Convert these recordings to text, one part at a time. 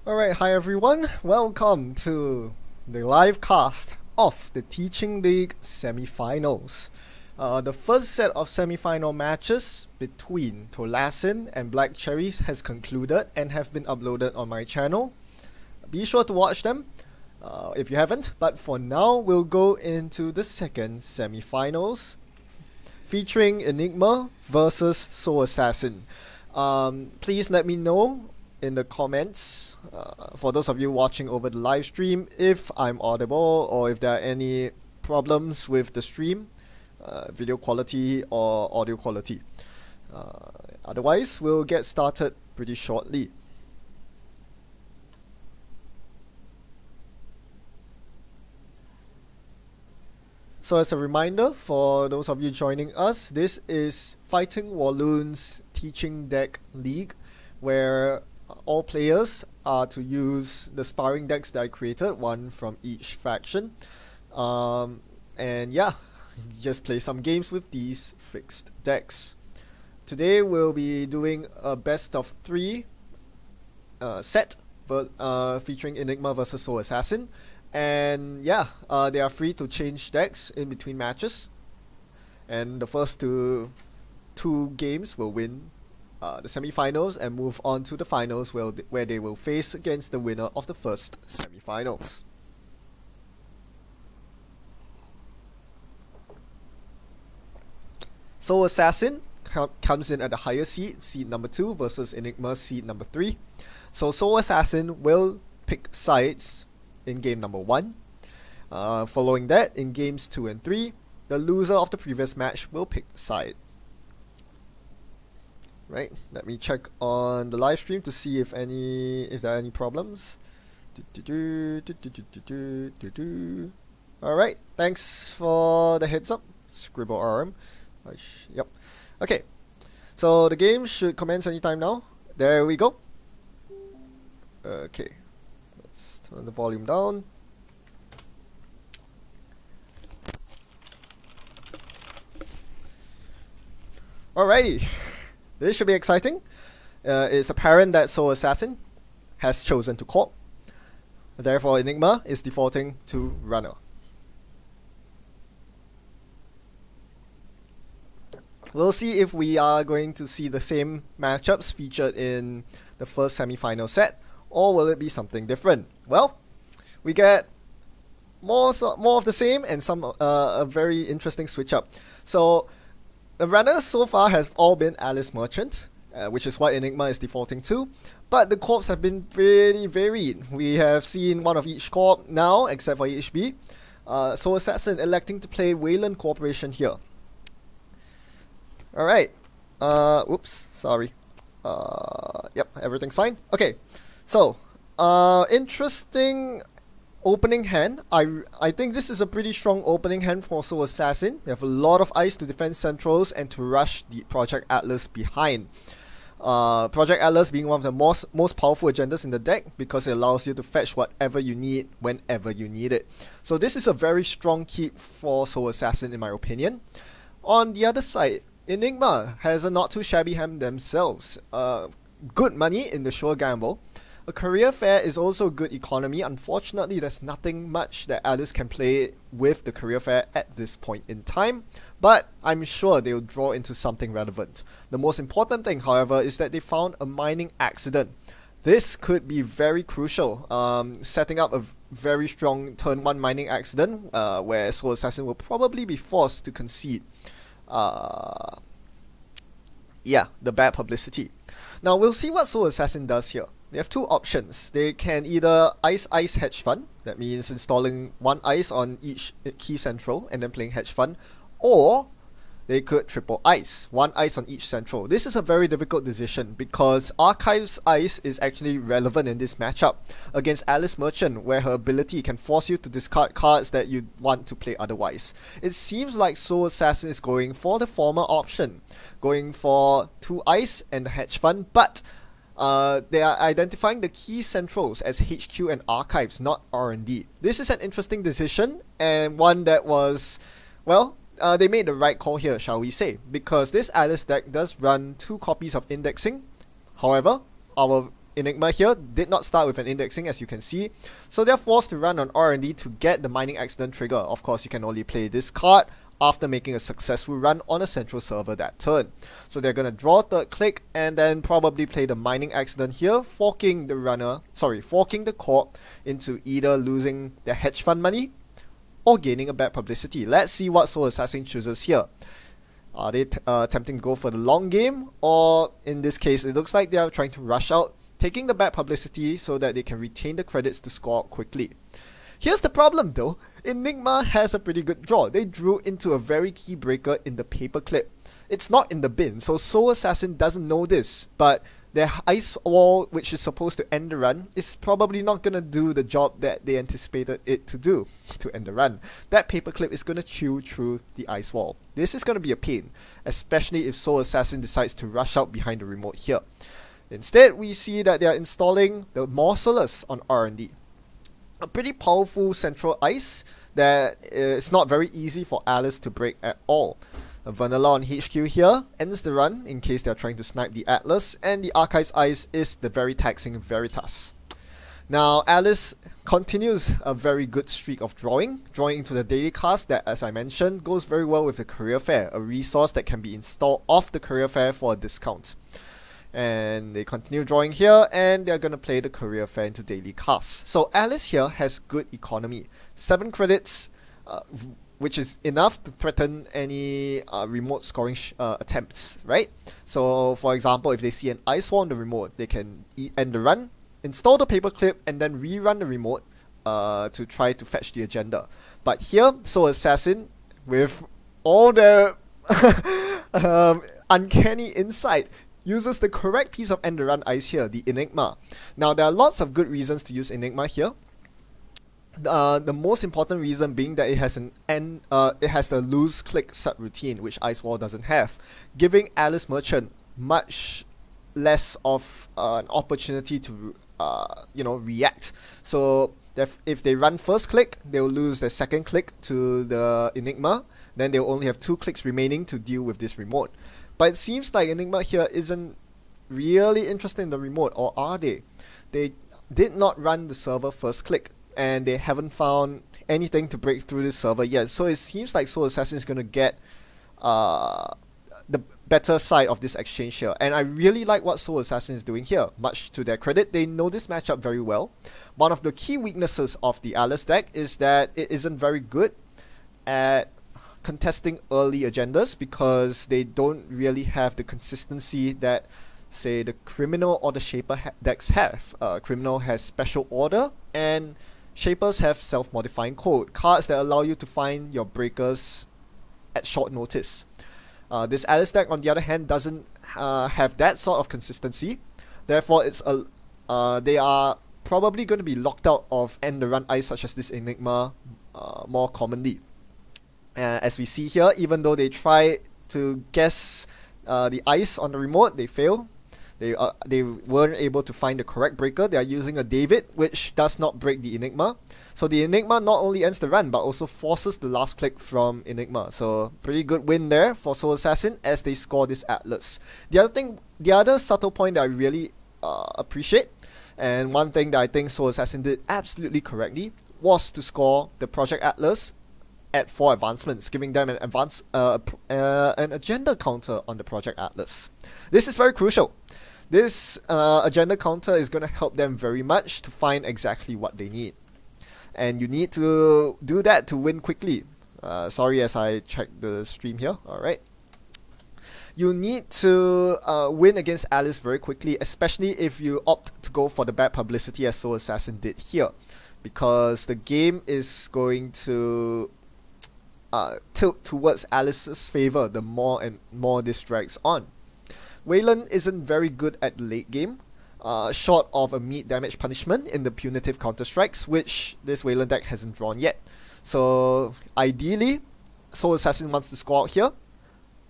Alright, hi everyone. Welcome to the live cast of the Teaching League Semifinals. The first set of semifinal matches between SoulAssassin and Black Cherries has concluded and have been uploaded on my channel. Be sure to watch them if you haven't, but for now we'll go into the second semifinals featuring Enigma versus SoulAssassin. Please let me know in the comments for those of you watching over the live stream if I'm audible or if there are any problems with the stream, video quality or audio quality. Otherwise, we'll get started pretty shortly. So as a reminder for those of you joining us, this is FightingWalloon's Teaching Deck League, where all players are to use the sparring decks that I created, one from each faction. And yeah, just play some games with these fixed decks. Today we'll be doing a best of 3 set featuring Enigma versus SoulAssassin. And yeah, they are free to change decks in between matches. And the first two games will win the semifinals and move on to the finals where they will face against the winner of the first semifinals. SoulAssassin comes in at the higher seed, seed number 2 versus Enigma, seed number 3. So SoulAssassin will pick sides in game number 1. Following that, in games 2 and 3, the loser of the previous match will pick the side. Right, let me check on the live stream to see if there are any problems. Alright, thanks for the heads up, Scribble RM. Yep. Okay, so the game should commence anytime now. There we go. Okay, let's turn the volume down. Alrighty. This should be exciting. It's apparent that SoulAssassin has chosen to corp. Therefore, Enigma is defaulting to runner. We'll see if we are going to see the same matchups featured in the first semi-final set, or will it be something different? Well, we get more of the same and some a very interesting switch up. So the runners so far have all been Alice Merchant, which is what Enigma is defaulting to, but the corps have been pretty varied. We have seen one of each corp now, except for EHB. SoulAssassin electing to play Wayland Corporation here. Alright, oops, sorry. Yep, everything's fine. Okay, so, interesting opening hand. I think this is a pretty strong opening hand for SoulAssassin. They have a lot of ice to defend centrals and to rush the Project Atlas behind. Project Atlas being one of the most powerful agendas in the deck because it allows you to fetch whatever you need whenever you need it. So this is a very strong keep for SoulAssassin in my opinion. On the other side, Enigma has a not too shabby hand themselves. Good money in the sure gamble. A career fair is also good economy. Unfortunately, there's nothing much that Alice can play with the career fair at this point in time, but I'm sure they'll draw into something relevant. The most important thing, however, is that they found a mining accident. This could be very crucial, setting up a very strong turn 1 mining accident, where SoulAssassin will probably be forced to concede the bad publicity. Now we'll see what SoulAssassin does here. They have two options. They can either ice hedge fund, that means installing 1 ice on each key central and then playing hedge fund, or they could triple ice, 1 ice on each central. This is a very difficult decision because Archives ice is actually relevant in this matchup against Alice Merchant, where her ability can force you to discard cards that you want to play otherwise. It seems like SoulAssassin is going for the former option, going for 2 ice and the hedge fund, but they are identifying the key centrals as HQ and Archives, not R&D. This is an interesting decision and one that was, well, they made the right call here, shall we say, because this Alice deck does run 2 copies of indexing. However, our Enigma here did not start with an indexing, as you can see, so they're forced to run on R&D to get the mining accident trigger. Of course, you can only play this card after making a successful run on a central server that turn. So they're gonna draw third click and then probably play the mining accident here, forking the corp into either losing their hedge fund money or gaining a bad publicity. Let's see what SoulAssassin chooses here. Are they attempting to go for the long game, or in this case it looks like they are trying to rush out, taking the bad publicity so that they can retain the credits to score out quickly. Here's the problem though, Enigma has a pretty good draw. They drew into a very key breaker in the paperclip. It's not in the bin, so SoulAssassin doesn't know this, but their ice wall, which is supposed to end the run, is probably not gonna do the job that they anticipated it to do to end the run. That paperclip is gonna chew through the ice wall. This is gonna be a pain, especially if SoulAssassin decides to rush out behind the remote here. Instead, we see that they are installing the Morcelus on R&D. A pretty powerful central ice that is not very easy for Alice to break at all. A Vanilla on HQ here ends the run in case they are trying to snipe the Atlas, and the Archives ice is the very taxing Veritas. Now Alice continues a very good streak of drawing into the daily cast that, as I mentioned, goes very well with the Career Fair, a resource that can be installed off the Career Fair for a discount. And they continue drawing here, and they're gonna play the Career Fair into daily casts. So Alice here has good economy, 7 credits, which is enough to threaten any remote scoring attempts, right? So for example, if they see an ice wall on the remote, they can end the run, install the paperclip, and then rerun the remote to try to fetch the agenda. But here, SoulAssassin, with all their uncanny insight, uses the correct piece of end the run ice here, the Enigma. Now there are lots of good reasons to use Enigma here. The most important reason being that it has it has a loose click subroutine, which Ice Wall doesn't have, giving Alice Merchant much less of an opportunity to react. So if they run first click, they'll lose their second click to the Enigma. Then they'll only have 2 clicks remaining to deal with this remote. But it seems like Enigma here isn't really interested in the remote, or are they? They did not run the server first click, and they haven't found anything to break through the server yet. So it seems like SoulAssassin is going to get the better side of this exchange here. And I really like what SoulAssassin is doing here. Much to their credit, they know this matchup very well. One of the key weaknesses of the Alice deck is that it isn't very good at contesting early agendas, because they don't really have the consistency that, say, the Criminal or the Shaper decks have. Criminal has Special Order, and Shapers have Self-Modifying Code, cards that allow you to find your breakers at short notice. This Alice deck, on the other hand, doesn't have that sort of consistency. Therefore, they are probably going to be locked out of end the run ice such as this Enigma more commonly. As we see here, even though they try to guess the ice on the remote, they fail. They weren't able to find the correct breaker. They are using a David, which does not break the Enigma. So the Enigma not only ends the run, but also forces the last click from Enigma. So pretty good win there for SoulAssassin as they score this Atlas. The other subtle point that I really appreciate, and one thing that I think SoulAssassin did absolutely correctly, was to score the Project Atlas at 4 advancements, giving them an agenda counter on the Project Atlas. This is very crucial. This agenda counter is going to help them very much to find exactly what they need. And you need to do that to win quickly. Sorry as I check the stream here. Alright. You need to win against Alice very quickly, especially if you opt to go for the bad publicity as SoulAssassin did here. Because the game is going to tilt towards Alice's favor the more and more this drags on. Walloon isn't very good at late game, short of a meat damage punishment in the punitive counter strikes, which this Walloon deck hasn't drawn yet. So ideally, SoulAssassin wants to score out here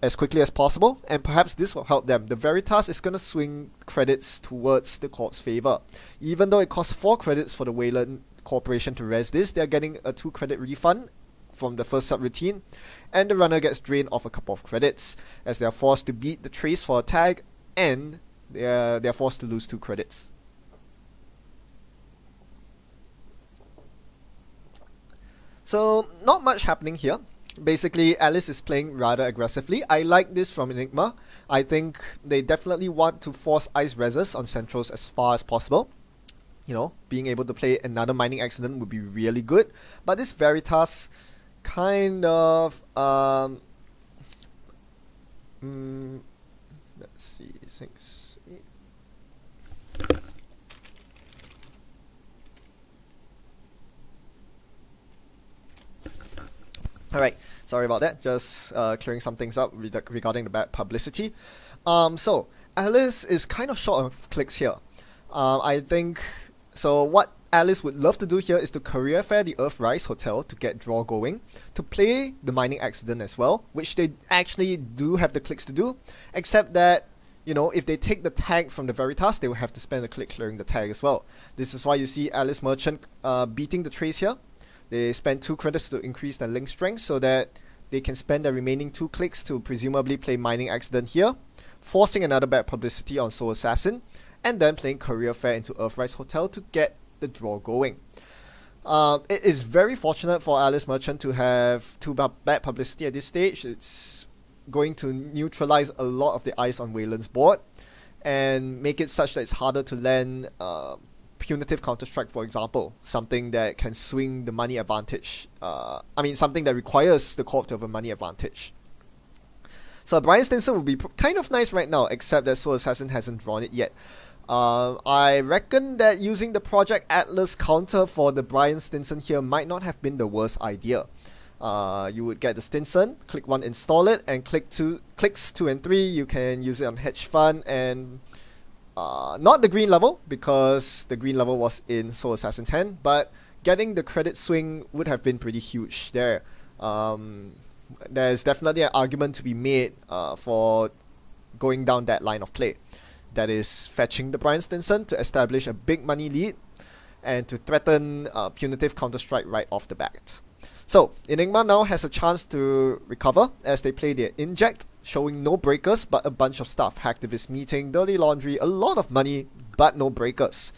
as quickly as possible, and perhaps this will help them. The Veritas is going to swing credits towards the Corp's favor. Even though it costs 4 credits for the Walloon Corporation to res this, they're getting a 2 credit refund from the first subroutine, and the runner gets drained off a couple of credits as they are forced to beat the trace for a tag, and they're forced to lose 2 credits. So not much happening here. Basically, Alice is playing rather aggressively. I like this from Enigma. I think they definitely want to force ice reses on centrals as far as possible. You know, being able to play another mining accident would be really good. But this Veritas kind of let's see, 6, 8. Alright, sorry about that, just clearing some things up regarding the bad publicity. So, Alice is kind of short of clicks here. I think, so what Alice would love to do here is to career fair the Earthrise Hotel to get draw going, to play the mining accident as well, which they actually do have the clicks to do, except that, you know, if they take the tag from the Veritas, they will have to spend a click clearing the tag as well. This is why you see Alice Merchant beating the trace here. They spend 2 credits to increase their link strength so that they can spend the remaining 2 clicks to presumably play mining accident here, forcing another bad publicity on Soul Assassin, and then playing career fair into Earthrise Hotel to get the draw going. It is very fortunate for Alice Merchant to have 2 bad publicity at this stage. It's going to neutralize a lot of the ice on Walloon's board and make it such that it's harder to land punitive counter-strike, for example, something that can swing the money advantage. Something that requires the corp to have a money advantage. So Brian Stinson would be kind of nice right now, except that Soul Assassin hasn't drawn it yet. I reckon that using the Project Atlas counter for the Brian Stinson here might not have been the worst idea. You would get the Stinson, click 1, install it, and clicks 2 and 3, you can use it on Hedge Fund and not the green level, because the green level was in Soul Assassin's hand, but getting the credit swing would have been pretty huge there. There's definitely an argument to be made for going down that line of play. That is fetching the Brian Stinson to establish a big money lead and to threaten punitive counter-strike right off the bat. So, Enigma now has a chance to recover as they play their inject, showing no breakers but a bunch of stuff. Hacktivist meeting, dirty laundry, a lot of money but no breakers.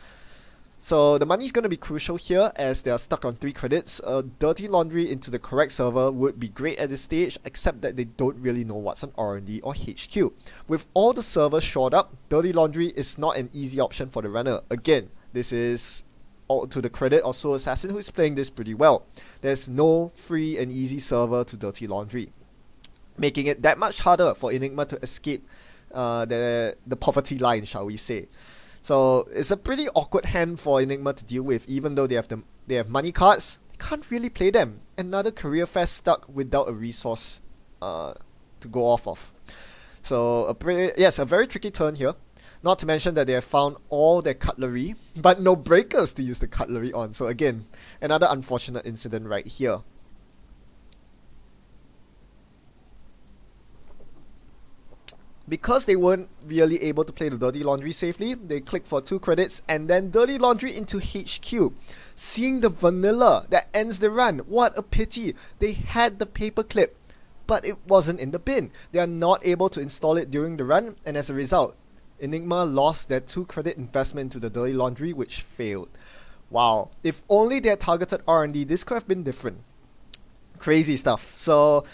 So the money is going to be crucial here as they are stuck on 3 credits. Dirty laundry into the correct server would be great at this stage, except that they don't really know what's on R&D or HQ. With all the servers shored up, dirty laundry is not an easy option for the runner. Again, this is all to the credit of Soul Assassin, who is playing this pretty well. There's no free and easy server to dirty laundry, making it that much harder for Enigma to escape the poverty line, shall we say. So it's a pretty awkward hand for Enigma to deal with, even though they have money cards. They can't really play them. Another career fair stuck without a resource to go off of. So a very tricky turn here. Not to mention that they have found all their cutlery, but no breakers to use the cutlery on. So again, another unfortunate incident right here. Because they weren't really able to play the dirty laundry safely, they clicked for 2 credits and then dirty laundry into HQ. Seeing the vanilla that ends the run. What a pity. They had the paperclip, but it wasn't in the bin. They are not able to install it during the run, and as a result, Enigma lost their 2 credit investment into the dirty laundry, which failed. Wow. If only they had targeted R&D, this could have been different. Crazy stuff. So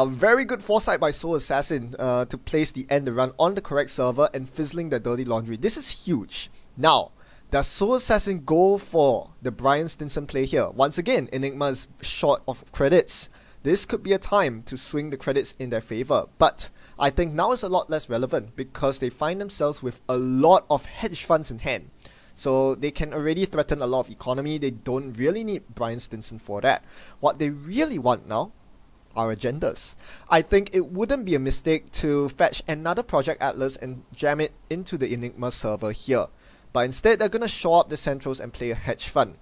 very good foresight by Soul Assassin to place the end run on the correct server and fizzling the dirty laundry. This is huge. Now, does Soul Assassin go for the Brian Stinson play here? Once again, Enigma is short of credits. This could be a time to swing the credits in their favor, but I think now is a lot less relevant because they find themselves with a lot of hedge funds in hand. So they can already threaten a lot of economy. They don't really need Brian Stinson for that. What they really want now are agendas. I think it wouldn't be a mistake to fetch another Project Atlas and jam it into the Enigma server here. But instead they're gonna show up the centrals and play a hedge fund.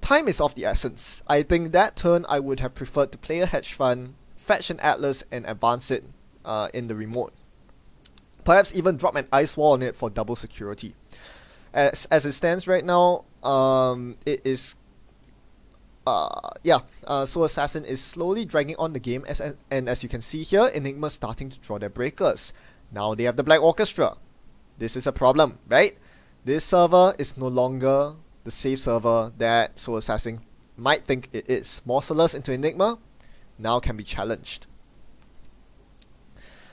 Time is of the essence. I think that turn I would have preferred to play a hedge fund, fetch an Atlas and advance it in the remote. Perhaps even drop an ice wall on it for double security. As it stands right now, it is Soul Assassin is slowly dragging on the game, and as you can see here, Enigma starting to draw their breakers. Now they have the Black Orchestra. This is a problem, right? This server is no longer the safe server that Soul Assassin might think it is. Morcelus into Enigma now can be challenged.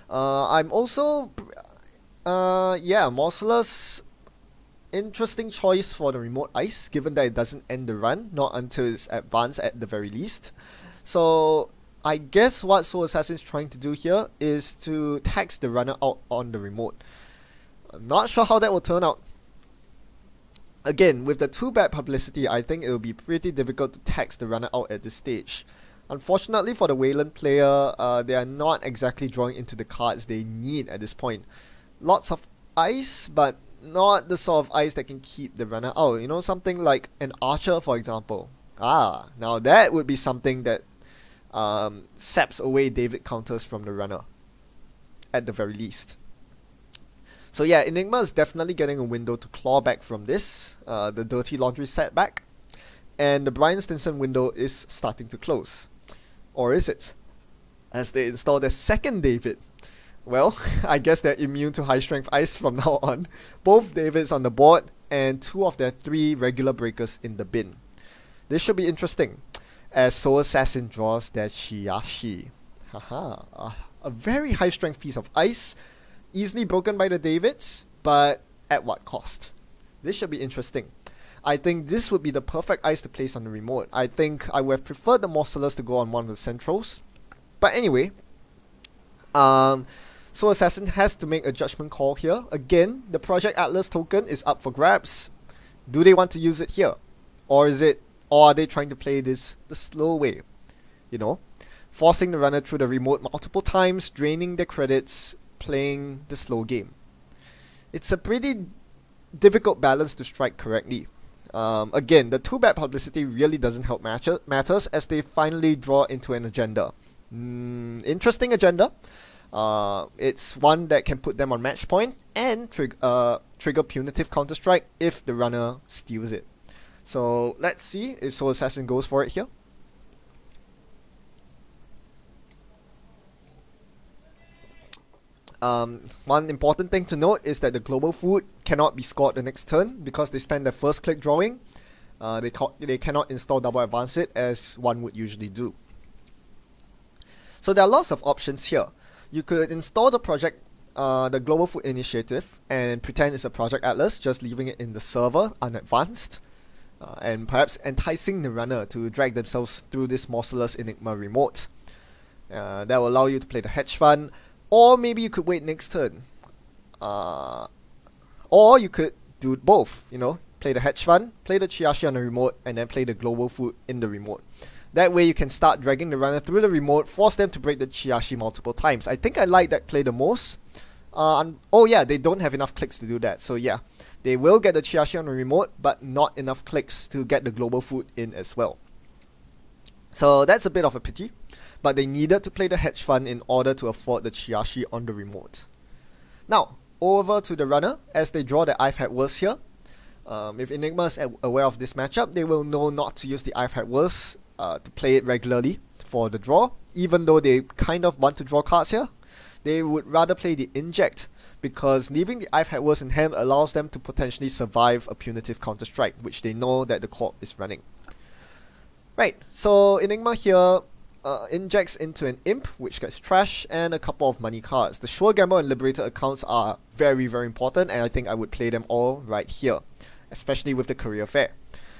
I'm also, Morcelus, interesting choice for the remote ice, given that it doesn't end the run, not until it's advanced at the very least. So I guess what SoulAssassin is trying to do here is to tax the runner out on the remote. I'm not sure how that will turn out. Again, with the too bad publicity, I think it will be pretty difficult to tax the runner out at this stage. Unfortunately for the Walloon player, they are not exactly drawing into the cards they need at this point. Lots of ice, but not the sort of ice that can keep the runner out. You know, something like an archer, for example. Now that would be something that saps away David counters from the runner, at the very least. So yeah, Enigma is definitely getting a window to claw back from this, the dirty laundry setback, and the Brian Stinson window is starting to close. Or is it? As they install their second David. Well, I guess they're immune to high strength ice from now on. Both Davids on the board, and 2 of their 3 regular breakers in the bin. This should be interesting, as SoulAssassin draws their Chiyashi. Haha, a very high strength piece of ice, easily broken by the Davids, but at what cost? This should be interesting. I think this would be the perfect ice to place on the remote. I think I would have preferred the Morcelus to go on one of the centrals. But anyway, SoulAssassin has to make a judgment call here. Again, the Project Atlas token is up for grabs. Do they want to use it here? Or are they trying to play this the slow way? You know, forcing the runner through the remote multiple times, draining their credits, playing the slow game. It's a pretty difficult balance to strike correctly. Again, the too bad publicity really doesn't help matters, as they finally draw into an agenda. Interesting agenda. It's one that can put them on match point and trigger punitive counter-strike if the runner steals it. So let's see if SoulAssassin goes for it here. One important thing to note is that the global food cannot be scored the next turn because they spend their first click drawing. They cannot install double advance it as one would usually do. So there are lots of options here. You could install the project, the Global Food Initiative, and pretend it's a Project Atlas, just leaving it in the server unadvanced, and perhaps enticing the runner to drag themselves through this Morcelus Enigma remote. That will allow you to play the hedge fund. Or maybe you could wait next turn. Or you could do both, you know, play the hedge fund, play the Chiyashi on the remote, and then play the global food in the remote. That way you can start dragging the runner through the remote, force them to break the Chiyashi multiple times. I think I like that play the most. Oh yeah, they don't have enough clicks to do that. So yeah, they will get the Chiyashi on the remote, but not enough clicks to get the global food in as well. So that's a bit of a pity. But they needed to play the hedge fund in order to afford the Chiyashi on the remote. Now, over to the runner, as they draw the I've had worse here. If Enigma is aware of this matchup, they will know not to use the I've had worse to play it regularly for the draw. Even though they kind of want to draw cards here, they would rather play the Inject, because leaving the I've had worse in hand allows them to potentially survive a punitive counter-strike, which they know that the corp is running. Right, so Enigma here injects into an Imp, which gets trash, and a couple of money cards. The Sure Gamble and Liberator accounts are very, very important, and I think I would play them all right here, especially with the Career Fair.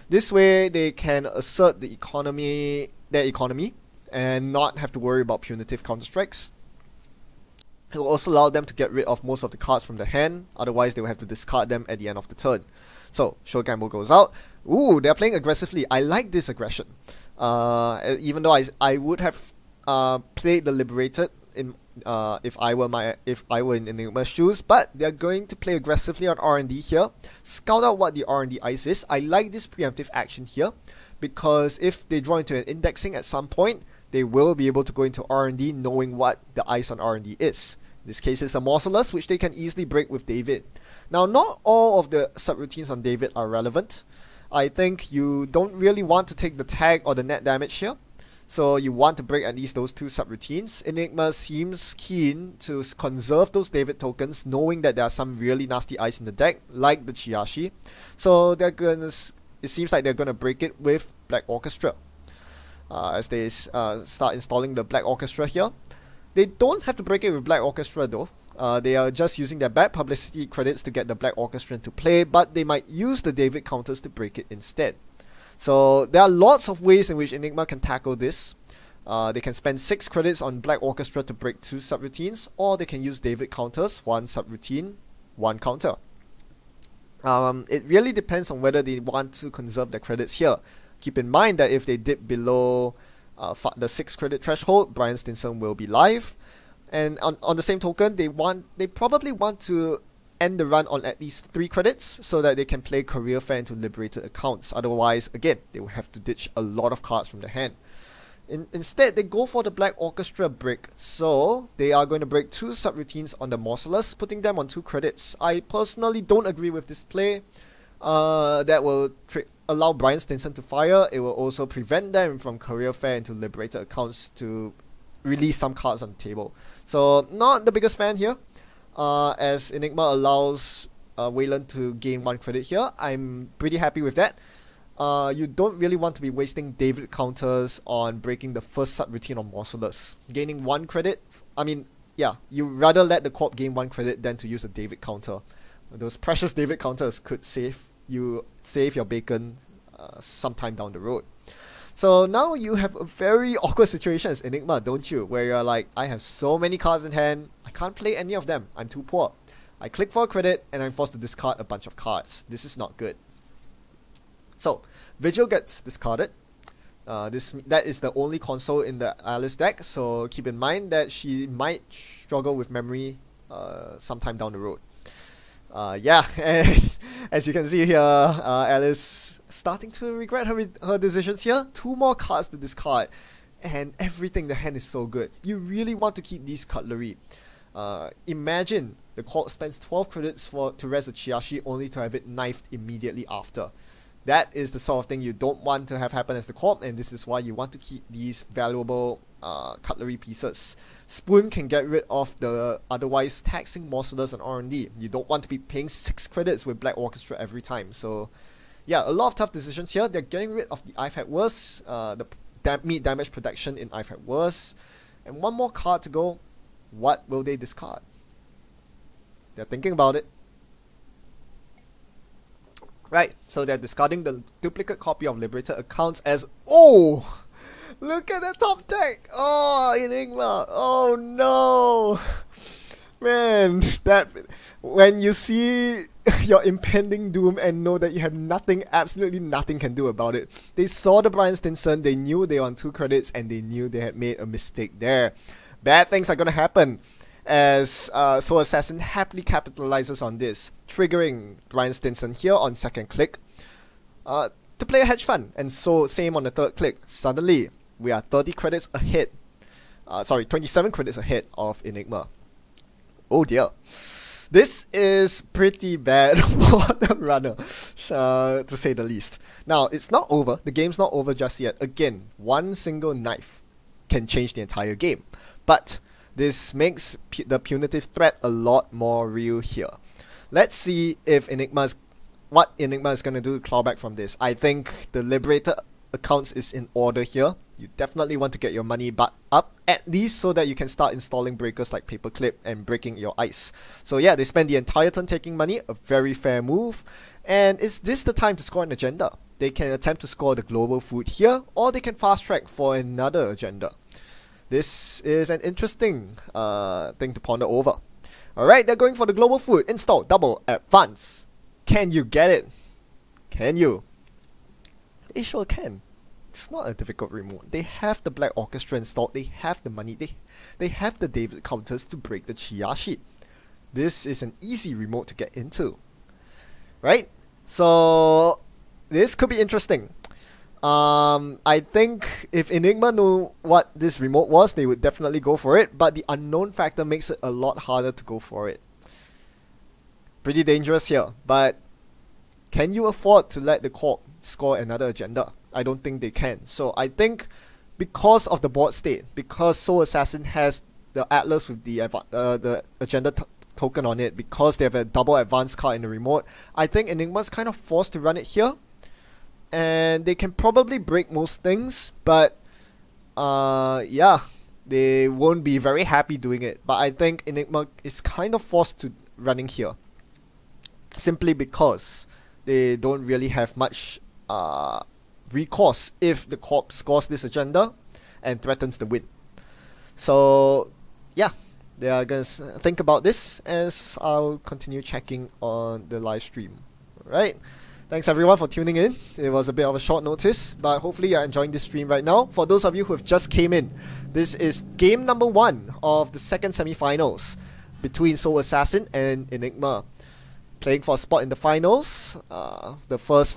This way, they can assert their economy, and not have to worry about punitive counter-strikes. It will also allow them to get rid of most of the cards from their hand, otherwise they will have to discard them at the end of the turn. So, Sure Gamble goes out. Ooh, they're playing aggressively. I like this aggression. Even though I would have played the Liberated in if I were in Enigma's shoes, but they're going to play aggressively on R&D here. Scout out what the R&D ice is. I like this preemptive action here, because if they draw into an indexing at some point, they will be able to go into R&D knowing what the ice on R&D is. In this case, it's a Morcelus, which they can easily break with David. Now, not all of the subroutines on David are relevant. I think you don't really want to take the tag or the net damage here, so you want to break at least those 2 subroutines. Enigma seems keen to conserve those David tokens, knowing that there are some really nasty ice in the deck, like the Chiyashi. So they're gonna it seems like they're going to break it with Black Orchestra. As they start installing the Black Orchestra here. They don't have to break it with Black Orchestra though. They are just using their bad publicity credits to get the Black Orchestra into play, but they might use the David counters to break it instead. So there are lots of ways in which Enigma can tackle this. They can spend 6 credits on Black Orchestra to break 2 subroutines, or they can use David counters, 1 subroutine, 1 counter. It really depends on whether they want to conserve their credits here. Keep in mind that if they dip below the 6 credit threshold, Brian Stinson will be live. And on the same token, they probably want to end the run on at least 3 credits so that they can play Career Fair into liberated accounts. Otherwise, again, they will have to ditch a lot of cards from their hand. Instead, they go for the Black Orchestra break. So they are going to break 2 subroutines on the Morcelus, putting them on 2 credits. I personally don't agree with this play. That will allow Brian Stinson to fire. It will also prevent them from Career Fair into liberated accounts to release some cards on the table. So not the biggest fan here, as Enigma allows WalLoon to gain 1 credit here. I'm pretty happy with that. You don't really want to be wasting David counters on breaking the first subroutine on Morcelus. Gaining 1 credit, I mean, yeah, you rather let the corp gain 1 credit than to use a David counter. Those precious David counters could save your bacon sometime down the road. So now you have a very awkward situation as Enigma, don't you? Where you're like, I have so many cards in hand, I can't play any of them, I'm too poor. I click for a credit and I'm forced to discard a bunch of cards. This is not good. So, Vigil gets discarded. That is the only console in the Alice deck, so keep in mind that she might struggle with memory sometime down the road. Yeah, and as you can see here, Alice starting to regret her decisions here. 2 more cards to discard, and everything in the hand is so good. You really want to keep these cutlery. Imagine the corp spends 12 credits to res a Chiashi only to have it knifed immediately after. That is the sort of thing you don't want to have happen as the corp, and this is why you want to keep these valuable cutlery pieces. Spoon can get rid of the otherwise taxing Morcelus and R&D. You don't want to be paying 6 credits with Black Orchestra every time. So yeah, a lot of tough decisions here. They're getting rid of the I've Had Worse, the meat damage protection in I've Had Worse. And 1 more card to go. What will they discard? They're thinking about it. Right, so they're discarding the duplicate copy of Liberated Accounts as... Oh! Look at the top deck! Oh, Enigma! Oh no! Man, that... When you see your impending doom and know that you have nothing, absolutely nothing can do about it. They saw the Brian Stinson, they knew they were on 2 credits, and they knew they had made a mistake there. Bad things are gonna happen, as SoulAssassin happily capitalizes on this, triggering Brian Stinson here on 2nd click to play a hedge fund, and so same on the 3rd click. Suddenly, we are 30 credits ahead, 27 credits ahead of Enigma. Oh dear. This is pretty bad for the runner, to say the least. Now, it's not over, the game's not over just yet. Again, 1 single knife can change the entire game, but this makes the punitive threat a lot more real here. Let's see if what Enigma is going to do to claw back from this. I think the Liberated Accounts is in order here. You definitely want to get your money back up, at least so that you can start installing breakers like Paperclip and breaking your ice. So yeah, they spend the entire turn taking money, a very fair move. And is this the time to score an agenda? They can attempt to score the global food here, or they can fast track for another agenda. This is an interesting thing to ponder over. Alright, they're going for the global food. Install, double, advance. Can you get it? Can you? They sure can. It's not a difficult remote. They have the Black Orchestra installed. They have the money. They have the David counters to break the Chiashi. This is an easy remote to get into. Right? So, this could be interesting. I think if Enigma knew what this remote was, they would definitely go for it, but the unknown factor makes it a lot harder to go for it. Pretty dangerous here, but can you afford to let the corp score another agenda? I don't think they can. So I think because of the board state, because SoulAssassin has the Atlas with the agenda token on it, because they have a double advance card in the remote, I think Enigma's kind of forced to run it here. and they can probably break most things, but yeah, they won't be very happy doing it. But I think Enigma is kind of forced to running here, simply because they don't really have much recourse if the corp scores this agenda and threatens the win. So yeah, they are gonna think about this as I'll continue checking on the live stream. Right? Thanks everyone for tuning in. It was a bit of a short notice, but hopefully you're enjoying this stream right now. For those of you who have just came in, this is game number 1 of the second semi-finals between SoulAssassin and Enigma. Playing for a spot in the finals. The first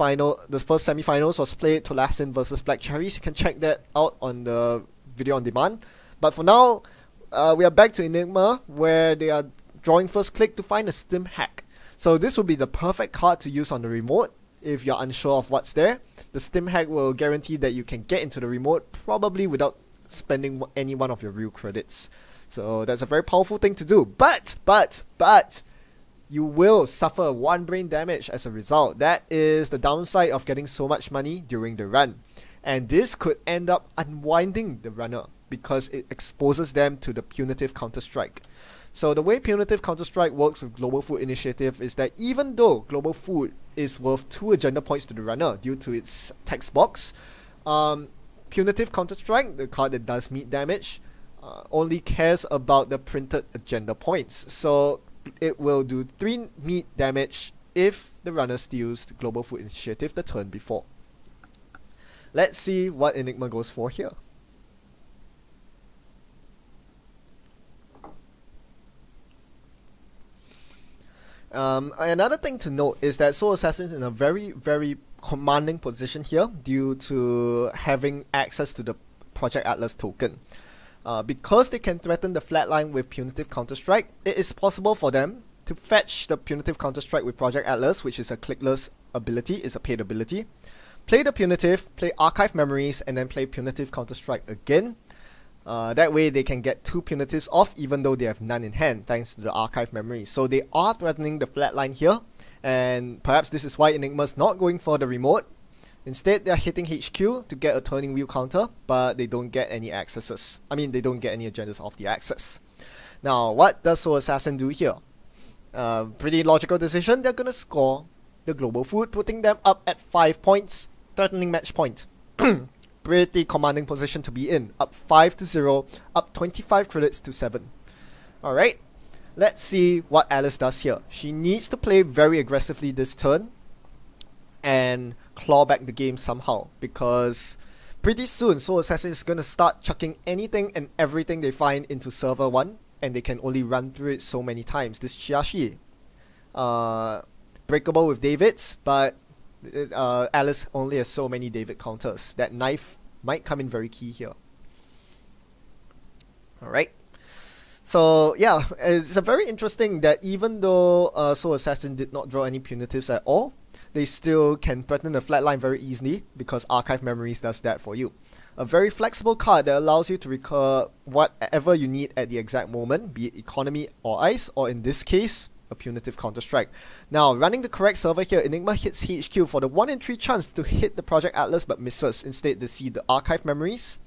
semi-finals was played Tolasin versus Black Cherries. You can check that out on the video on demand. But for now, we are back to Enigma, where they are drawing first click to find a stim hack. So this will be the perfect card to use on the remote if you're unsure of what's there. The stim hack will guarantee that you can get into the remote probably without spending any one of your real credits. So that's a very powerful thing to do. But you will suffer 1 brain damage as a result. That is the downside of getting so much money during the run. And this could end up unwinding the runner because it exposes them to the punitive counter-strike. So the way punitive counter-strike works with Global Food Initiative is that even though Global Food is worth 2 agenda points to the runner due to its text box, punitive counter-strike, the card that does meat damage, only cares about the printed agenda points. So it will do 3 meat damage if the runner steals the Global Food Initiative the turn before. Let's see what Enigma goes for here. Another thing to note is that SoulAssassin is in a very, very commanding position here due to having access to the Project Atlas token. Because they can threaten the flatline with Punitive Counter-Strike, it is possible for them to fetch the Punitive Counter-Strike with Project Atlas, which is a clickless ability, is a paid ability. Play the Punitive, play Archive Memories, and then play Punitive Counter-Strike again. That way they can get 2 punitives off even though they have none in hand thanks to the Archive Memories. So they are threatening the flatline here, and perhaps this is why Enigma's not going for the remote. Instead, they are hitting HQ to get a turning wheel counter, but they don't get any accesses. I mean, they don't get any agendas off the access. Now, what does SoulAssassin do here? Pretty logical decision. They're gonna score the Global Food, putting them up at 5 points, threatening match point. Pretty commanding position to be in. Up 5-0, up 25 credits to 7. Alright, let's see what Alice does here. She needs to play very aggressively this turn and claw back the game somehow, because pretty soon SoulAssassin is going to start chucking anything and everything they find into server 1, and they can only run through it so many times. This Chiashi, breakable with Davids, but Alice only has so many David counters. That knife might come in very key here. Alright. So yeah, it's a very interesting that even though SoulAssassin did not draw any punitives at all, they still can threaten the flatline very easily because Archive Memories does that for you. A very flexible card that allows you to recur whatever you need at the exact moment, be it economy or ice, or in this case, a punitive counter-strike. Now, running the correct server here, Enigma hits HQ for the 1 in 3 chance to hit the Project Atlas but misses. Instead, they see the Archive Memories.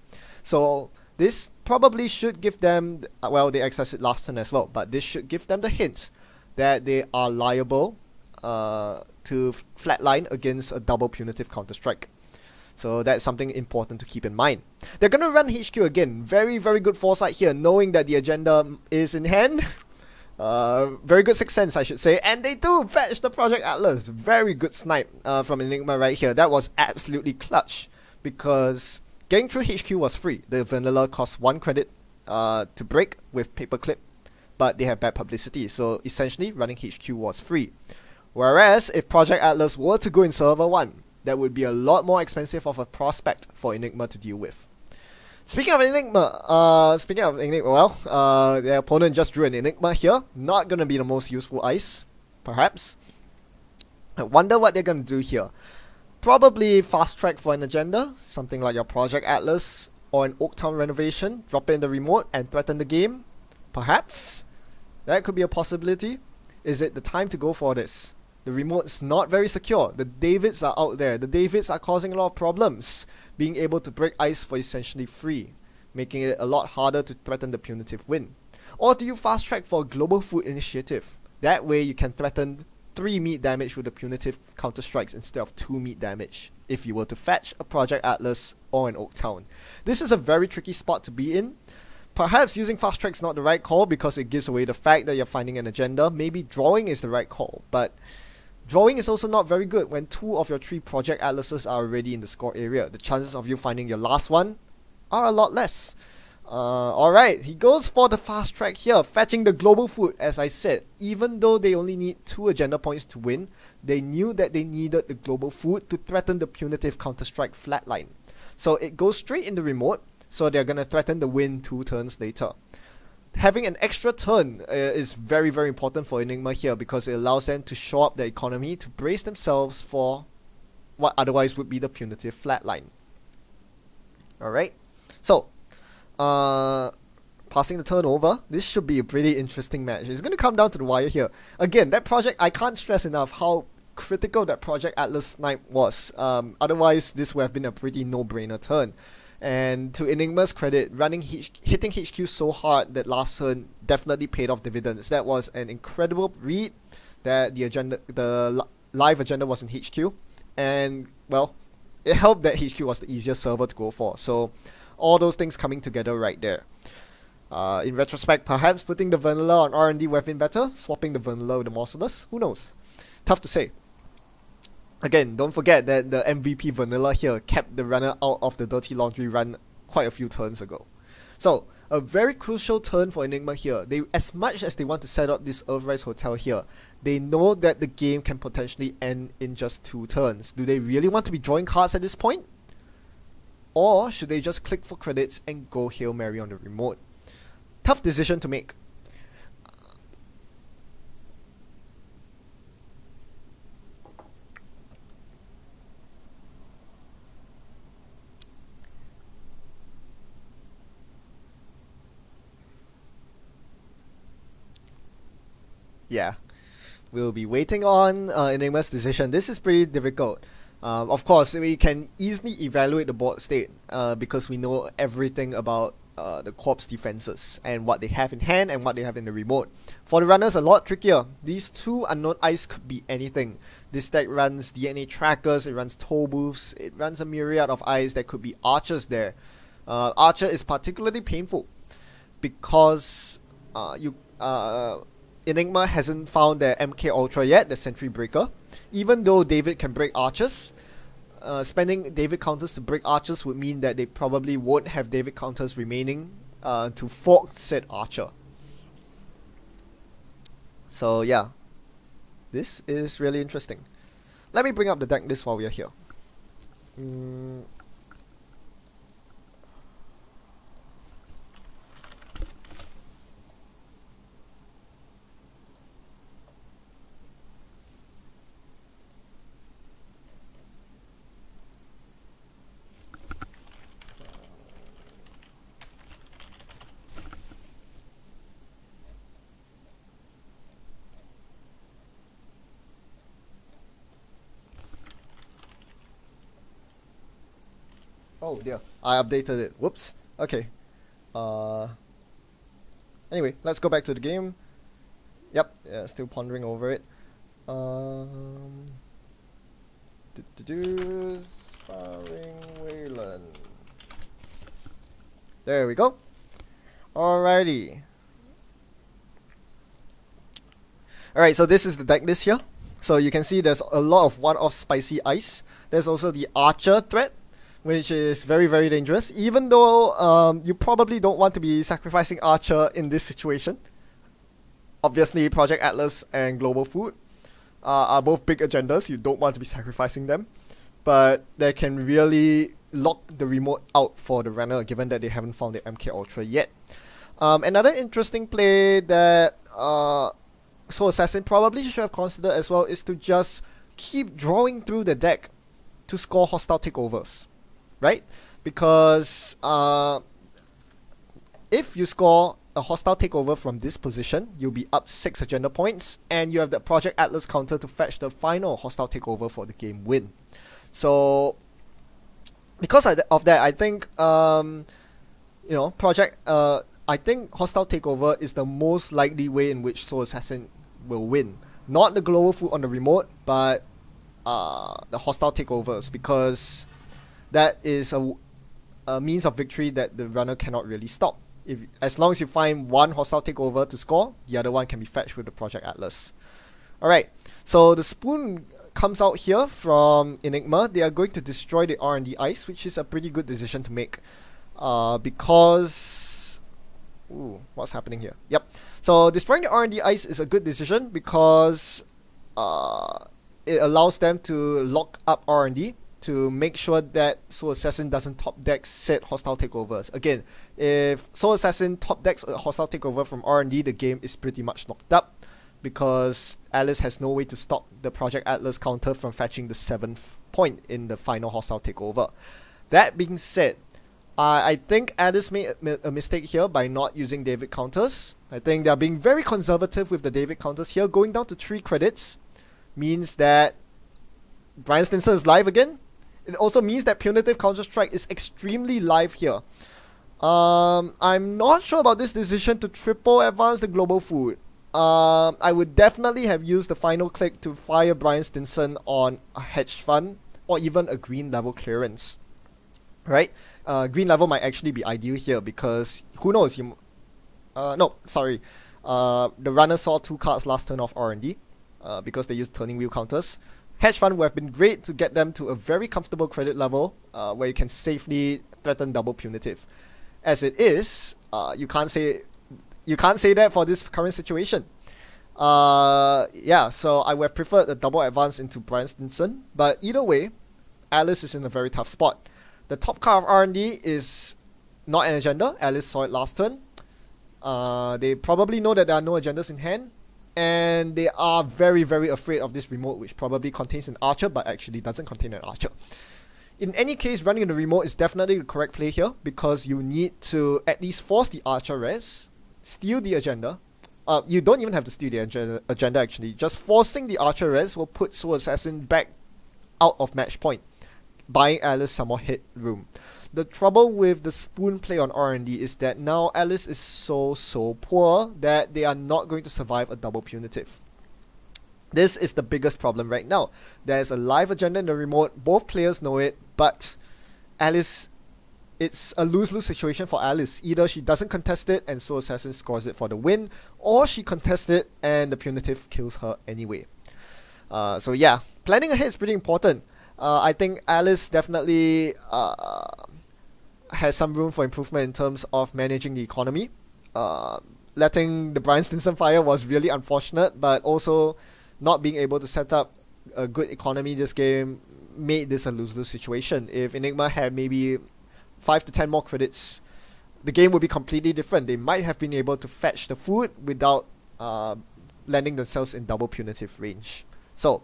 So this probably should give them, well, they accessed it last turn as well, but this should give them the hint that they are liable to flatline against a double punitive counter-strike. So that's something important to keep in mind. They're going to run HQ again. Very, very good foresight here, knowing that the agenda is in hand. Very good sixth sense, I should say. And they do fetch the Project Atlas. Very good snipe from Enigma right here. That was absolutely clutch, because getting through HQ was free. The vanilla cost 1 credit to break with paperclip, but they have bad publicity. So essentially, running HQ was free. Whereas, if Project Atlas were to go in server 1, that would be a lot more expensive of a prospect for Enigma to deal with. Speaking of Enigma, well, their opponent just drew an Enigma here. Not gonna be the most useful ice, perhaps. I wonder what they're gonna do here. Probably fast track for an agenda, something like your Project Atlas or an Oaktown renovation. Drop it in the remote and threaten the game, perhaps. That could be a possibility. Is it the time to go for this? The remote's not very secure. The Davids are out there. The Davids are causing a lot of problems, being able to break ice for essentially free, making it a lot harder to threaten the punitive win. Or do you fast track for a global food initiative? That way you can threaten 3 meat damage with the punitive counter strikes instead of 2 meat damage if you were to fetch a Project Atlas or an Oaktown. This is a very tricky spot to be in. Perhaps using fast track is not the right call because it gives away the fact that you're finding an agenda. Maybe drawing is the right call, but drawing is also not very good when 2 of your 3 Project Atlases are already in the score area. The chances of you finding your last one are a lot less. Alright, he goes for the fast track here, fetching the global food. As I said, even though they only need 2 agenda points to win, they knew that they needed the global food to threaten the punitive counter-strike flatline. So it goes straight in the remote, so they're gonna threaten the win 2 turns later. Having an extra turn is very important for Enigma here because it allows them to shore up their economy to brace themselves for what otherwise would be the punitive flatline. Alright, so passing the turn over, this should be a pretty interesting match. It's going to come down to the wire here. Again, that project, I can't stress enough how critical that Project Atlas snipe was. Otherwise, this would have been a pretty no-brainer turn. And to Enigma's credit, hitting HQ so hard that last turn definitely paid off dividends. That was an incredible read that the live agenda was in HQ. And, well, it helped that HQ was the easiest server to go for. So all those things coming together right there. In retrospect, perhaps putting the vanilla on R&D would have been better. Swapping the vanilla with the Morcelus, who knows? Tough to say. Again, don't forget that the MVP vanilla here kept the runner out of the dirty laundry run quite a few turns ago. So, a very crucial turn for Enigma here. As much as they want to set up this Earthrise Hotel here, they know that the game can potentially end in just 2 turns. Do they really want to be drawing cards at this point? Or should they just click for credits and go Hail Mary on the remote? Tough decision to make. Yeah, we'll be waiting on Enigma's decision. This is pretty difficult. Of course, we can easily evaluate the board state because we know everything about the corp's defenses and what they have in hand and what they have in the remote. For the runners, a lot trickier. These 2 unknown eyes could be anything. This deck runs DNA trackers, it runs toll booths, it runs a myriad of eyes. That could be archers there. Archer is particularly painful because Enigma hasn't found their MK Ultra yet, the Sentry Breaker. Even though David can break archers, spending David counters to break archers would mean that they probably won't have David counters remaining to fork said archer. So yeah, this is really interesting. Let me bring up the deck list while we are here. Oh dear, I updated it. Whoops. Okay. Anyway, let's go back to the game. Yep, yeah, still pondering over it. FightingWalloon. There we go. Alrighty. Alright, so this is the deck list here. So you can see there's a lot of one-off spicy ice. There's also the Archer threat, which is very dangerous, even though you probably don't want to be sacrificing Archer in this situation. Obviously, Project Atlas and Global Food are both big agendas. You don't want to be sacrificing them, but they can really lock the remote out for the runner, given that they haven't found the MK Ultra yet. Another interesting play that SoulAssassin probably should have considered as well is to just keep drawing through the deck to score hostile takeovers. Right? Because if you score a hostile takeover from this position, you'll be up 6 agenda points, and you have the Project Atlas counter to fetch the final hostile takeover for the game win. So, because of that, I think, I think hostile takeover is the most likely way in which SoulAssassin will win. Not the global food on the remote, but the hostile takeovers, because that is a means of victory that the runner cannot really stop. As long as you find one hostile takeover to score, the other one can be fetched with the Project Atlas. Alright, so the spoon comes out here from Enigma. They are going to destroy the R&D ice, which is a pretty good decision to make. Because... Ooh, what's happening here? Yep. So destroying the R&D ice is a good decision because it allows them to lock up R&D to make sure that SoulAssassin doesn't top deck said hostile takeovers. Again, if SoulAssassin top decks a hostile takeover from R&D, the game is pretty much knocked up because Alice has no way to stop the Project Atlas counter from fetching the 7th point in the final hostile takeover. That being said, I think Alice made a mistake here by not using David counters. I think they are being very conservative with the David counters here. Going down to 3 credits means that Brian Stinson is live again. It also means that Punitive Counter-Strike is extremely live here. I'm not sure about this decision to triple advance the global food. I would definitely have used the final click to fire Brian Stinson on a hedge fund or even a green level clearance. Right? Green level might actually be ideal here because who knows? The runner saw 2 cards last turn off R&D because they used turning wheel counters. Hedge fund would have been great to get them to a very comfortable credit level where you can safely threaten double punitive. As it is, you can't say that for this current situation. So I would have preferred a double advance into Brian Stinson, but either way, Alice is in a very tough spot. The top card of R&D is not an agenda. Alice saw it last turn. They probably know that there are no agendas in hand, and they are very, very afraid of this remote, which probably contains an archer but actually doesn't contain an archer. In any case, running the remote is definitely the correct play here because you need to at least force the archer res, steal the agenda. You don't even have to steal the agenda actually. Just forcing the archer res will put SoulAssassin back out of match point, buying Alice some more hit room. The trouble with the spoon play on R&D is that now Alice is so poor that they are not going to survive a double punitive. This is the biggest problem right now. There's a live agenda in the remote, both players know it, but Alice, it's a lose-lose situation for Alice. Either she doesn't contest it and SoulAssassin scores it for the win, or she contests it and the punitive kills her anyway. So yeah, planning ahead is pretty important. I think Alice definitely has some room for improvement in terms of managing the economy. Letting the Brian Stinson fire was really unfortunate, but also not being able to set up a good economy this game made this a lose-lose situation. If Enigma had maybe 5 to 10 more credits, the game would be completely different. They might have been able to fetch the food without landing themselves in double punitive range. So,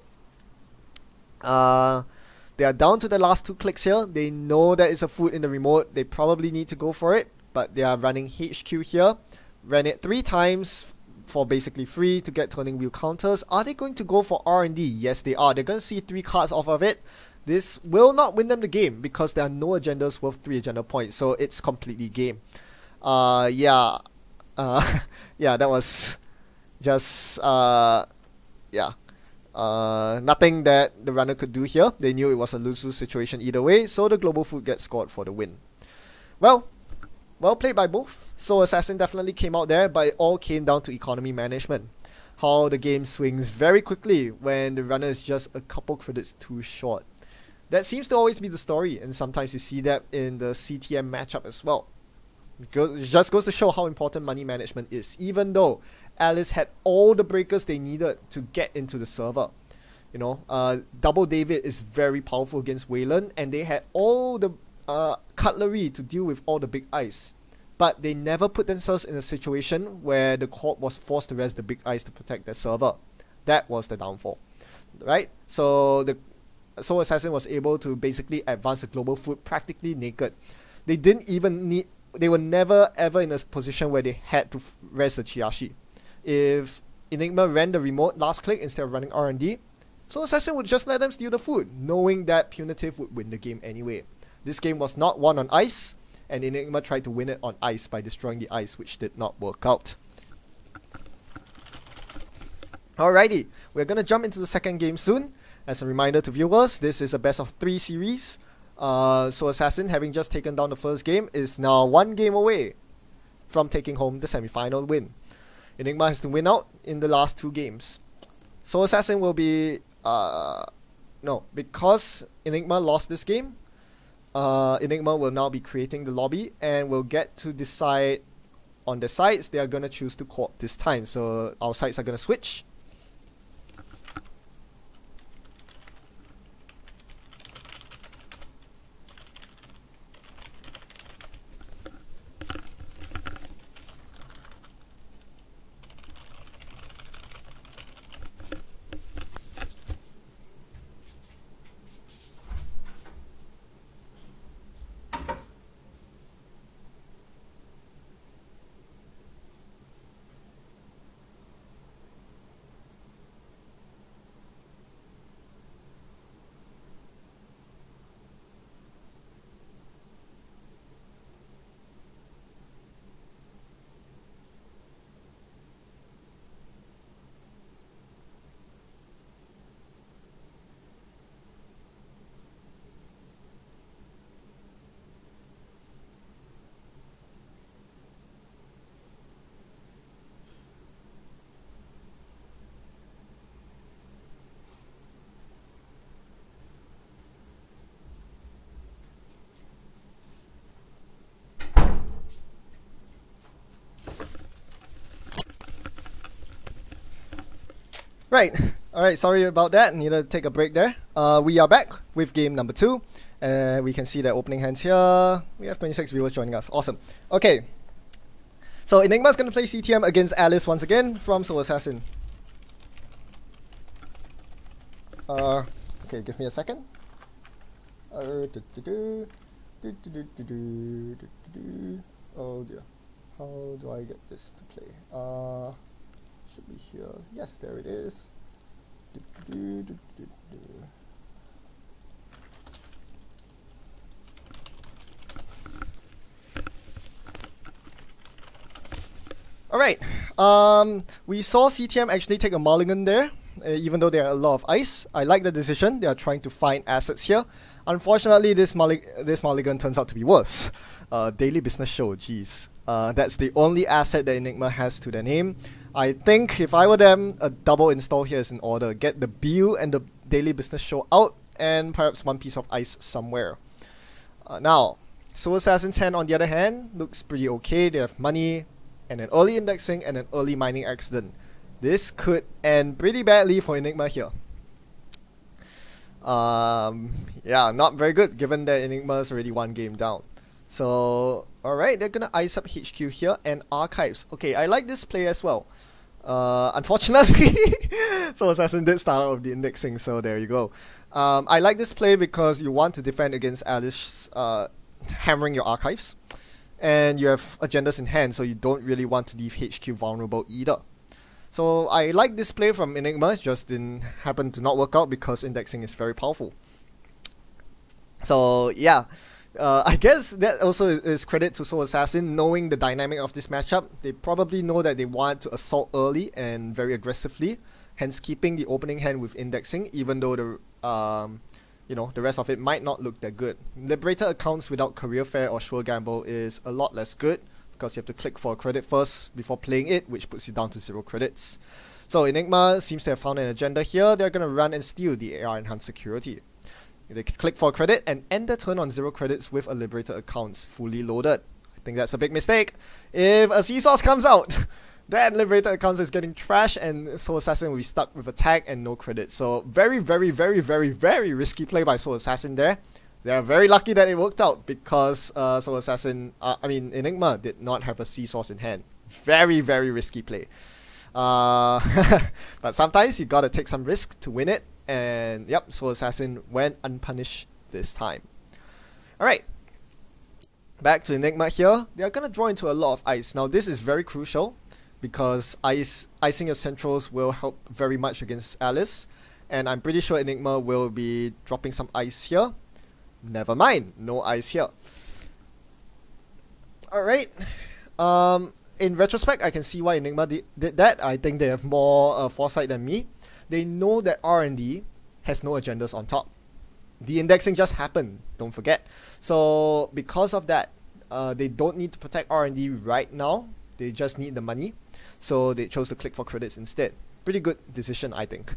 they are down to the last 2 clicks here. They know that it's a food in the remote. They probably need to go for it, but they are running HQ here. Ran it 3 times for basically free to get turning wheel counters. Are they going to go for R&D? Yes, they are. They're going to see 3 cards off of it. This will not win them the game because there are no agendas worth 3 agenda points, so it's completely game. Yeah, that was just, nothing that the runner could do here. They knew it was a lose-lose situation either way, so the global food gets scored for the win. Well played by both. SoulAssassin definitely came out there, but it all came down to economy management. How the game swings very quickly when the runner is just a couple credits too short. That seems to always be the story, and sometimes you see that in the CTM matchup as well. It just goes to show how important money management is, even though Alice had all the breakers they needed to get into the server. You know, Double David is very powerful against Walloon, and they had all the cutlery to deal with all the big ice. But they never put themselves in a situation where the corp was forced to res the big ice to protect their server. That was the downfall, right? So the SoulAssassin was able to basically advance the global food practically naked. They didn't even need they were never ever in a position where they had to res the Chiashi. If Enigma ran the remote last click instead of running R&D, SoulAssassin would just let them steal the food, knowing that Punitive would win the game anyway. This game was not won on ice, and Enigma tried to win it on ice by destroying the ice, which did not work out. Alrighty, we're gonna jump into the second game soon. As a reminder to viewers, this is a best of 3 series. SoulAssassin, having just taken down the first game, is now 1 game away from taking home the semi-final win. Enigma has to win out in the last 2 games. SoulAssassin will be... no, because Enigma lost this game, Enigma will now be creating the lobby and will get to decide on the sides they are going to choose to co-op this time. So our sides are going to switch. Right, alright, sorry about that, need to take a break there. We are back with game number 2. We can see the opening hands here. We have 26 viewers joining us, awesome. Okay, so Enigma's gonna play CTM against Alice once again from SoulAssassin. Okay, give me a second. Oh dear, how do I get this to play? Should be here. Yes, there it is. Alright, we saw CTM actually take a mulligan there, even though there are a lot of ice. I like the decision. They are trying to find assets here. Unfortunately, this mulligan turns out to be worse. Daily business show, jeez. That's the only asset that Enigma has to their name. I think if I were them, a double install here is in order. Get the BU and the daily business show out, and perhaps 1 piece of ice somewhere. Now, SoulAssassin's hand on the other hand looks pretty okay. They have money, and an early indexing, and an early mining accident. This could end pretty badly for Enigma here. Yeah, not very good given that Enigma's already 1 game down. So, alright, they're gonna ice up HQ here and archives. Okay, I like this play as well. Unfortunately, SoulAssassin did start out with the indexing, so there you go. I like this play because you want to defend against Alice hammering your archives. And you have agendas in hand, so you don't really want to leave HQ vulnerable either. So I like this play from Enigma, it just didn't happen to not work out because indexing is very powerful. So yeah. I guess that also is credit to SoulAssassin knowing the dynamic of this matchup. They probably know that they want to assault early and very aggressively, hence keeping the opening hand with indexing, even though the the rest of it might not look that good. Liberator accounts without career fair or sure gamble is a lot less good because you have to click for a credit first before playing it, which puts you down to 0 credits. So Enigma seems to have found an agenda here. They're gonna run and steal the AR enhanced security. They click for a credit and end the turn on 0 credits with a Liberator accounts fully loaded. I think that's a big mistake. If a C-Source comes out, then Liberator accounts is getting trashed and SoulAssassin will be stuck with a tag and no credits. So very, very, very, very, very risky play by SoulAssassin there. They are very lucky that it worked out because Enigma did not have a C-Source in hand. Very, very risky play. But sometimes you gotta take some risk to win it. And yep, SoulAssassin went unpunished this time. Alright. Back to Enigma here. They are going to draw into a lot of ice. Now this is very crucial because icing your centrals will help very much against Alice. And I'm pretty sure Enigma will be dropping some ice here. Never mind, no ice here. Alright. In retrospect, I can see why Enigma did that. I think they have more foresight than me. They know that R&D has no agendas on top. The indexing just happened, don't forget. So because of that, they don't need to protect R&D right now. They just need the money. So they chose to click for credits instead. Pretty good decision, I think.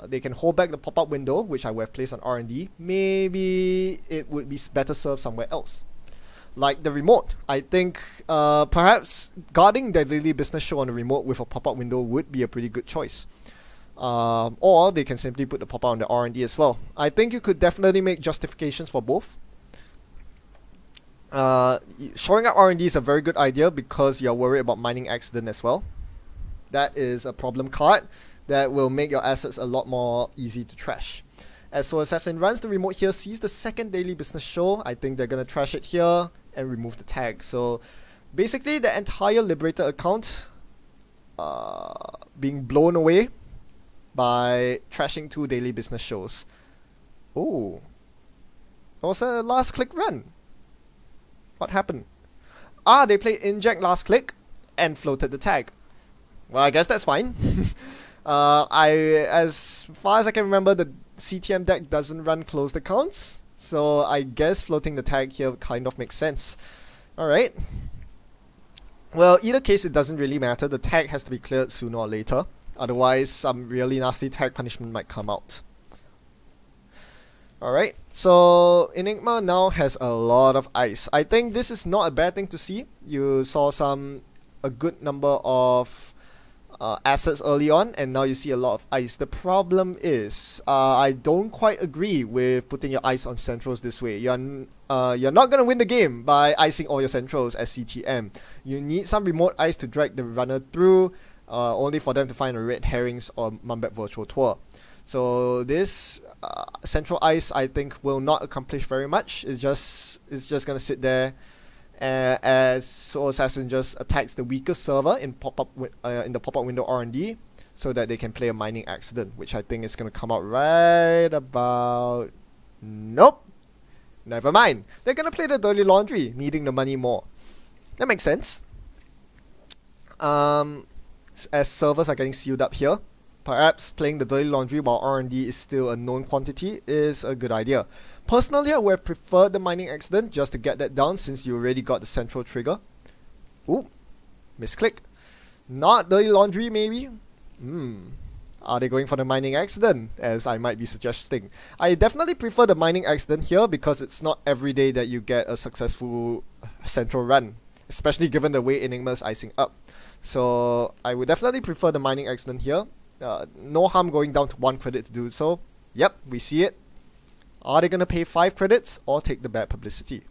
They can hold back the pop-up window, which I would have placed on R&D. Maybe it would be better served somewhere else. Like the remote. I think perhaps guarding their daily business show on the remote with a pop-up window would be a pretty good choice. Or they can simply put the pop-up on the R&D as well. I think you could definitely make justifications for both. Showing up R&D is a very good idea because you're worried about mining accident as well. That is a problem card that will make your assets a lot more easy to trash. As SoulAssassin runs the remote here, sees the second daily business show. I think they're gonna trash it here and remove the tag. So basically the entire Liberator account being blown away by trashing 2 daily business shows. Oh, it was a last click run. What happened? They played inject last click and floated the tag. Well, I guess that's fine. As far as I can remember, the CTM deck doesn't run closed accounts, so I guess floating the tag here kind of makes sense. Alright. Well, either case, it doesn't really matter. The tag has to be cleared sooner or later. Otherwise, some really nasty tag punishment might come out. Alright, so Enigma now has a lot of ice. I think this is not a bad thing to see. You saw a good number of assets early on, and now you see a lot of ice. The problem is, I don't quite agree with putting your ice on centrals this way. You're not gonna win the game by icing all your centrals as CTM. You need some remote ice to drag the runner through, only for them to find a red herrings or Mumbet virtual tour. So this central ice, I think, will not accomplish very much. It's just gonna sit there as SoulAssassin just attacks the weaker server in the pop-up window R&D, so that they can play a mining accident, which I think is gonna come out right about. Nope. Never mind. They're gonna play the dirty laundry, needing the money more. That makes sense. As servers are getting sealed up here, perhaps playing the dirty laundry while R&D is still a known quantity is a good idea. Personally, I would have preferred the mining accident just to get that down, since you already got the central trigger. Ooh, misclick. Not dirty laundry, maybe? Are they going for the mining accident, as I might be suggesting? I definitely prefer the mining accident here because it's not every day that you get a successful central run, especially given the way Enigma is icing up. So I would definitely prefer the mining accident here. No harm going down to 1 credit to do so. Yep, we see it. Are they going to pay 5 credits or take the bad publicity?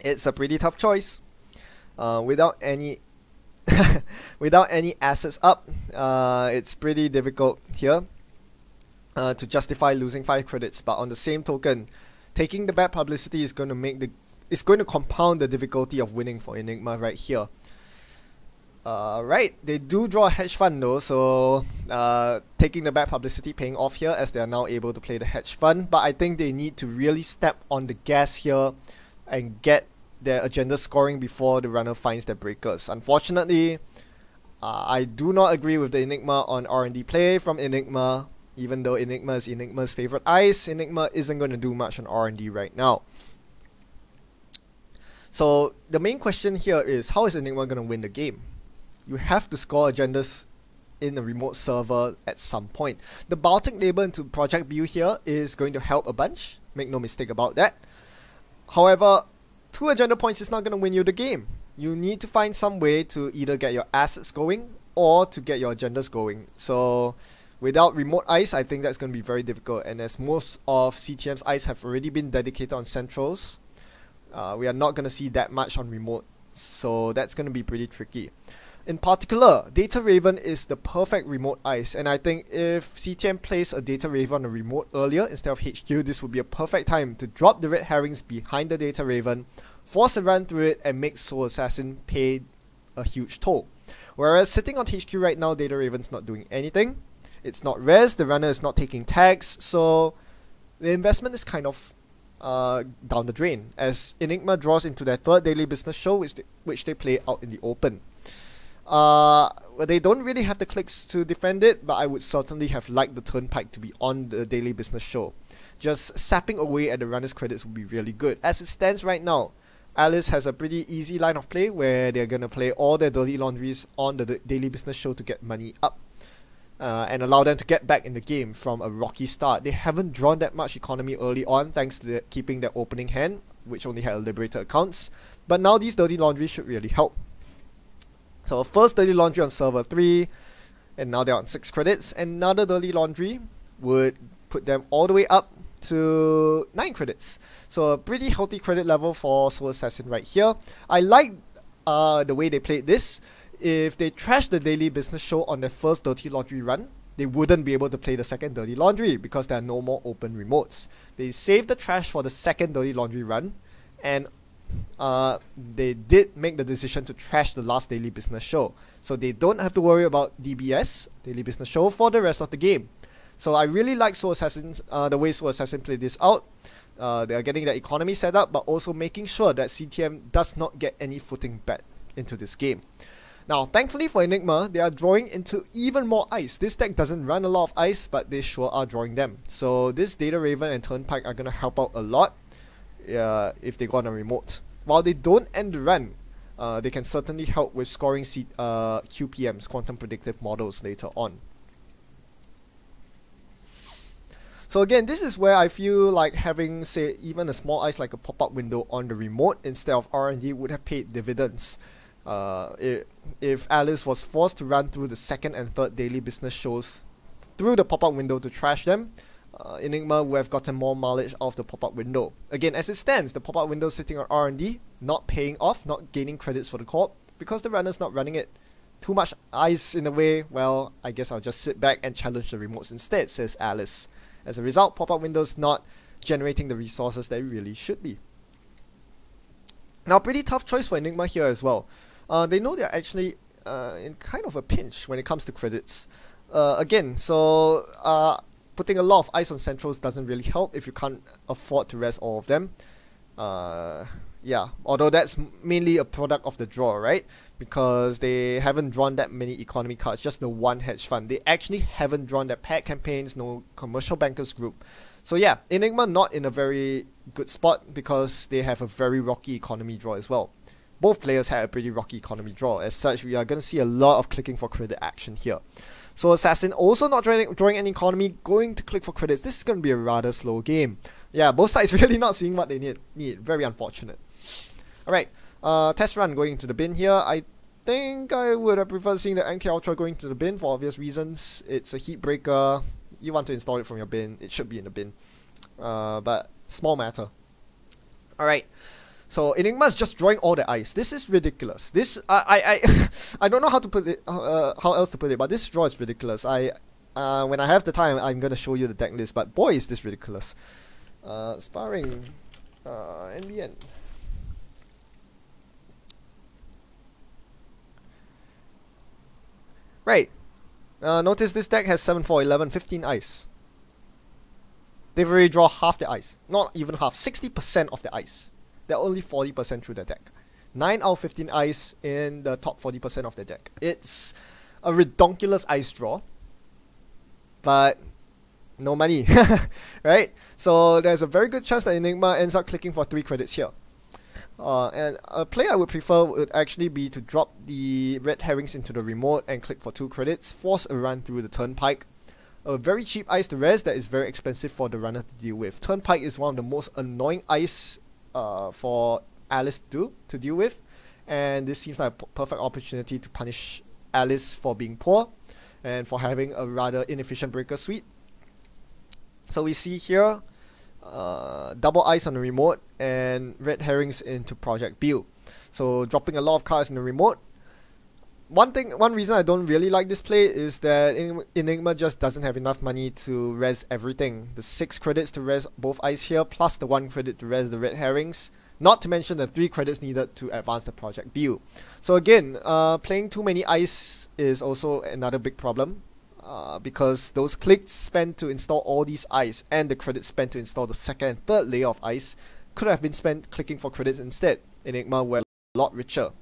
It's a pretty tough choice. Without any without any assets up, it's pretty difficult here to justify losing 5 credits. But on the same token, taking the bad publicity is going to compound the difficulty of winning for Enigma right here. Right, they do draw a hedge fund though, so taking the bad publicity paying off here, as they are now able to play the hedge fund. But I think they need to really step on the gas here and get their agenda scoring before the runner finds their breakers. Unfortunately, I do not agree with the Enigma on R&D play from Enigma. Even though Enigma is Enigma's favorite ice, Enigma isn't going to do much on R&D right now. So the main question here is, how is Enigma going to win the game? You have to score agendas in a remote server at some point. The Baltic label into Project View here is going to help a bunch, make no mistake about that. However, 2 agenda points is not going to win you the game. You need to find some way to either get your assets going or to get your agendas going. So without remote ice, I think that's going to be very difficult. And as most of CTM's ice have already been dedicated on centrals, we are not going to see that much on remote. So that's going to be pretty tricky. In particular, Data Raven is the perfect remote ice, and I think if CTM plays a Data Raven on a remote earlier instead of HQ, this would be a perfect time to drop the red herrings behind the Data Raven, force a run through it, and make SoulAssassin pay a huge toll. Whereas sitting on HQ right now, Data Raven's not doing anything. It's not res, the runner is not taking tags, so the investment is kind of down the drain, as Enigma draws into their third daily business show, which they play out in the open. They don't really have the clicks to defend it, but I would certainly have liked the Turnpike to be on the daily business show. Just sapping away at the runner's credits would be really good. As it stands right now, Alice has a pretty easy line of play where they're gonna play all their dirty laundries on the daily business show to get money up. And allow them to get back in the game from a rocky start. They haven't drawn that much economy early on thanks to keeping their opening hand, which only had liberated accounts. But now these dirty laundries should really help. So first dirty laundry on server 3, and now they're on 6 credits. Another dirty laundry would put them all the way up to 9 credits. So a pretty healthy credit level for SoulAssassin right here. I like the way they played this. If they trash the daily business show on their first dirty laundry run, they wouldn't be able to play the second dirty laundry because there are no more open remotes. They saved the trash for the second dirty laundry run, and they did make the decision to trash the last daily business show. So they don't have to worry about DBS, daily business show, for the rest of the game. So I really like SoulAssassin, the way SoulAssassin played this out. They are getting their economy set up, but also making sure that CTM does not get any footing back into this game. Now, thankfully for Enigma, they are drawing into even more ice. This deck doesn't run a lot of ice, but they sure are drawing them. So this Data Raven and Turnpike are going to help out a lot if they go on a remote. While they don't end the run, they can certainly help with scoring QPMs, Quantum Predictive Models, later on. So again, this is where I feel like having, say, even a small ice like a pop-up window on the remote instead of R&D would have paid dividends. If Alice was forced to run through the second and third daily business shows through the pop-up window to trash them, Enigma would have gotten more mileage out of the pop-up window. Again, as it stands, the pop-up window sitting on R&D, not paying off, not gaining credits for the corp, because the runner's not running it. Too much ice in a way, well, I guess I'll just sit back and challenge the remotes instead, says Alice. As a result, pop-up window's not generating the resources that it really should be. Now, pretty tough choice for Enigma here as well. They know they're actually in kind of a pinch when it comes to credits. Again, so putting a lot of ice on centrals doesn't really help if you can't afford to rest all of them. Yeah, although that's mainly a product of the draw, right? Because they haven't drawn that many economy cards, just the one hedge fund. They actually haven't drawn their pack campaigns, no commercial bankers group. So yeah, Enigma not in a very good spot because they have a very rocky economy draw as well. Both players had a pretty rocky economy draw. As such, we are going to see a lot of clicking for credit action here. So Assassin also not drawing any economy, going to click for credits. This is going to be a rather slow game. Yeah, both sides really not seeing what they need. Very unfortunate. Alright, test run going into the bin here. I think I would have preferred seeing the NK Ultra going to the bin for obvious reasons. It's a heat breaker. You want to install it from your bin. It should be in the bin. But small matter. Alright. So Enigma's just drawing all the ice. This is ridiculous. This I don't know how to put it, how else to put it, but this draw is ridiculous. When I have the time, I'm gonna show you the deck list. But boy, is this ridiculous. Sparring, NBN. Right. Notice this deck has 7, 4, 11, 15 ice. They've already drawn half the ice. Not even half. 60% of the ice. They're only 40% through the deck. 9 out of 15 ice in the top 40% of the deck. It's a redonkulous ice draw, but no money, right? So there's a very good chance that Enigma ends up clicking for 3 credits here. And a play I would prefer would actually be to drop the red herrings into the remote and click for 2 credits, force a run through the Turnpike. A very cheap ice to res that is very expensive for the runner to deal with. Turnpike is one of the most annoying ice for Alice to deal with, and this seems like a perfect opportunity to punish Alice for being poor and for having a rather inefficient breaker suite. So we see here double ice on the remote and red herrings into Project Build. So dropping a lot of cards in the remote. one reason I don't really like this play is that Enigma just doesn't have enough money to res everything. The 6 credits to res both ice here, plus the 1 credit to res the red herrings, not to mention the 3 credits needed to advance the project build. So again, playing too many ice is also another big problem, because those clicks spent to install all these ice and the credits spent to install the second and third layer of ice could have been spent clicking for credits instead. Enigma were a lot richer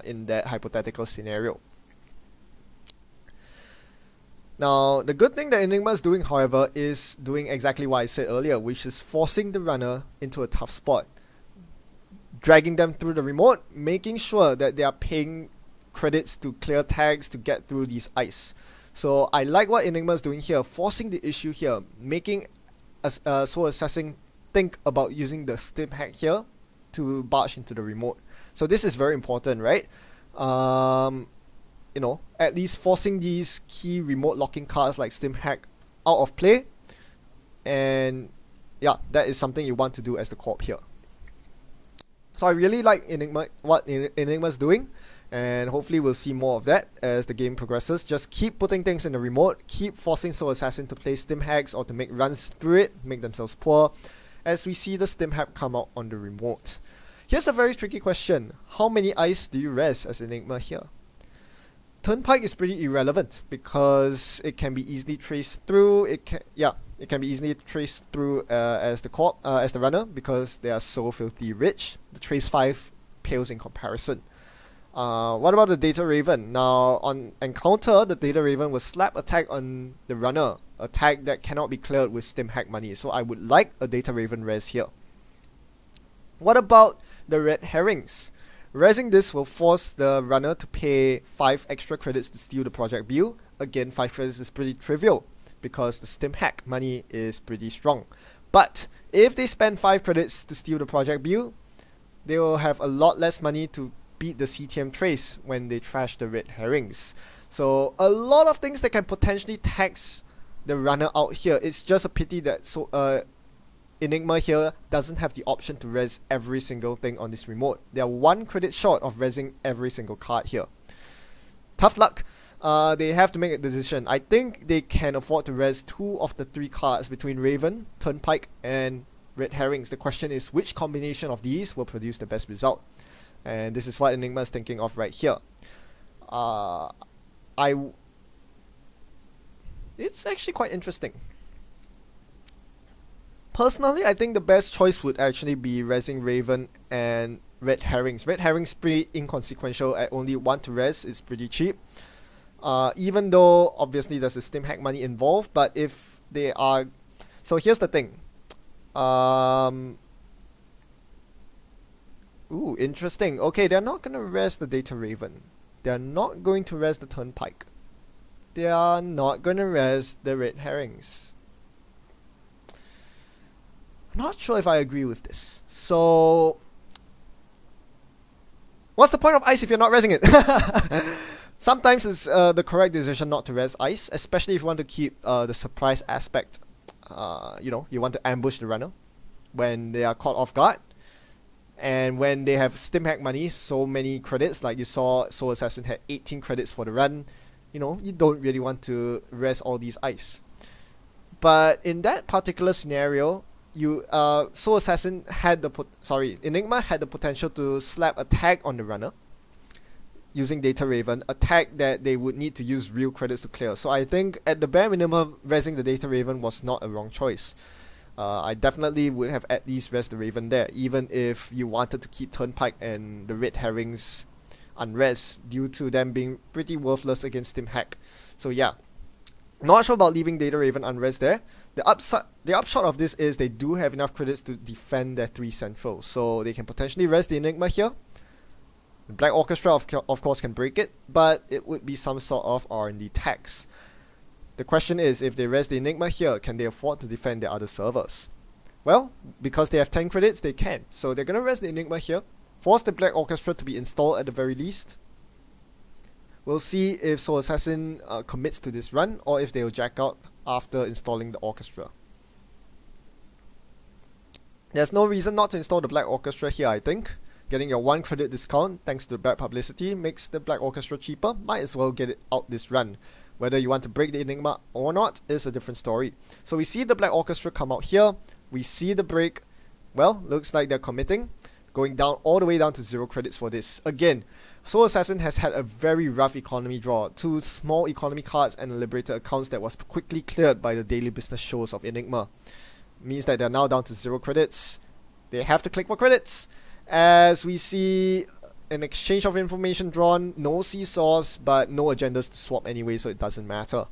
in that hypothetical scenario. Now, the good thing that Enigma is doing, however, is doing exactly what I said earlier, which is forcing the runner into a tough spot, dragging them through the remote, making sure that they are paying credits to clear tags to get through these ice. So I like what Enigma is doing here, forcing the issue here, making SoulAssassin think about using the stim hack here to barge into the remote. So this is very important, right? You know, at least forcing these key remote locking cards like stim hack out of play, and yeah, that is something you want to do as the corp here. So I really like what Enigma is doing, and hopefully we'll see more of that as the game progresses. Just keep putting things in the remote, keep forcing SoulAssassin to play stim hacks or to make runs through it, make themselves poor, as we see the stim hack come out on the remote. Here's a very tricky question. How many ice do you res as Enigma here? Turnpike is pretty irrelevant because it can be easily traced through. It can be easily traced through as the runner, because they are so filthy rich. The trace 5 pales in comparison. What about the Data Raven? Now, on encounter, the Data Raven will slap a tag on the runner, a tag that cannot be cleared with stim hack money. So I would like a Data Raven res here. What about the red herrings? Resing this will force the runner to pay 5 extra credits to steal the project build. Again, 5 credits is pretty trivial because the stim hack money is pretty strong. But if they spend 5 credits to steal the project build, they will have a lot less money to beat the CTM trace when they trash the red herrings. So a lot of things that can potentially tax the runner out here. It's just a pity that Enigma here doesn't have the option to res every single thing on this remote. They are 1 credit short of resing every single card here. Tough luck. They have to make a decision. I think they can afford to res 2 of the 3 cards between Raven, Turnpike, and red herrings. The question is which combination of these will produce the best result. And this is what Enigma is thinking of right here. It's actually quite interesting. Personally, I think the best choice would actually be resing Raven and red herrings. Red herrings pretty inconsequential at only 1 to res. It's pretty cheap. Even though obviously there's a stim hack money involved, but if they are... So here's the thing. Ooh, interesting. Okay, they're not going to res the Data Raven. They're not going to res the Turnpike. They are not going to res the red herrings. I'm not sure if I agree with this. So, what's the point of ice if you're not resing it? Sometimes it's the correct decision not to res ice, especially if you want to keep the surprise aspect. You know, you want to ambush the runner when they are caught off guard. And when they have stim hack money, so many credits, like you saw SoulAssassin had 18 credits for the run, you know, you don't really want to res all these ice. But in that particular scenario, SoulAssassin had Enigma had the potential to slap a tag on the runner using Data Raven, a tag that they would need to use real credits to clear. So I think at the bare minimum, resing the Data Raven was not a wrong choice. I definitely would have at least res the Raven there, even if you wanted to keep Turnpike and the red herrings unres due to them being pretty worthless against stim hack. So yeah. Not sure about leaving Data Raven unres there. The upshot of this is they do have enough credits to defend their 3 centrals, so they can potentially res the Enigma here. The Black Orchestra of course can break it, but it would be some sort of R&D tax. The question is, if they res the Enigma here, can they afford to defend their other servers? Well, because they have 10 credits, they can. So they're gonna res the Enigma here, force the Black Orchestra to be installed at the very least. We'll see if SoulAssassin commits to this run, or if they'll jack out after installing the Orchestra. There's no reason not to install the Black Orchestra here, I think. Getting your 1 credit discount thanks to the bad publicity makes the Black Orchestra cheaper. Might as well get it out this run. Whether you want to break the Enigma or not is a different story. So we see the Black Orchestra come out here. We see the break. Well, looks like they're committing. Going down all the way down to 0 credits for this. Again, Soul Assassin has had a very rough economy draw. 2 small economy cards and a Liberator accounts that was quickly cleared by the daily business shows of Enigma. Means that they're now down to 0 credits. They have to click for credits. As we see an exchange of information drawn, no seesaws, but no agendas to swap anyway, so it doesn't matter.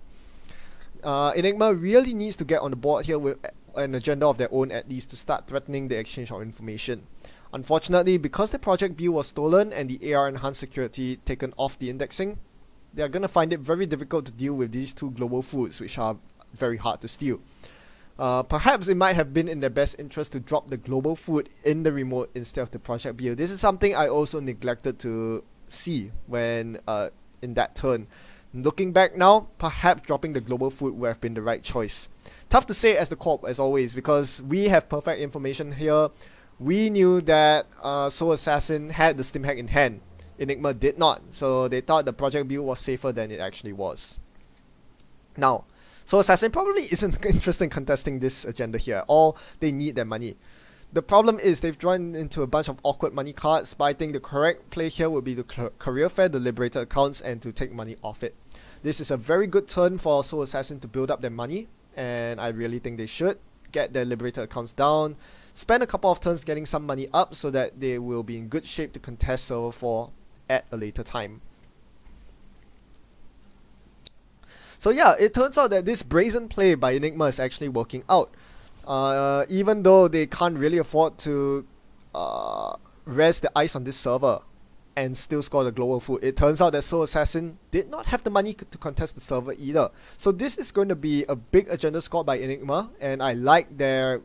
Enigma really needs to get on the board here with an agenda of their own at least to start threatening the exchange of information. Unfortunately, because the project build was stolen and the AR enhanced security taken off the indexing, they are going to find it very difficult to deal with these 2 global foods, which are very hard to steal. Perhaps it might have been in their best interest to drop the global food in the remote instead of the project build. This is something I also neglected to see when in that turn. Looking back now, perhaps dropping the global food would have been the right choice. Tough to say as the corp as always, because we have perfect information here. We knew that Soul Assassin had the Steam hack in hand. Enigma did not, so they thought the project build was safer than it actually was. Now, Soul Assassin probably isn't interested in contesting this agenda here, or they need their money. The problem is they've drawn into a bunch of awkward money cards, but I think the correct play here would be to career fair the Liberator accounts and to take money off it. This is a very good turn for Soul Assassin to build up their money, and I really think they should get their Liberator accounts down, spend a couple of turns getting some money up so that they will be in good shape to contest Server 4 at a later time. So yeah, it turns out that this brazen play by Enigma is actually working out. Even though they can't really afford to rest the ice on this server and still score the global food, it turns out that Soul Assassin did not have the money to contest the server either. So this is going to be a big agenda scored by Enigma, and I like their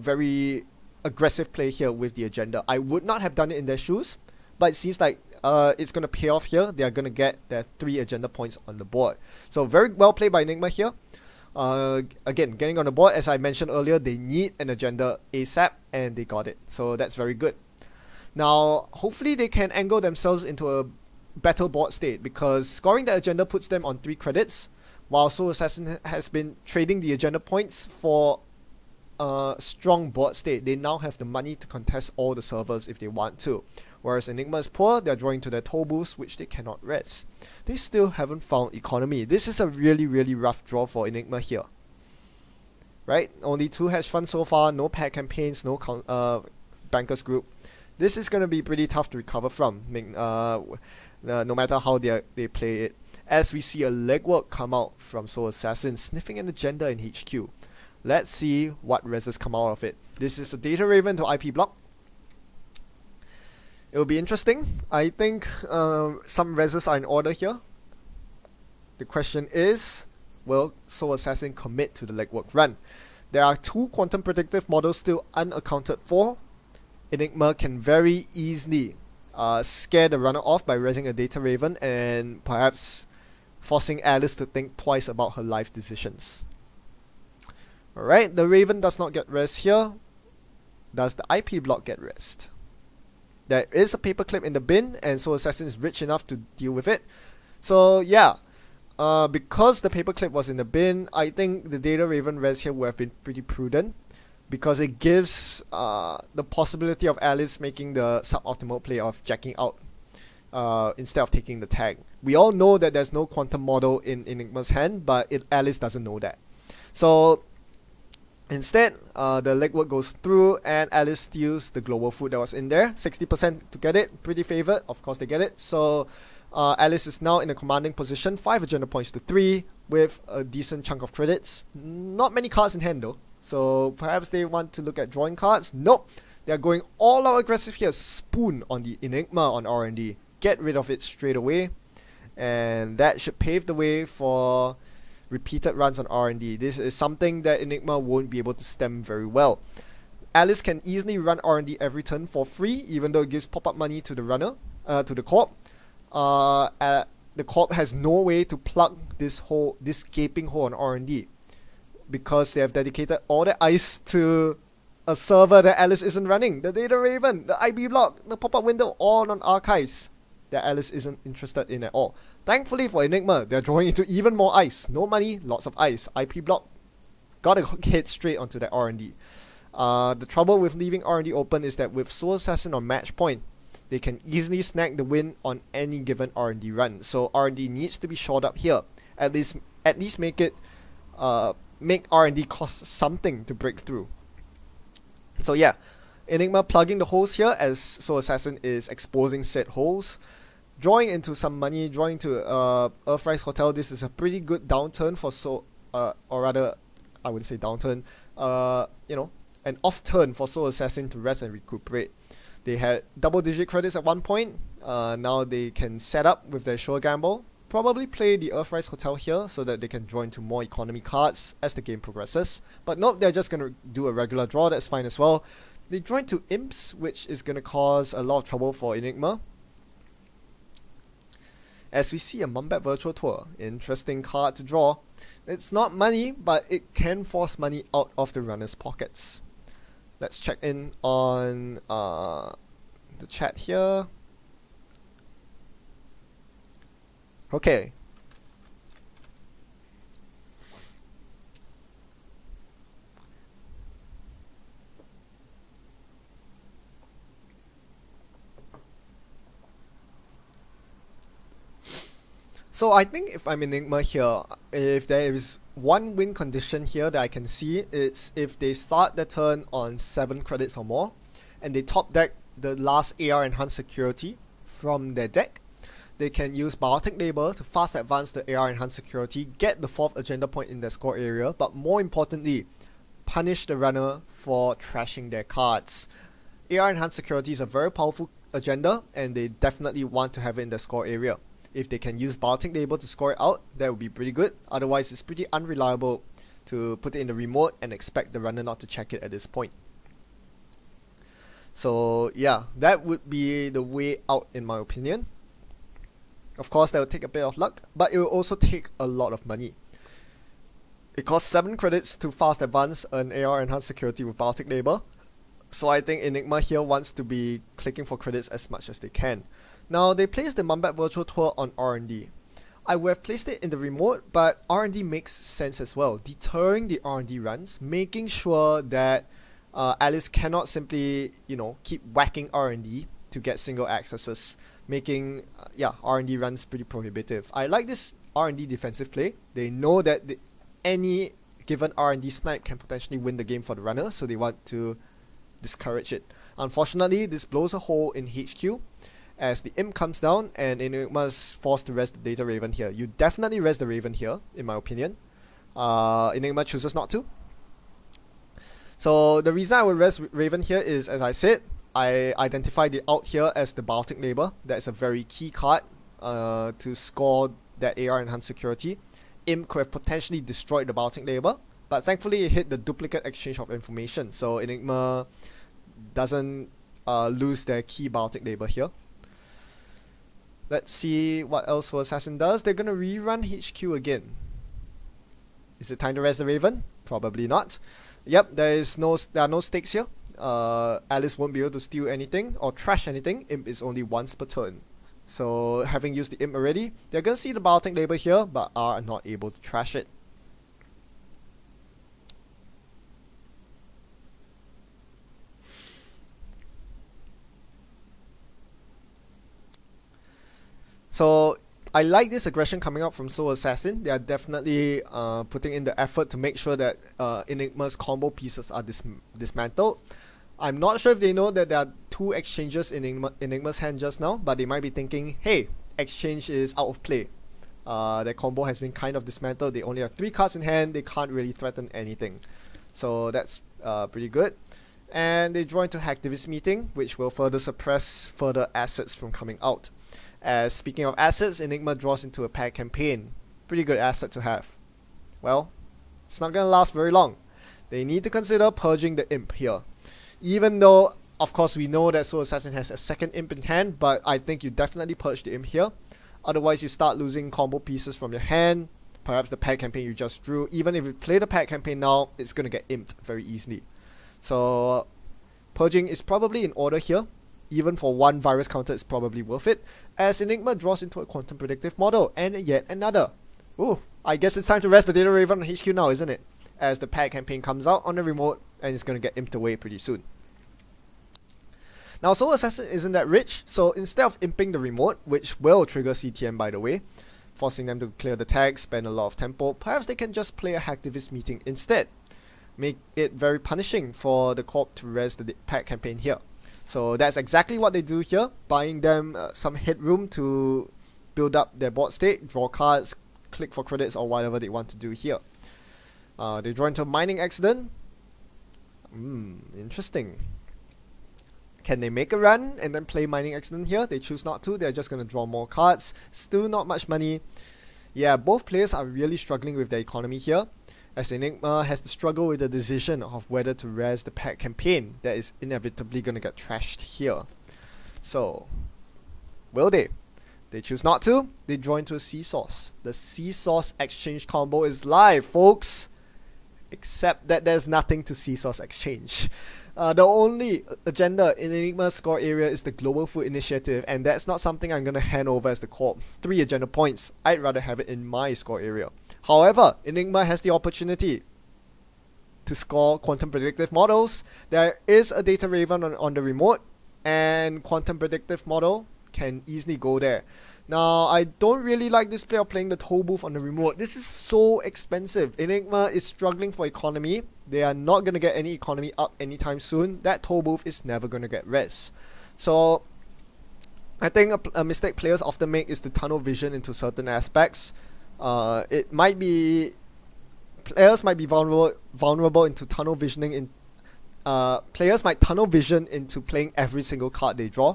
very aggressive play here with the agenda. I would not have done it in their shoes, but it seems like it's going to pay off here. They are going to get their 3 agenda points on the board. So very well played by Enigma here. Again, getting on the board, as I mentioned earlier, they need an agenda ASAP, and they got it. So that's very good. Now, hopefully they can angle themselves into a better board state, because scoring the agenda puts them on 3 credits, while Soul Assassin has been trading the agenda points for a strong board state. They now have the money to contest all the servers if they want to. Whereas Enigma is poor, they're drawing to their toll booths, which they cannot rest. They still haven't found economy. This is a really, really rough draw for Enigma here. Right? Only 2 hedge funds so far, no paid campaigns, no bankers group. This is going to be pretty tough to recover from, no matter how they play it. As we see a legwork come out from Soul Assassin, sniffing an agenda in HQ. Let's see what reses come out of it. This is a Data Raven to IP block. It'll be interesting. I think some reses are in order here. The question is, will Soul Assassin commit to the legwork run? There are 2 quantum predictive models still unaccounted for. Enigma can very easily scare the runner off by resing a Data Raven and perhaps forcing Alice to think twice about her life decisions. Alright, the Raven does not get res here. Does the IP block get rest? There is a paperclip in the bin, and Soul Assassin is rich enough to deal with it. So yeah, because the paperclip was in the bin, I think the Data Raven res here would have been pretty prudent, because it gives the possibility of Alice making the suboptimal play of jacking out instead of taking the tag. We all know that there's no quantum model in Enigma's hand, but Alice doesn't know that. So instead, the legwork goes through and Alice steals the global food that was in there. 60% to get it, pretty favored, of course they get it. So Alice is now in a commanding position, 5 agenda points to 3 with a decent chunk of credits. Not many cards in hand though, so perhaps they want to look at drawing cards. Nope, they're going all out aggressive here. Spoon on the Enigma on R&D. Get rid of it straight away, and that should pave the way for repeated runs on R&D. This is something that Enigma won't be able to stem very well. Alice can easily run R&D every turn for free, even though it gives pop-up money to the runner, to the corp. The corp has no way to plug this gaping hole on R&D, because they have dedicated all their ice to a server that Alice isn't running, the data raven, the IB block, the pop-up window, all on archives that Alice isn't interested in at all. Thankfully for Enigma, they're drawing into even more ice. No money, lots of ice. IP block, gotta hit straight onto that R&D. The trouble with leaving R&D open is that with SoulAssassin on match point, they can easily snag the win on any given R&D run. So R&D needs to be shored up here. At least make it make R&D cost something to break through. So yeah, Enigma plugging the holes here as SoulAssassin is exposing said holes, drawing into some money, drawing to Earthrise Hotel. This is a pretty good downturn for or rather, I wouldn't say downturn. You know, an off turn for SoulAssassin to rest and recuperate. They had double-digit credits at one point. Now they can set up with their sure gamble. Probably play the Earthrise Hotel here so that they can draw into more economy cards as the game progresses. But nope, they're just going to do a regular draw. That's fine as well. They draw into Imps, which is going to cause a lot of trouble for Enigma. As we see a Mumbat Virtual Tour. Interesting card to draw. It's not money, but it can force money out of the runner's pockets. Let's check in on the chat here. Okay. So I think if I'm Enigma here, if there is one win condition here that I can see, it's if they start the turn on 7 credits or more, and they top deck the last AR enhanced security from their deck, they can use Biotic Labor to fast advance the AR enhanced security, get the 4th agenda point in their score area, but more importantly, punish the runner for trashing their cards. AR enhanced security is a very powerful agenda, and they definitely want to have it in their score area. If they can use Biotic Label to score it out, that would be pretty good. Otherwise, it's pretty unreliable to put it in the remote and expect the runner not to check it at this point. So yeah, that would be the way out in my opinion. Of course, that will take a bit of luck, but it will also take a lot of money. It costs 7 credits to fast advance an AR enhanced security with Biotic Label. So I think Enigma here wants to be clicking for credits as much as they can. Now, they placed the Mumbat Virtual Tour on R&D. I would have placed it in the remote, but R&D makes sense as well. Deterring the R&D runs, making sure that Alice cannot simply, you know, keep whacking R&D to get single accesses, making R&D runs pretty prohibitive. I like this R&D defensive play. They know that any given R&D snipe can potentially win the game for the runner, so they want to discourage it. Unfortunately, this blows a hole in HQ as the imp comes down and Enigma's forced to rest the data raven here. You definitely rest the raven here, in my opinion. Enigma chooses not to. So the reason I would rest raven here is, as I said, I identified it out here as the Biotic Labor. That's a very key card to score that AR enhanced security. Imp could have potentially destroyed the Biotic Labor, but thankfully it hit the duplicate exchange of information, so Enigma doesn't lose their key Biotic Labor here. Let's see what else SoulAssassin does. They're gonna rerun HQ again. Is it time to rest the Raven? Probably not. Yep, there are no stakes here. Alice won't be able to steal anything or trash anything. Imp is only once per turn. So having used the Imp already, they're gonna see the Biotic Labor here, but are not able to trash it. So I like this aggression coming out from SoulAssassin. They are definitely putting in the effort to make sure that Enigma's combo pieces are dismantled. I'm not sure if they know that there are 2 exchanges in Enigma's hand just now, but they might be thinking, hey, exchange is out of play. Their combo has been kind of dismantled. They only have 3 cards in hand. They can't really threaten anything. So that's pretty good. And they draw into Hacktivist Meeting, which will further suppress further assets from coming out. As speaking of assets, Enigma draws into a pack campaign. Pretty good asset to have. Well, it's not gonna last very long. They need to consider purging the imp here. Even though, of course, we know that SoulAssassin has a 2nd imp in hand, but I think you definitely purge the imp here. Otherwise, you start losing combo pieces from your hand. Perhaps the pack campaign you just drew. Even if you play the pack campaign now, it's gonna get imped very easily. So purging is probably in order here. Even for one virus counter, it's probably worth it, as Enigma draws into a quantum predictive model, and yet another. Ooh, I guess it's time to rest the Data Raven on HQ now, isn't it? As the pack campaign comes out on the remote, and it's going to get imped away pretty soon. Now, Soul Assassin isn't that rich, so instead of imping the remote, which will trigger CTM by the way, forcing them to clear the tag, spend a lot of tempo, perhaps they can just play a hacktivist meeting instead. Make it very punishing for the corp to res the pack campaign here. So that's exactly what they do here, buying them some headroom to build up their board state, draw cards, click for credits, or whatever they want to do here. They draw into a mining accident. Interesting. Can they make a run and then play mining accident here? They choose not to. They're just going to draw more cards. Still not much money. Yeah, both players are really struggling with their economy here, as Enigma has to struggle with the decision of whether to res the pack campaign that is inevitably going to get trashed here. So, will they? They choose not to. They draw into a Seesaws. The Seesaws exchange combo is live, folks! Except that there's nothing to Seesaws exchange. The only agenda in Enigma's score area is the Global Food Initiative, and that's not something I'm going to hand over as the corp. 3 agenda points. I'd rather have it in my score area. However, Enigma has the opportunity to score quantum predictive models. There is a data raven on the remote, and quantum predictive model can easily go there. Now, I don't really like this play of playing the toll booth on the remote. This is so expensive. Enigma is struggling for economy. They are not going to get any economy up anytime soon. That toll booth is never going to get res. So, I think a mistake players often make is to tunnel vision into certain aspects. It might be players might be vulnerable into tunnel visioning in players might tunnel vision into playing every single card they draw,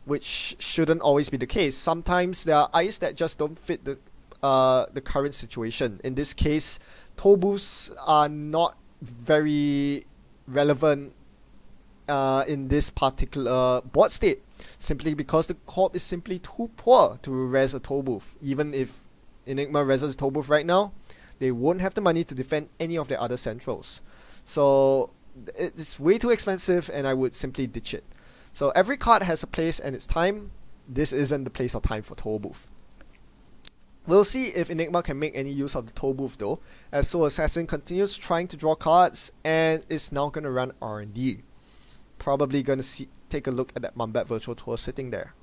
which shouldn't always be the case. Sometimes there are ice that just don't fit the current situation. In this case, toll booths are not very relevant in this particular board state, simply because the corp is simply too poor to res a toll booth. Even if Enigma reses toll booth right now, they won't have the money to defend any of their other centrals. So it's way too expensive, and I would simply ditch it. So every card has a place and its time. This isn't the place or time for toll booth. We'll see if Enigma can make any use of the toll booth though, as Soul Assassin continues trying to draw cards and is now going to run R&D. Probably going to take a look at that Mumbat Virtual Tour sitting there.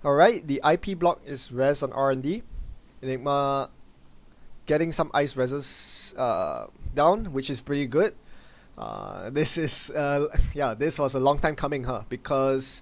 Alright, the IP block is res on R&D. Enigma getting some ice reses down, which is pretty good. This was a long time coming, because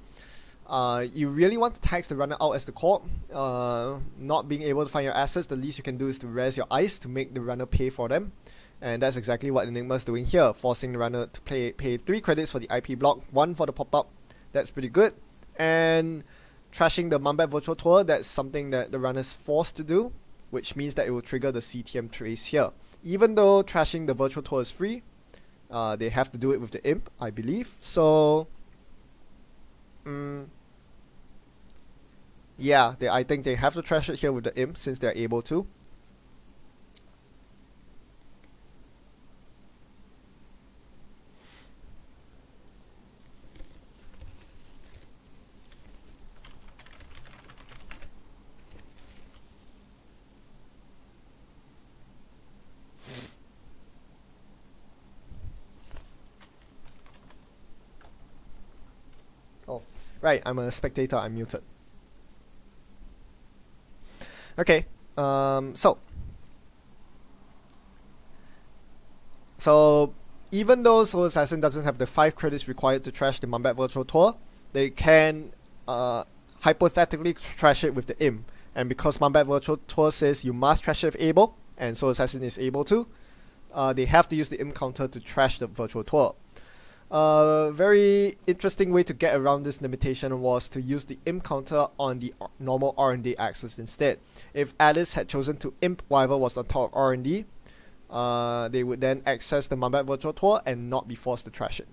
you really want to tax the runner out as the corp. Not being able to find your assets, the least you can do is to res your ice to make the runner pay for them. And that's exactly what Enigma is doing here, forcing the runner to pay 3 credits for the IP block, 1 for the pop-up. That's pretty good. And trashing the Mumbat Virtual Tour, that's something that the runner is forced to do, which means that it will trigger the CTM trace here. Even though trashing the Virtual Tour is free, they have to do it with the imp, I believe. So, yeah, I think they have to trash it here with the imp since they're able to. Right, I'm a spectator, I'm muted. Okay, so even though Soul Assassin doesn't have the 5 credits required to trash the Mumbat Virtual Tour, they can hypothetically trash it with the imp. And because Mumbat Virtual Tour says you must trash it if able, and Soul Assassin is able to, they have to use the imp counter to trash the Virtual Tour. A very interesting way to get around this limitation was to use the imp counter on the normal R&D axis instead. If Alice had chosen to imp whatever was on top of R&D, they would then access the Mambat Virtual Tour and not be forced to trash it.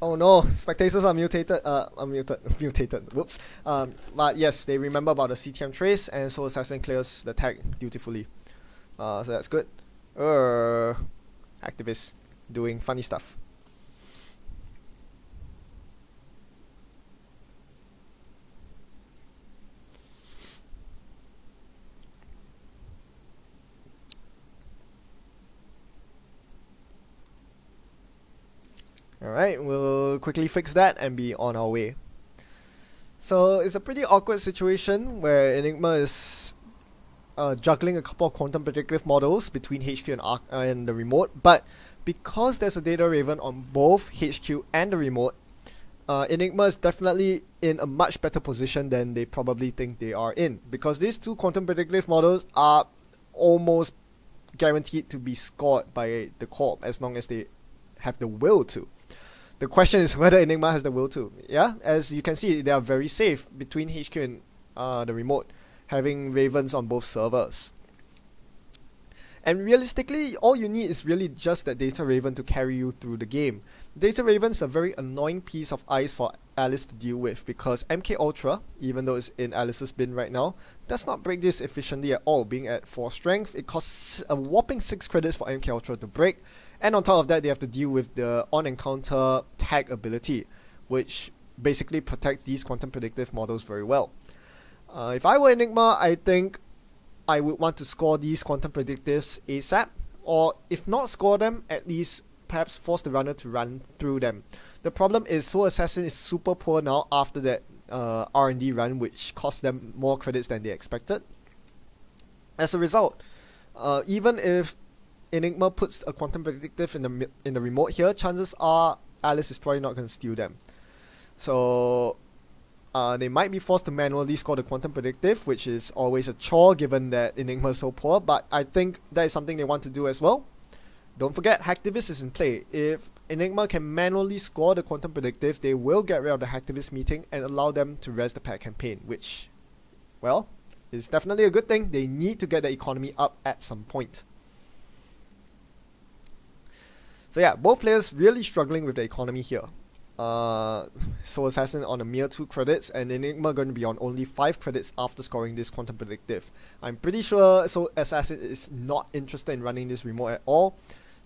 Oh no, spectators are mutated, mutated, whoops. But yes, they remember about the CTM trace, and SoulAssassin clears the tag dutifully. So that's good. Activists doing funny stuff. Alright, we'll quickly fix that and be on our way. So it's a pretty awkward situation where Enigma is juggling a couple of quantum predictive models between HQ and the remote, but because there's a data raven on both HQ and the remote, Enigma is definitely in a much better position than they probably think they are in, because these two quantum predictive models are almost guaranteed to be scored by the Corp as long as they have the will to. The question is whether Enigma has the will to. Yeah, as you can see, they are very safe between HQ and the remote, having ravens on both servers. And realistically, all you need is really just that data raven to carry you through the game. Data raven's a very annoying piece of ice for Alice to deal with, because MK Ultra, even though it's in Alice's bin right now, does not break this efficiently at all. Being at 4 strength, it costs a whopping 6 credits for MK Ultra to break, and on top of that they have to deal with the on-encounter tag ability, which basically protects these quantum predictive models very well. If I were Enigma, I think I would want to score these quantum predictives ASAP, or if not score them, at least perhaps force the runner to run through them. The problem is SoulAssassin is super poor now after that R&D run, which cost them more credits than they expected. As a result, even if Enigma puts a quantum predictive in the remote here, chances are Alice is probably not going to steal them. So they might be forced to manually score the quantum predictive, which is always a chore given that Enigma is so poor, but I think that is something they want to do as well. Don't forget, Hacktivist is in play. If Enigma can manually score the quantum predictive, they will get rid of the Hacktivist meeting and allow them to res the pet campaign, which, well, is definitely a good thing. They need to get the economy up at some point. So yeah, both players really struggling with the economy here. SoulAssassin on a mere 2 credits, and Enigma going to be on only 5 credits after scoring this quantum predictive. I'm pretty sure SoulAssassin is not interested in running this remote at all.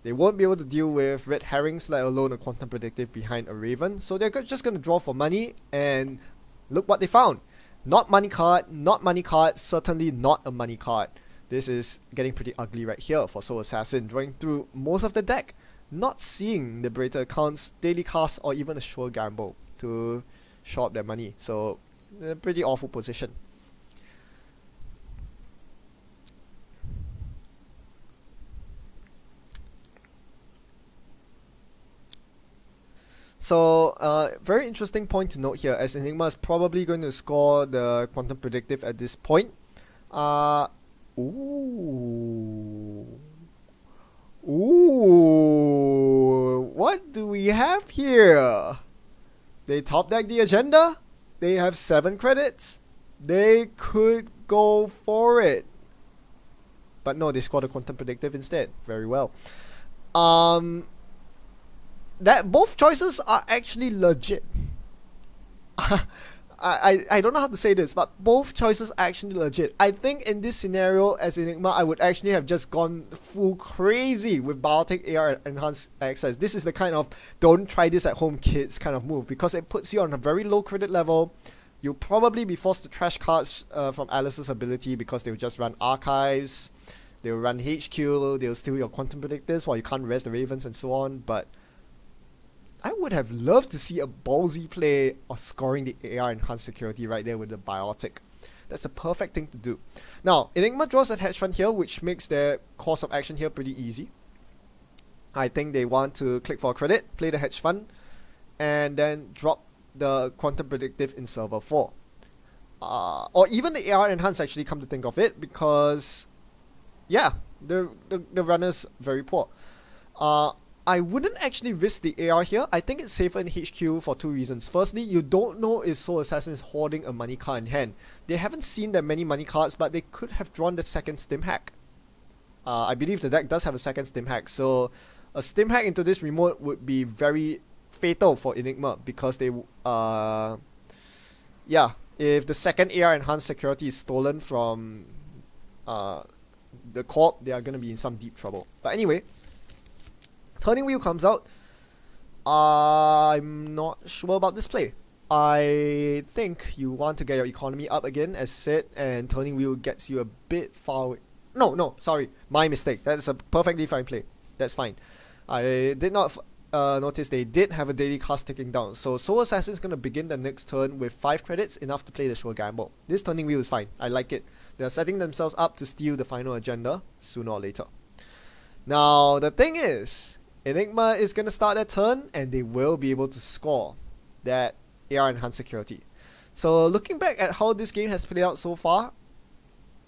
They won't be able to deal with red herrings, let alone a quantum predictive behind a raven, so they're just going to draw for money, and look what they found. Not money card, not money card, certainly not a money card. This is getting pretty ugly right here for SoulAssassin, drawing through most of the deck, not seeing liberator accounts, daily cast, or even a sure gamble to shore up their money. So, a pretty awful position. So, very interesting point to note here, as Enigma is probably going to score the quantum predictive at this point. Ooh, what do we have here? They top deck the agenda. They have 7 credits. They could go for it. But no, they scored a quantum predictive instead. Very well. That both choices are actually legit. I don't know how to say this, but both choices are actually legit. I think in this scenario, as Enigma, I would actually have just gone full crazy with Biotic AR Enhanced Access. This is the kind of don't try this at home kids kind of move, because it puts you on a very low credit level. You'll probably be forced to trash cards from Alice's ability, because they'll just run Archives, they'll run HQ, they'll steal your Quantum Predictors while you can't rest the Ravens and so on, but I would have loved to see a ballsy play of scoring the AR Enhanced Security right there with the Biotic. That's the perfect thing to do. Now, Enigma draws a hedge fund here, which makes their course of action here pretty easy. I think they want to click for a credit, play the hedge fund, and then drop the quantum predictive in server 4. Or even the AR enhance, actually, come to think of it, because yeah, the runner's very poor. I wouldn't actually risk the AR here. I think it's safer in HQ for 2 reasons. Firstly, you don't know if SoulAssassin is hoarding a money card in hand. They haven't seen that many money cards, but they could have drawn the second stim hack. I believe the deck does have a second stim hack, so a stim hack into this remote would be very fatal for Enigma, because they yeah, if the second AR enhanced security is stolen from the corp, they are going to be in some deep trouble. But anyway, turning wheel comes out. I'm not sure about this play. I think you want to get your economy up again, as said, and turning wheel gets you a bit far away. No, sorry, my mistake. That's a perfectly fine play. That's fine. I did not notice they did have a daily cost ticking down. So SoulAssassin is going to begin the next turn with 5 credits, enough to play the sure gamble. This turning wheel is fine. I like it. They're setting themselves up to steal the final agenda sooner or later. Now, the thing is, Enigma is going to start their turn, and they will be able to score that AR enhanced security. So looking back at how this game has played out so far,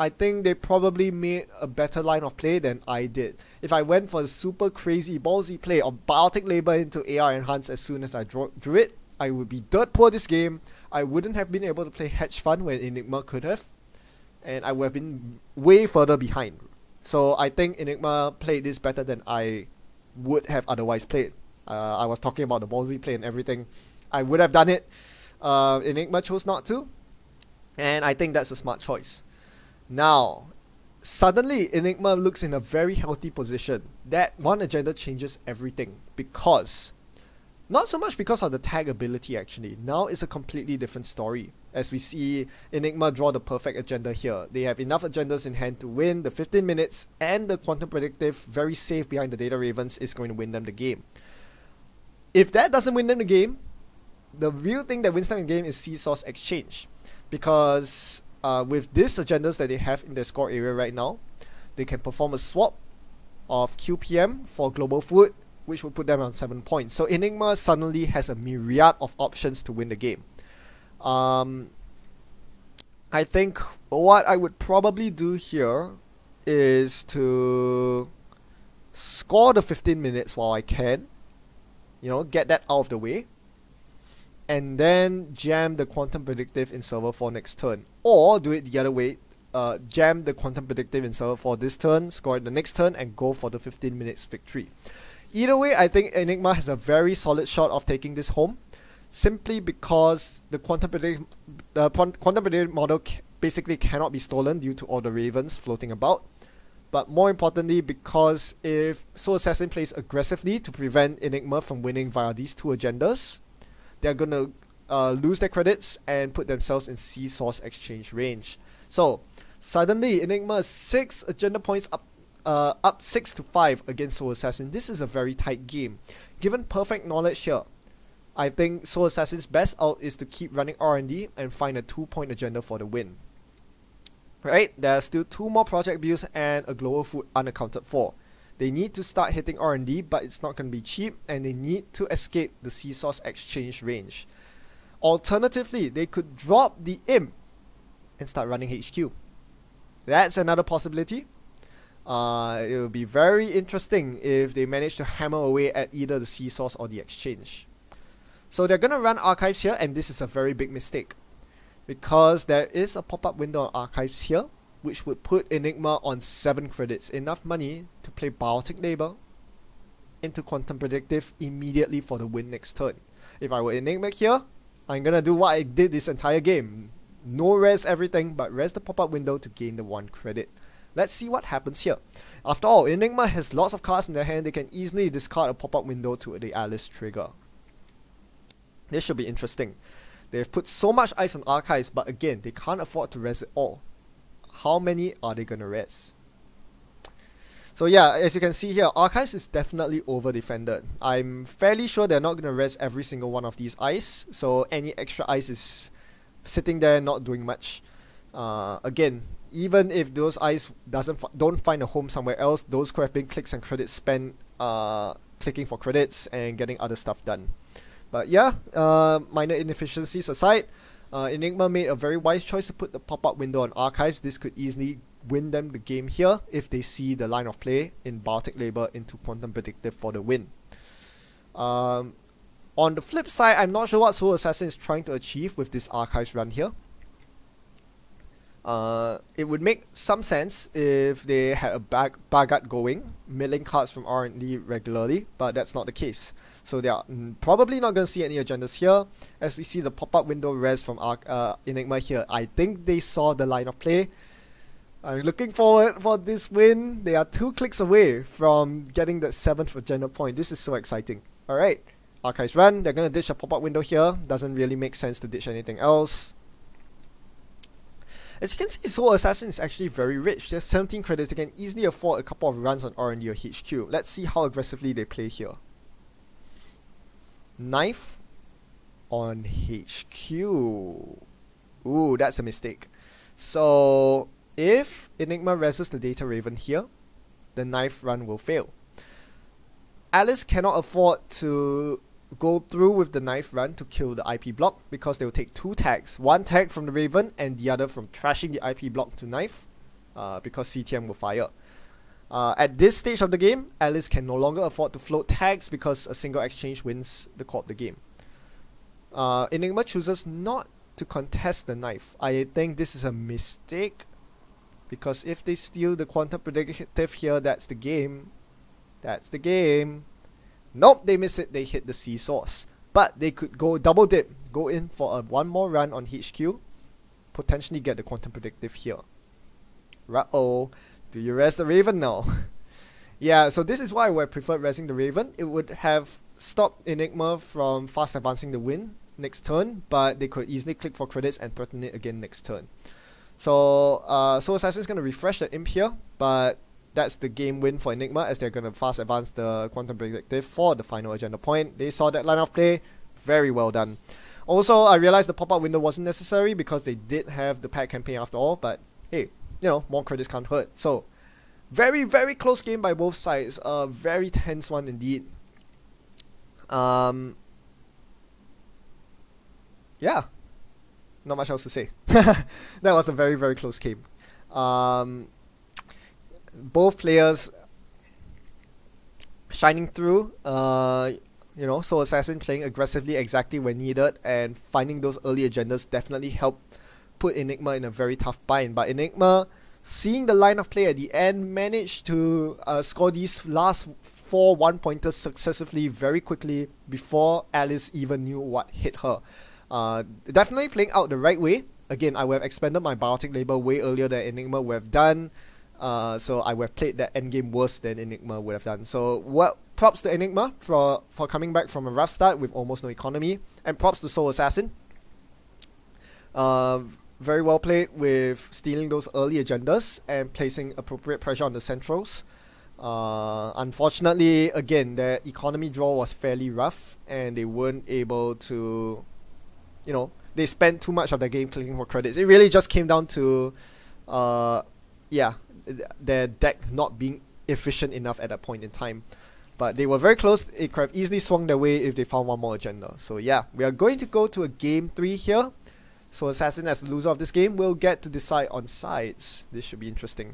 I think they probably made a better line of play than I did. If I went for a super crazy ballsy play of Biotic Labor into AR Enhance as soon as I drew it, I would be dirt poor this game. I wouldn't have been able to play Hedge Fund when Enigma could have, and I would have been way further behind. So I think Enigma played this better than I would have otherwise played. I was talking about the ballsy play and everything. I would have done it. Enigma chose not to, and I think that's a smart choice. Now, suddenly Enigma looks in a very healthy position. That one agenda changes everything, because, not so much because of the tag ability actually, now it's a completely different story. As we see Enigma draw the perfect agenda here. They have enough agendas in hand to win the 15 minutes, and the Quantum Predictive, very safe behind the Data Ravens, is going to win them the game. If that doesn't win them the game, the real thing that wins them the game is Seesaw's Exchange, because with these agendas that they have in their score area right now, they can perform a swap of QPM for global food, which will put them on 7 points. So Enigma suddenly has a myriad of options to win the game. I think what I would probably do here is to score the 15 minutes while I can, you know, get that out of the way, and then jam the Quantum Predictive in server 4 next turn. Or do it the other way, jam the Quantum Predictive in server 4 this turn, score it the next turn, and go for the 15 minutes victory. Either way, I think Enigma has a very solid shot of taking this home, simply because the Quantum Predictive model basically cannot be stolen due to all the Ravens floating about. But more importantly, because if SoulAssassin plays aggressively to prevent Enigma from winning via these 2 agendas, they're gonna lose their credits and put themselves in Seesaw's Exchange range. So suddenly Enigma is 6 agenda points up 6 to 5 against SoulAssassin. This is a very tight game. Given perfect knowledge here, I think SoulAssassin's best out is to keep running R&D and find a 2-point agenda for the win. Right, there are still 2 more project builds and a global food unaccounted for. They need to start hitting R&D, but it's not going to be cheap, and they need to escape the Seesaw's Exchange range. Alternatively, they could drop the Imp and start running HQ. That's another possibility. It will be very interesting if they manage to hammer away at either the Seesaws or the Exchange. So they're going to run Archives here, and this is a very big mistake, because there is a pop-up window on Archives here, which would put Enigma on 7 credits, enough money to play Biotic Labor into Quantum Predictive immediately for the win next turn. If I were Enigma here, I'm gonna do what I did this entire game. No res everything, but res the pop-up window to gain the 1 credit. Let's see what happens here. After all, Enigma has lots of cards in their hand. They can easily discard a pop-up window to the Alice trigger. This should be interesting. They've put so much ice on Archives, but again, they can't afford to res it all. How many are they gonna res? So yeah, as you can see here, Archives is definitely over defended. I'm fairly sure they're not gonna res every single one of these ice, so any extra ice is sitting there not doing much. Again, even if those eyes don't find a home somewhere else, those could have been clicks and credits spent clicking for credits and getting other stuff done. But yeah, minor inefficiencies aside, Enigma made a very wise choice to put the pop-up window on archives. This could easily win them the game here if they see the line of play in Bartic Labor into Quantum Predictive for the win. On the flip side, I'm not sure what SoulAssassin is trying to achieve with this archives run here. It would make some sense if they had a bagat going, milling cards from R&D regularly, but that's not the case. So they are probably not going to see any agendas here. As we see the pop-up window res from Enigma here, I think they saw the line of play. I'm looking forward for this win. They are 2 clicks away from getting that 7th agenda point. This is so exciting. Alright, archives run. They're going to ditch a pop-up window here. Doesn't really make sense to ditch anything else. As you can see, SoulAssassin is actually very rich. They have 17 credits. They can easily afford a couple of runs on R&D or HQ. Let's see how aggressively they play here. Knife on HQ. Ooh, that's a mistake. So if Enigma reses the Data Raven here, the knife run will fail. Alice cannot afford to go through with the knife run to kill the IP block because they will take 2 tags. 1 tag from the Raven and the other from trashing the IP block to knife because CTM will fire. At this stage of the game, Alice can no longer afford to float tags because a single exchange wins the core of the game. Enigma chooses not to contest the knife. I think this is a mistake because if they steal the Quantum Predictive here, that's the game. That's the game. Nope, they miss it. They hit the C source. But they could go double dip, go in for one more run on HQ, potentially get the Quantum Predictive here. Uh-oh. Do you res the Raven now? Yeah, so this is why I would have preferred resing the Raven. It would have stopped Enigma from fast advancing the win next turn, but they could easily click for credits and threaten it again next turn. So SoulAssassin is going to refresh the Imp here, but that's the game win for Enigma as they're going to fast advance the Quantum Predictive for the final agenda point. They saw that line of play. Very well done. Also, I realized the pop-up window wasn't necessary because they did have the pack campaign after all, but hey, you know, more credits can't hurt. So, very, very close game by both sides. A very tense one indeed. Yeah. Not much else to say. That was a very, very close game. Both players shining through. You know, SoulAssassin playing aggressively exactly when needed and finding those early agendas definitely helped put Enigma in a very tough bind. But Enigma, seeing the line of play at the end, managed to score these last 4 1-pointers successively very quickly before Alice even knew what hit her. Definitely playing out the right way. Again, I would have expanded my Bartic Labor way earlier than Enigma would have done. So I would have played that endgame worse than Enigma would have done. So props to Enigma for coming back from a rough start with almost no economy. And props to SoulAssassin. Very well played with stealing those early agendas and placing appropriate pressure on the centrals. Unfortunately, again, the economy draw was fairly rough and they weren't able to, you know, they spent too much of their game clicking for credits. It really just came down to, yeah, their deck not being efficient enough at that point in time. But they were very close. It could have easily swung their way if they found one more agenda. So yeah, we are going to go to a game 3 here. So Assassin, as the loser of this game, will get to decide on sides. This should be interesting.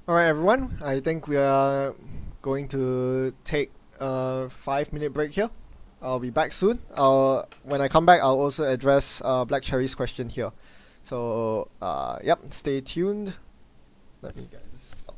Alright everyone, I think we are going to take a 5-minute break here. I'll be back soon. When I come back, I'll also address Black Cherry's question here. So, yep, stay tuned. Let me get this up.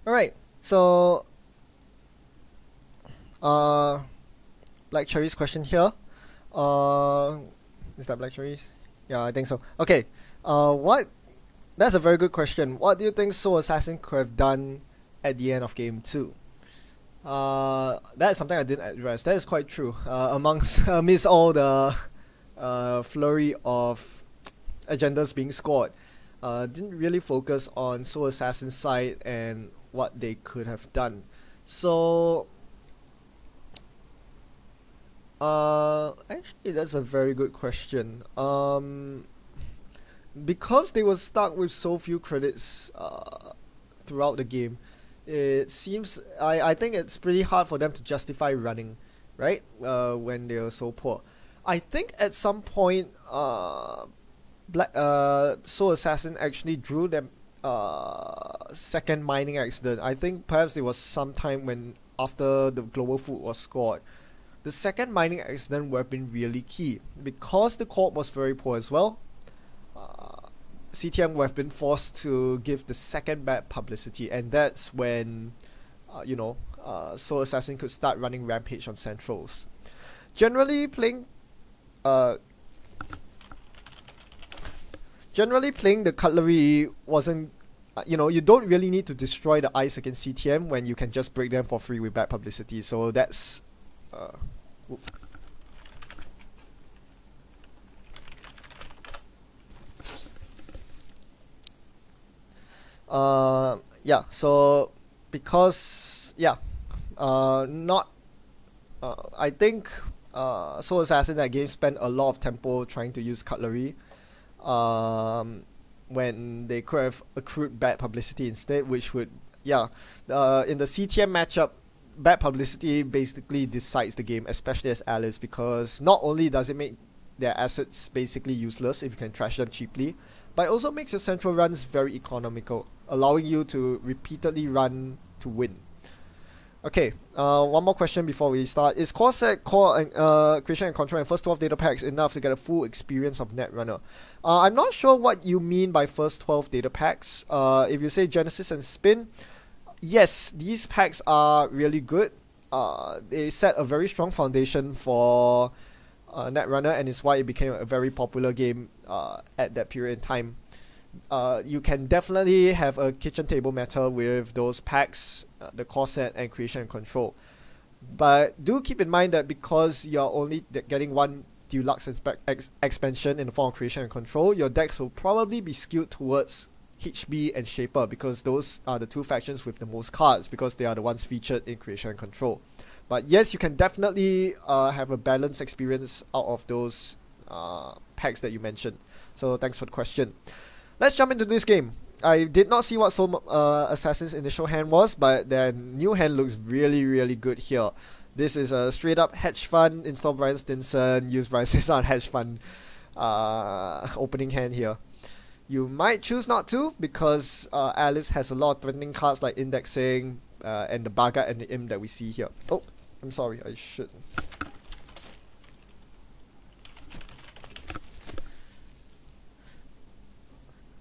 Alright, so Black Cherry's question here. Is that Black Cherry's? Yeah, I think so. Okay. That's a very good question. What do you think SoulAssassin could have done at the end of game 2? That's something I didn't address. That is quite true. Amidst all the flurry of agendas being scored, didn't really focus on SoulAssassin's side and what they could have done. So actually that's a very good question. Because they were stuck with so few credits throughout the game, it seems I think it's pretty hard for them to justify running, right? When they are so poor. I think at some point SoulAssassin actually drew them second mining accident. I think perhaps it was sometime when after the global food was scored. The second mining accident would have been really key because the corp was very poor as well. CTM would have been forced to give the second bad publicity, and that's when SoulAssassin could start running rampage on centrals. Generally playing the cutlery wasn't, you don't really need to destroy the ice against CTM when you can just break them for free with bad publicity. So that's yeah, so because I think SoulAssassin that game spent a lot of tempo trying to use cutlery when they could have accrued bad publicity instead, which would in the CTM matchup, bad publicity basically decides the game, especially as allies, because not only does it make their assets basically useless if you can trash them cheaply, but it also makes your central runs very economical, allowing you to repeatedly run to win. Okay, one more question before we start. Is core set, creation and control and first 12 data packs enough to get a full experience of Netrunner? I'm not sure what you mean by first 12 data packs. If you say Genesis and Spin, yes, these packs are really good. They set a very strong foundation for Netrunner, and it's why it became a very popular game at that period in time. You can definitely have a kitchen table meta with those packs, the core set and creation and control. But do keep in mind that because you're only getting one deluxe expansion in the form of creation and control, your decks will probably be skewed towards HB and Shaper, because those are the two factions with the most cards, because they are the ones featured in creation and control. But yes, you can definitely have a balanced experience out of those packs that you mentioned. So thanks for the question. Let's jump into this game. I did not see what SoulAssassin's initial hand was, but their new hand looks really good here. This is a straight up hedge fund, install Brian Stinson, use Brian Stinson on hedge fund opening hand here. You might choose not to, because Alice has a lot of threatening cards like indexing and the Bagat and the Imp that we see here. Oh, I'm sorry, I should.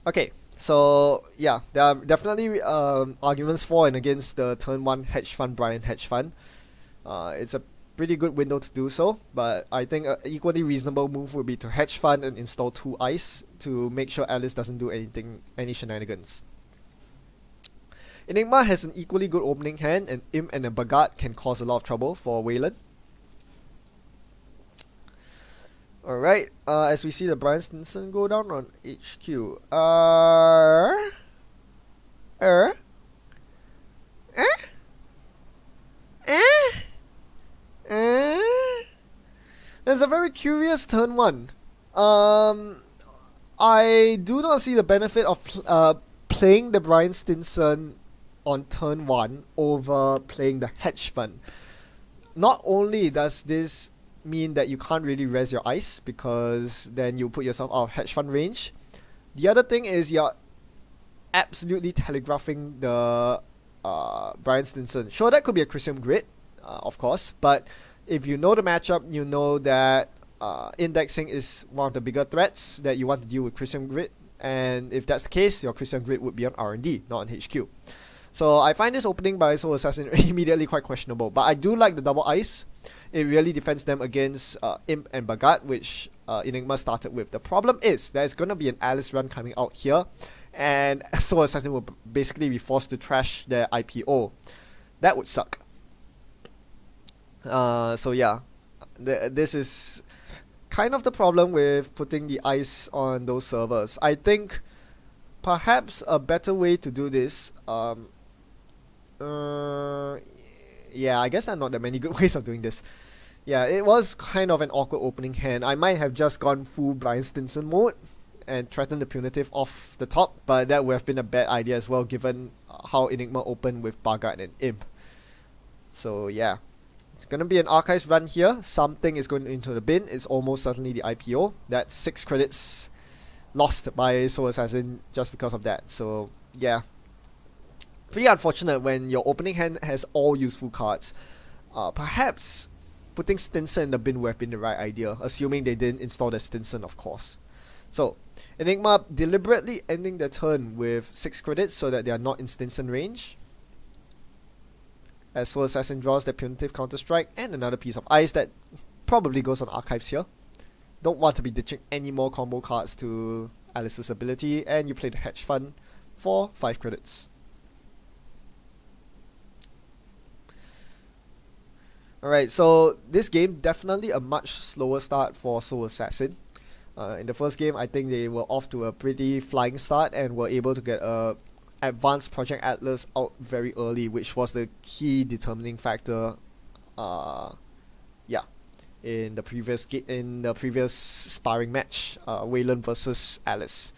Okay, so yeah, there are definitely arguments for and against the turn 1 hedge fund Brian hedge fund. It's a pretty good window to do so, but I think an equally reasonable move would be to hedge fund and install 2 ice to make sure Alice doesn't do any shenanigans. Enigma has an equally good opening hand, and Imp and a Bagat can cause a lot of trouble for WalLoon. Alright, as we see the Brian Stinson go down on HQ. There's a very curious turn 1. I do not see the benefit of playing the Brian Stinson on turn 1 over playing the hedge fund. Not only does this mean that you can't really res your ice, because then you put yourself out of hedge fund range, the other thing is you're absolutely telegraphing the Brian Stinson. Sure, that could be a Chrysium Grid, of course, but if you know the matchup, you know that indexing is one of the bigger threats that you want to deal with Chrysium Grid, and if that's the case, your Chrysium Grid would be on R&D, not on HQ. So I find this opening by SoulAssassin immediately quite questionable, but I do like the double ice. It really defends them against Imp and Bagat, which Enigma started with. The problem is there's going to be an Alice run coming out here, and SoulAssassin will basically be forced to trash their IPO. That would suck. So yeah, this is kind of the problem with putting the ice on those servers. I think perhaps a better way to do this, yeah, I guess there are not that many good ways of doing this. Yeah, it was kind of an awkward opening hand. I might have just gone full Brian Stinson mode and threatened the punitive off the top, but that would have been a bad idea as well, given how Enigma opened with Bagat and Imp. So yeah, it's gonna be an archives run here. Something is going into the bin. It's almost certainly the IPO. That's 6 credits lost by SoulAssassin just because of that. So yeah, pretty unfortunate when your opening hand has all useful cards. Perhaps putting Stinson in the bin would have been the right idea, assuming they didn't install the Stinson, of course. So Enigma deliberately ending their turn with 6 credits so that they are not in Stinson range, as SoulAssassin draws their punitive counter-strike and another piece of ice that probably goes on archives here. Don't want to be ditching any more combo cards to Alice's ability, and you play the hedge fund for 5 credits. Alright, so this game, definitely a much slower start for SoulAssassin. In the first game, I think they were off to a pretty flying start and were able to get a advanced Project Atlas out very early, which was the key determining factor in the previous sparring match, WalLoon versus Alice.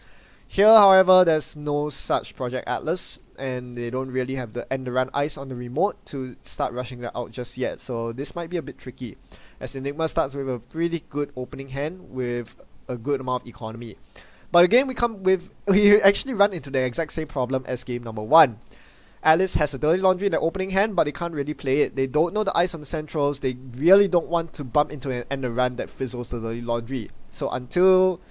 Here, however, there's no such Project Atlas, and they don't really have the end run ice on the remote to start rushing that out just yet, so this might be a bit tricky, as Enigma starts with a pretty good opening hand with a good amount of economy. But again, we actually run into the exact same problem as game number 1. Alice has a Dirty Laundry in their opening hand, but they can't really play it. They don't know the ice on the centrals. They really don't want to bump into an end run that fizzles the Dirty Laundry. So until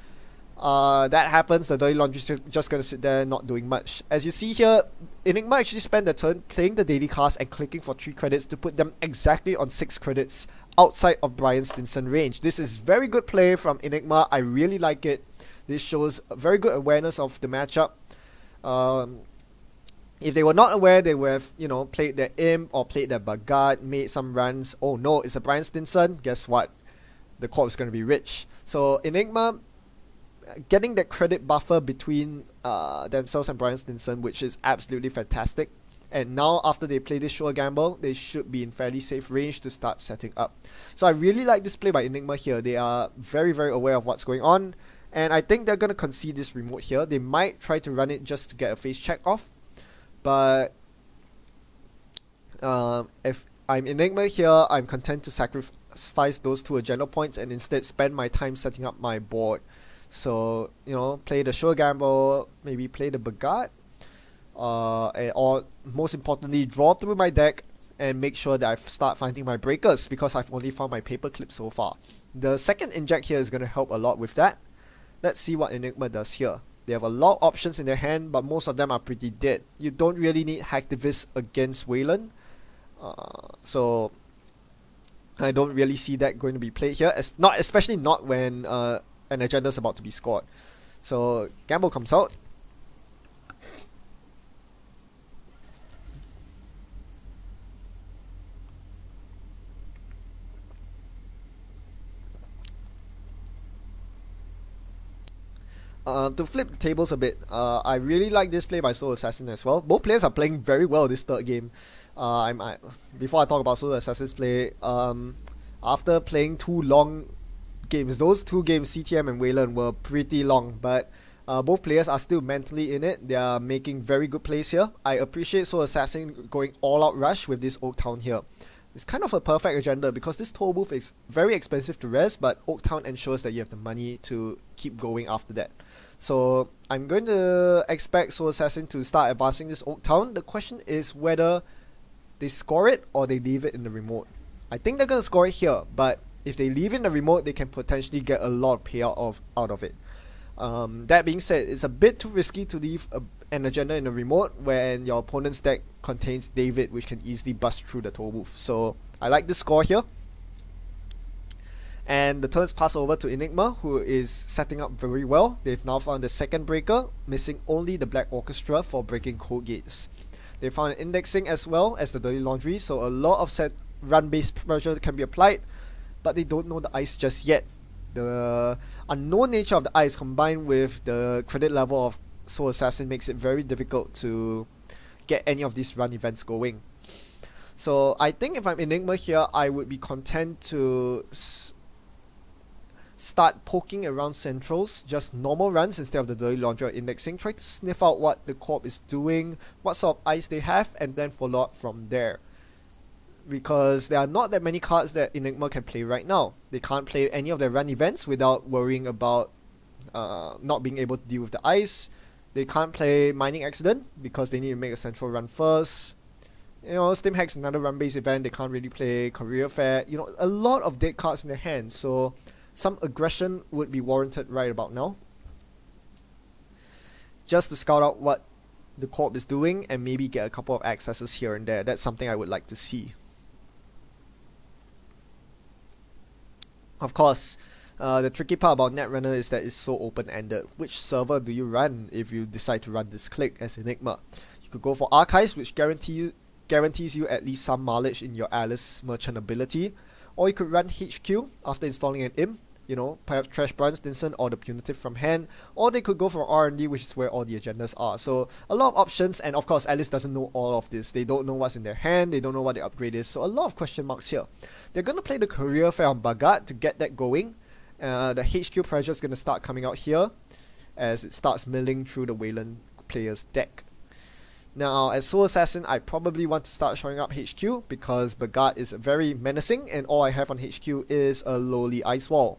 that happens, the Dirty Laundry is just going to sit there not doing much. As you see here, Enigma actually spent their turn playing the daily cast and clicking for 3 credits to put them exactly on 6 credits outside of Brian Stinson range. This is very good play from Enigma. I really like it. This shows a very good awareness of the matchup. If they were not aware, they would have, played their Imp or played their Bagat, made some runs. Oh no, it's a Brian Stinson. Guess what? The corp is going to be rich. So Enigma getting that credit buffer between themselves and Brian Stinson, which is absolutely fantastic. And now after they play this sure gamble, they should be in fairly safe range to start setting up. So I really like this play by Enigma here. They are very, very aware of what's going on. And I think they're going to concede this remote here. They might try to run it just to get a face check off. But if I'm Enigma here, I'm content to sacrifice those 2 agenda points and instead spend my time setting up my board. So, you know, play the sure gamble, maybe play the Bagat, or most importantly, draw through my deck and make sure that I start finding my breakers, because I've only found my paperclip so far. The second inject here is going to help a lot with that. Let's see what Enigma does here. They have a lot of options in their hand, but most of them are pretty dead. You don't really need Hacktivist against WalLoon. So I don't really see that going to be played here, especially not when an agenda is about to be scored. So Gamble comes out. To flip the tables a bit, I really like this play by SoulAssassin as well. Both players are playing very well this third game. Before I talk about SoulAssassin's play, after playing 2 long games, those 2 games, CTM and WalLoon, were pretty long, but both players are still mentally in it. They are making very good plays here. I appreciate SoulAssassin going all out rush with this Oak Town here. It's kind of a perfect agenda because this toll booth is very expensive to res, but Oak Town ensures that you have the money to keep going after that. So I'm going to expect SoulAssassin to start advancing this Oak Town. The question is whether they score it or they leave it in the remote. I think they're going to score it here, but if they leave it in the remote, they can potentially get a lot of payout out of it. That being said, it's a bit too risky to leave an agenda in the remote when your opponent's deck contains David, which can easily bust through the toll booth. So I like this score here. And the turns pass over to Enigma, who is setting up very well. They've now found the second breaker, missing only the Black Orchestra for breaking code gates. They found an indexing as well as the Dirty Laundry, so a lot of set run-based pressure can be applied, but they don't know the ice just yet. The unknown nature of the ice combined with the credit level of SoulAssassin makes it very difficult to get any of these run events going. So I think if I'm Enigma here, I would be content to start poking around centrals, just normal runs instead of the Dirty Laundry or indexing. Try to sniff out what the corp is doing, what sort of ice they have, and then follow up from there. Because there are not that many cards that Enigma can play right now. They can't play any of their run events without worrying about not being able to deal with the ice. They can't play Mining Accident because they need to make a central run first. You know, Steam Hack's another run-based event. They can't really play Career Fair. You know, a lot of dead cards in their hand. So some aggression would be warranted right about now. Just to scout out what the corp is doing and maybe get a couple of accesses here and there. That's something I would like to see. Of course, the tricky part about Netrunner is that it's so open-ended. Which server do you run if you decide to run this click as Enigma? You could go for Archives, which guarantees you at least some mileage in your Alice merchant ability, or you could run HQ after installing an imp, you know, perhaps Trash Brun Stinson or the Punitive from hand, or they could go for R&D, which is where all the agendas are. So a lot of options, and of course Alice doesn't know all of this. They don't know what's in their hand, they don't know what the upgrade is, so a lot of question marks here. They're going to play the Career Fair on Bagat to get that going. The HQ pressure is going to start coming out here as it starts milling through the WalLoon player's deck. Now, as SoulAssassin, I probably want to start showing up HQ because Bagat is very menacing and all I have on HQ is a lowly ice wall.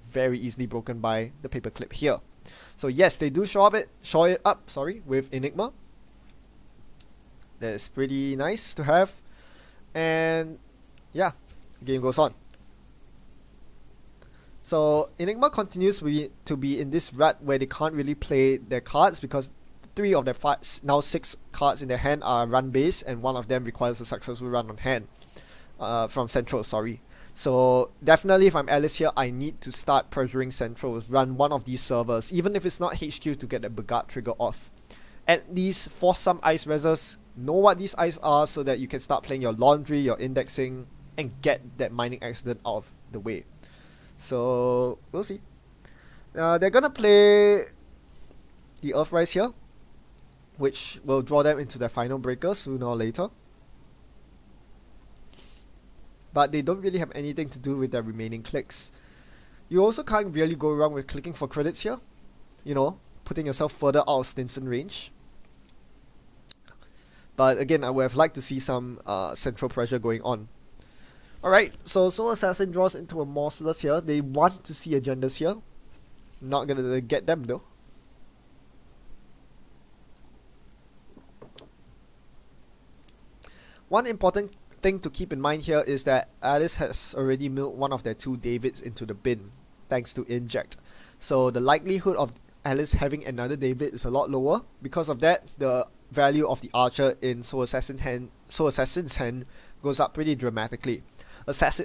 Very easily broken by the paperclip here. So yes, they do show it up with Enigma. That's pretty nice to have. And yeah, the game goes on. So Enigma continues to be in this rut where they can't really play their cards because 3 of their now 6 cards in their hand are run based and 1 of them requires a successful run on hand from Central, So definitely if I'm Alice here, I need to start pressuring Centrals, run one of these servers, even if it's not HQ, to get the Bagat trigger off. At least force some ice reses, know what these ice are so that you can start playing your laundry, your indexing, and get that mining accident out of the way. So we'll see. They're gonna play the Earthrise here, which will draw them into their final breaker sooner or later. But they don't really have anything to do with their remaining clicks. You also can't really go wrong with clicking for credits here. You know, putting yourself further out of Stinson range. But again, I would have liked to see some central pressure going on. Alright, so SoulAssassin draws into a Morceless here. They want to see agendas here. Not gonna get them though. One important thing to keep in mind here is that Alice has already milled one of their 2 Davids into the bin, thanks to Inject. So the likelihood of Alice having another David is a lot lower. Because of that, the value of the Archer in SoulAssassin's hand goes up pretty dramatically.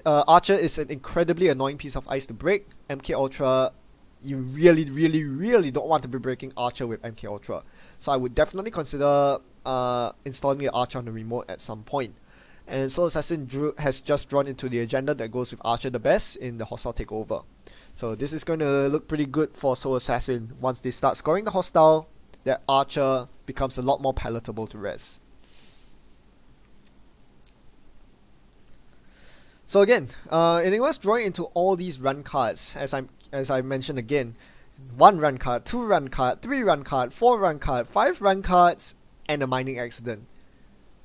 Archer is an incredibly annoying piece of ice to break. MK Ultra, you really don't want to be breaking Archer with MK Ultra. So I would definitely consider installing the Archer on the remote at some point. And SoulAssassin has just drawn into the agenda that goes with Archer the best in the hostile takeover. So this is going to look pretty good for SoulAssassin. Once they start scoring the hostile, that Archer becomes a lot more palatable to res. So again, Enigma's drawing into all these run cards, as I mentioned again. 1 run card, 2 run card, 3 run card, 4 run card, 5 run cards, and a mining accident.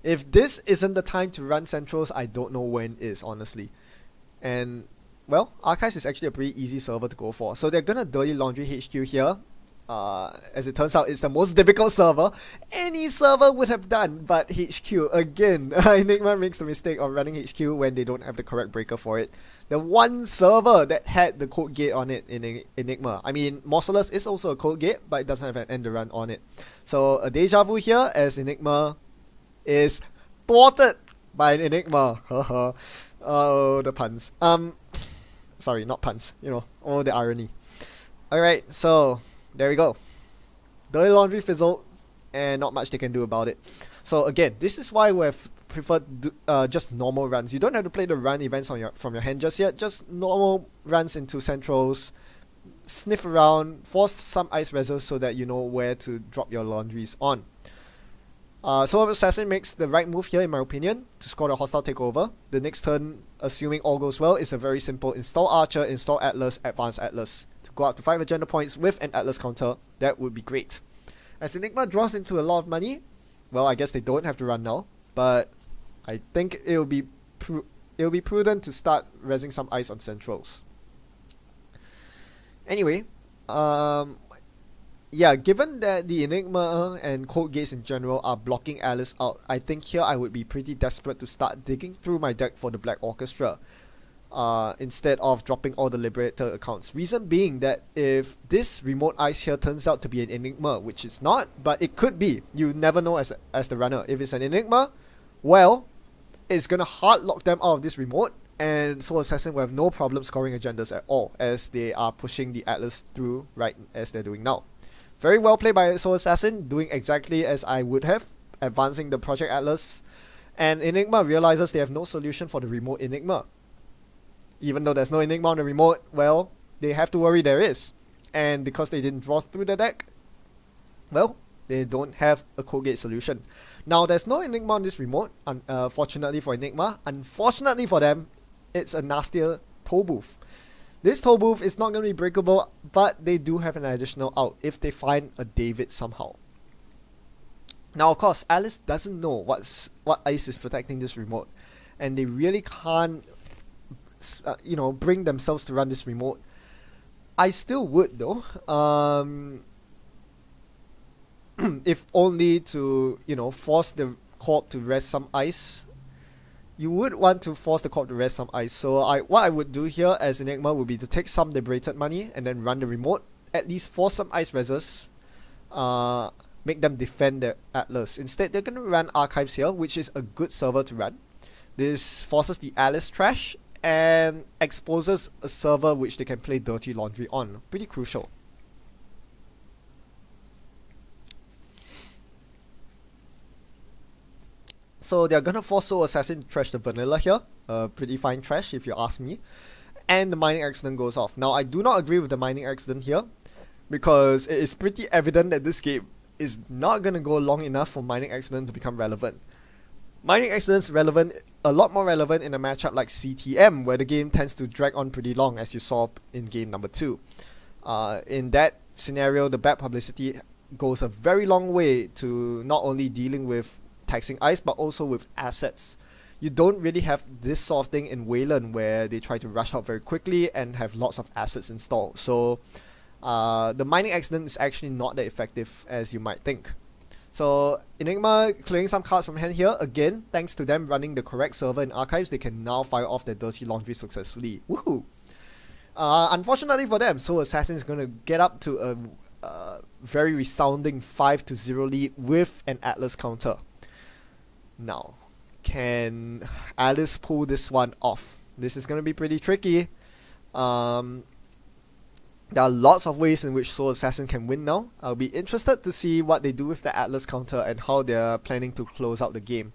If this isn't the time to run centrals, I don't know when is, honestly. And, well, Archives is actually a pretty easy server to go for. So they're gonna Dirty Laundry HQ here. As it turns out, it's the most difficult server any server would have done, but HQ, again, Enigma makes the mistake of running HQ when they don't have the correct breaker for it. The one server that had the code gate on it in Enigma. I mean, Morceless is also a code gate, but it doesn't have an end run on it. So a deja vu here, as Enigma is thwarted by an Enigma. Oh, the puns. Sorry, not puns. You know, all the irony. Alright, so there we go. Dirty Laundry fizzled, and not much they can do about it. So again, this is why we have preferred just normal runs. You don't have to play the run events on from your hand just yet. Just normal runs into centrals, sniff around, force some ice reses so that you know where to drop your laundries on. SoulAssassin makes the right move here, in my opinion, to score the hostile takeover. The next turn, assuming all goes well, is a very simple install Archer, install Atlas, advance Atlas. To go up to 5 agenda points with an Atlas counter, that would be great. As Enigma draws into a lot of money, well, I guess they don't have to run now, but I think it'll be prudent to start resing some ice on centrals. Anyway, yeah, given that the Enigma and code gates in general are blocking Alice out, I think here I would be pretty desperate to start digging through my deck for the Black Orchestra, instead of dropping all the Liberator accounts. Reason being that if this remote ice here turns out to be an Enigma, which it's not, but it could be, you never know as the runner. If it's an Enigma, well, it's gonna hard lock them out of this remote, and SoulAssassin will have no problem scoring agendas at all, as they are pushing the Atlas through right as they're doing now. Very well played by SoulAssassin, doing exactly as I would have, advancing the Project Atlas, and Enigma realizes they have no solution for the remote Enigma. Even though there's no Enigma on the remote, well, they have to worry there is. And because they didn't draw through the deck, well, they don't have a code gate solution. Now, there's no Enigma on this remote, fortunately for Enigma. Unfortunately for them, it's a nastier toll booth. This toll booth is not going to be breakable, but they do have an additional out if they find a David somehow. Now, of course, Alice doesn't know what ice is protecting this remote, and they really can't, you know, bring themselves to run this remote. I still would though, if only to, you know, force the corp to rest some ice. You would want to force the corp to rest some ice. So what I would do here as Enigma would be to take some liberated money and then run the remote. At least force some ice reses. Make them defend their Atlas. Instead, they're going to run Archives here, which is a good server to run. This forces the Alice trash and exposes a server which they can play Dirty Laundry on. Pretty crucial. So they're gonna force SoulAssassin to trash the vanilla here. Pretty fine trash if you ask me. And the mining accident goes off. Now I do not agree with the mining accident here, because it is pretty evident that this game is not gonna go long enough for mining accident to become relevant. Mining accident's relevant a lot more relevant in a matchup like CTM, where the game tends to drag on pretty long, as you saw in game number 2. In that scenario, the bad publicity goes a very long way to not only dealing with taxing ice, but also with assets. You don't really have this sort of thing in WalLoon, where they try to rush out very quickly and have lots of assets installed. So the mining accident is actually not that effective as you might think. So Enigma clearing some cards from hand here. Again, thanks to them running the correct server in archives, they can now fire off their dirty laundry successfully. Woohoo! Unfortunately for them, SoulAssassin is going to get up to a very resounding 5-0 lead with an Atlas counter. Now, can Alice pull this one off? This is going to be pretty tricky. There are lots of ways in which SoulAssassin can win now. I'll be interested to see what they do with the Atlas counter and how they're planning to close out the game.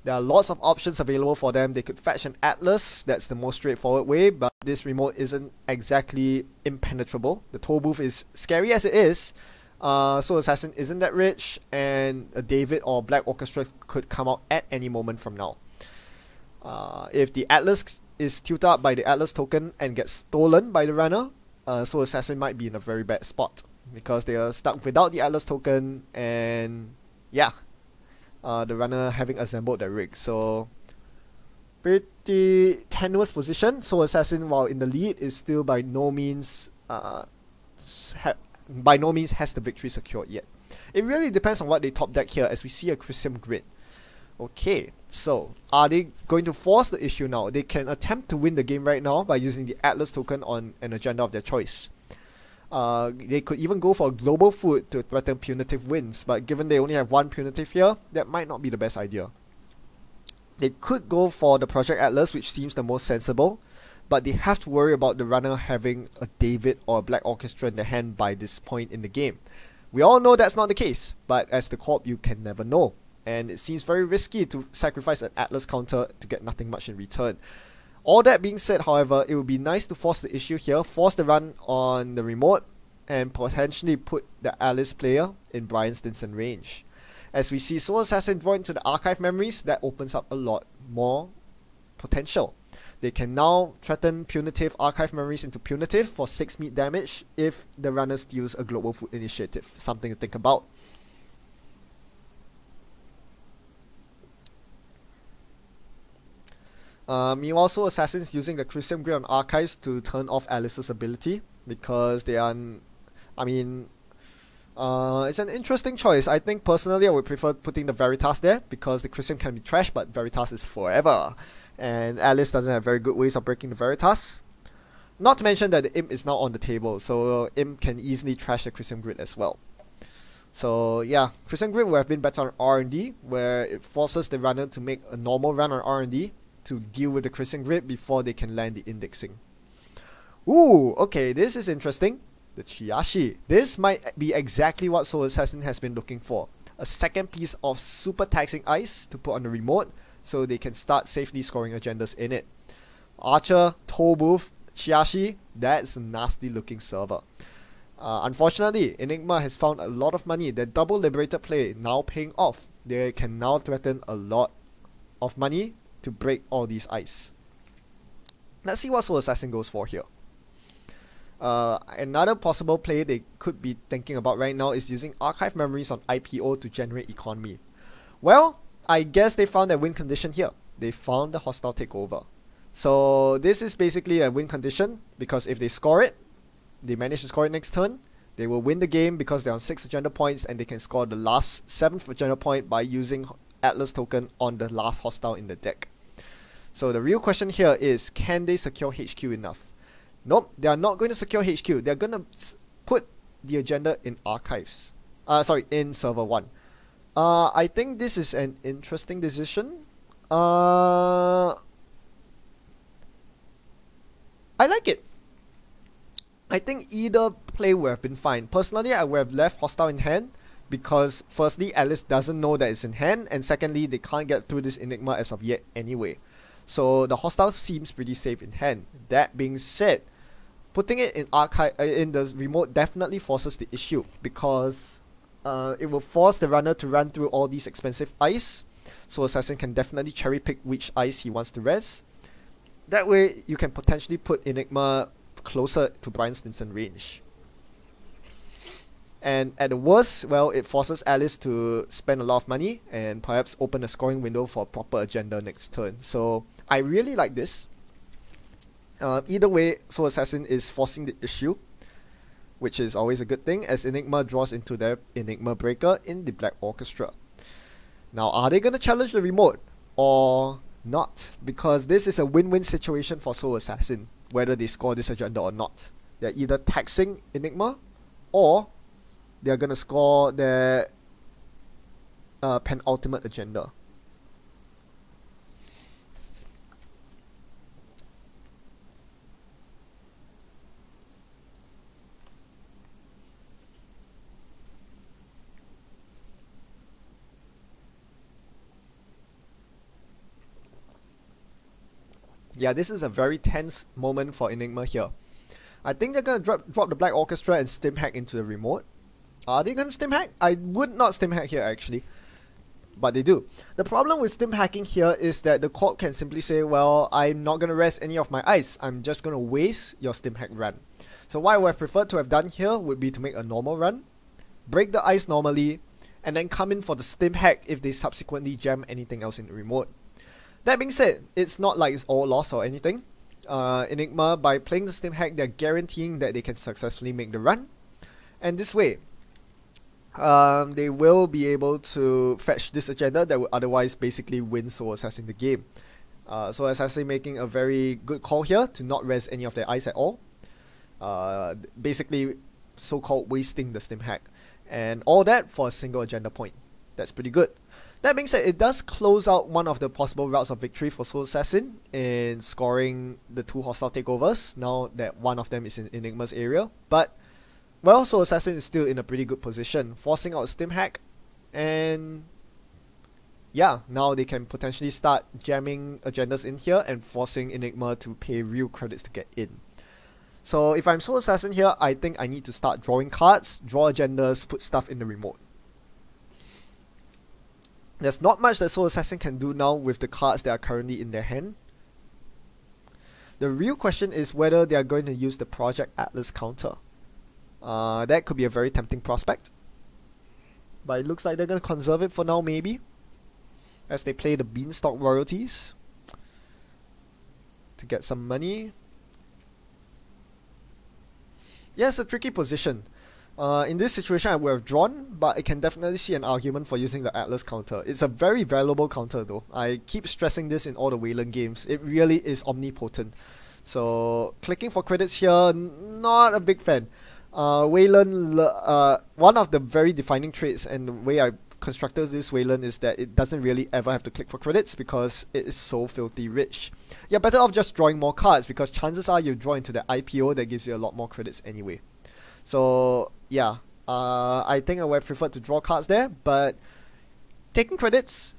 There are lots of options available for them. They could fetch an Atlas, that's the most straightforward way, but this remote isn't exactly impenetrable. The toll booth is scary as it is. SoulAssassin isn't that rich, and a David or Black Orchestra could come out at any moment from now. If the Atlas is tilted up by the Atlas token and gets stolen by the runner, SoulAssassin might be in a very bad spot, because they are stuck without the Atlas token, and yeah, the runner having assembled their rig. So pretty tenuous position. SoulAssassin, while in the lead, is still by no means has the victory secured yet. It really depends on what they top deck here, as we see a Chrysium Grid. Okay, so are they going to force the issue now? They can attempt to win the game right now by using the Atlas token on an agenda of their choice. They could even go for a global food to threaten punitive wins, but given they only have one punitive here, that might not be the best idea. They could go for the Project Atlas, which seems the most sensible, but they have to worry about the runner having a David or a Black Orchestra in their hand by this point in the game. We all know that's not the case, but as the corp, you can never know. And it seems very risky to sacrifice an Atlas counter to get nothing much in return. All that being said, however, it would be nice to force the issue here, force the run on the remote, and potentially put the Alice player in Brian Stinson range. As we see SoulAssassin draw into the archive memories, that opens up a lot more potential. They can now threaten punitive archive memories into punitive for 6 meat damage if the runner steals a global food initiative. Something to think about. Meanwhile, SoulAssassin's using the Chrysium Grid on archives to turn off Alice's ability, because they are, it's an interesting choice. I think personally I would prefer putting the Veritas there, because the Chrysium can be trashed, but Veritas is forever, and Alice doesn't have very good ways of breaking the Veritas. Not to mention that the Imp is now on the table, so Imp can easily trash the Chrysium Grid as well. So yeah, Chrysium Grid would have been better on R&D, where it forces the runner to make a normal run on R&D to deal with the Chrysium Grid before they can land the indexing. Ooh, okay, this is interesting. The Chiyashi. This might be exactly what SoulAssassin has been looking for. A second piece of super taxing ice to put on the remote, so they can start safely scoring agendas in it. Archer, Toll Booth, Chiyashi, that's a nasty looking server. Unfortunately, Enigma has found a lot of money. Their double liberated play now paying off. They can now threaten a lot of money to break all these ice. Let's see what SoulAssassin goes for here. Another possible play they could be thinking about right now is using archive memories on IPO to generate economy. Well, I guess they found a win condition here. They found the hostile takeover. So this is basically a win condition, because if they score it, they manage to score it next turn, they will win the game because they're on 6 agenda points, and they can score the last 7th agenda point by using Atlas token on the last hostile in the deck. So the real question here is, can they secure HQ enough? Nope, they are not going to secure HQ. They're going to put the agenda in archives. In server 1. I think this is an interesting decision. I like it. I think either play would have been fine. Personally, I would have left hostile in hand, because firstly, Alice doesn't know that it's in hand, and secondly, they can't get through this Enigma as of yet anyway. So the hostile seems pretty safe in hand. That being said, putting it in archive in the remote definitely forces the issue, because it will force the runner to run through all these expensive ice, SoulAssassin can definitely cherry pick which ice he wants to res. That way, you can potentially put Enigma closer to Brian Stinson range. And at the worst, well, it forces Alice to spend a lot of money and perhaps open a scoring window for a proper agenda next turn. So I really like this. Either way, SoulAssassin is forcing the issue, which is always a good thing, as Enigma draws into their Enigma Breaker in the Black Orchestra. Now, are they going to challenge the remote or not? Because this is a win-win situation for SoulAssassin, whether they score this agenda or not. They're either taxing Enigma or they're going to score their penultimate agenda. Yeah, this is a very tense moment for Enigma here. I think they're going to drop the Black Orchestra and stim hack into the remote. Are they going to stim hack? I would not stim hack here actually, but they do. The problem with stim hacking here is that the court can simply say, well, I'm not going to rest any of my ice. I'm just going to waste your stim hack run. So what I would have preferred to have done here would be to make a normal run, break the ice normally, and then come in for the stim hack if they subsequently jam anything else in the remote. That being said, it's not like it's all lost or anything. Enigma, by playing the stim hack, they're guaranteeing that they can successfully make the run. And this way, they will be able to fetch this agenda that would otherwise basically win SoulAssassin the game. SoulAssassin making a very good call here to not res any of their ice at all. Basically, so-called wasting the stim hack. And all that for a single agenda point. That's pretty good. That being said, it does close out one of the possible routes of victory for SoulAssassin in scoring the two hostile takeovers, now that one of them is in Enigma's area. But, well, SoulAssassin is still in a pretty good position, forcing out a stim hack, and yeah, now they can potentially start jamming agendas in here and forcing Enigma to pay real credits to get in. So if I'm SoulAssassin here, I think I need to start drawing cards, draw agendas, put stuff in the remote. There's not much that SoulAssassin can do now with the cards that are currently in their hand. The real question is whether they are going to use the Project Atlas counter. That could be a very tempting prospect. But it looks like they're going to conserve it for now maybe, as they play the Beanstalk royalties to get some money. Yeah, it's a tricky position. In this situation, I would have drawn, but I can definitely see an argument for using the Atlas counter. It's a very valuable counter though. I keep stressing this in all the Walloon games. It really is omnipotent. So, clicking for credits here, not a big fan. Walloon, one of the very defining traits and the way I constructed this Walloon is that it doesn't really ever have to click for credits because it is so filthy rich. You're better off just drawing more cards because chances are you draw into the IPO that gives you a lot more credits anyway. So yeah, I think I would have preferred to draw cards there, but taking credits,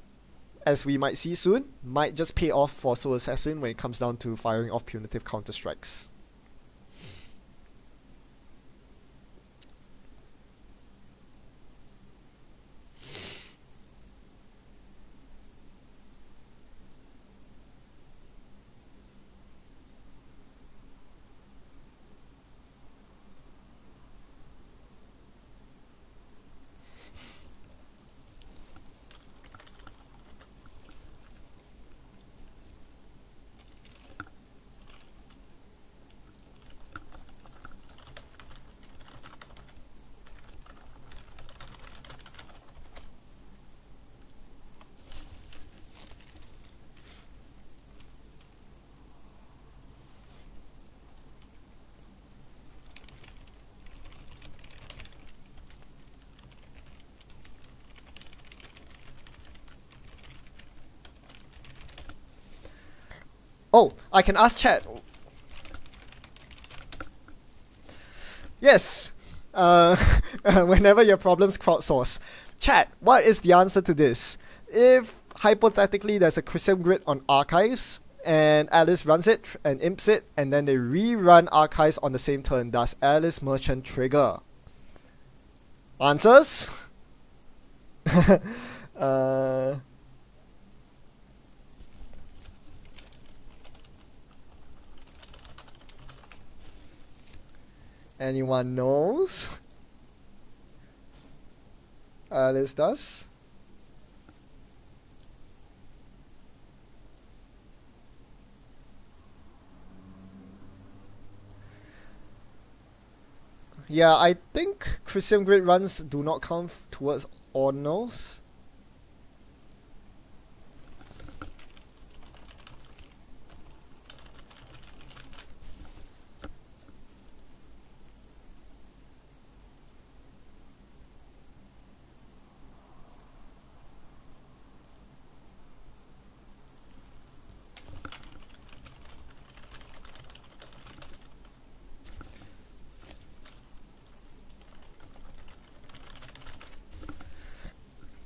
as we might see soon, might just pay off for SoulAssassin when it comes down to firing off punitive counter-strikes. Oh, I can ask chat. Yes. Whenever your problems crowdsource. Chat, what is the answer to this? If, hypothetically, there's a Crism grid on Archives, and Alice runs it and imps it, and then they rerun Archives on the same turn, does Alice Merchant trigger? Answers? Anyone knows? Alice does. Yeah, I think Christian Grid runs do not count towards ordinals.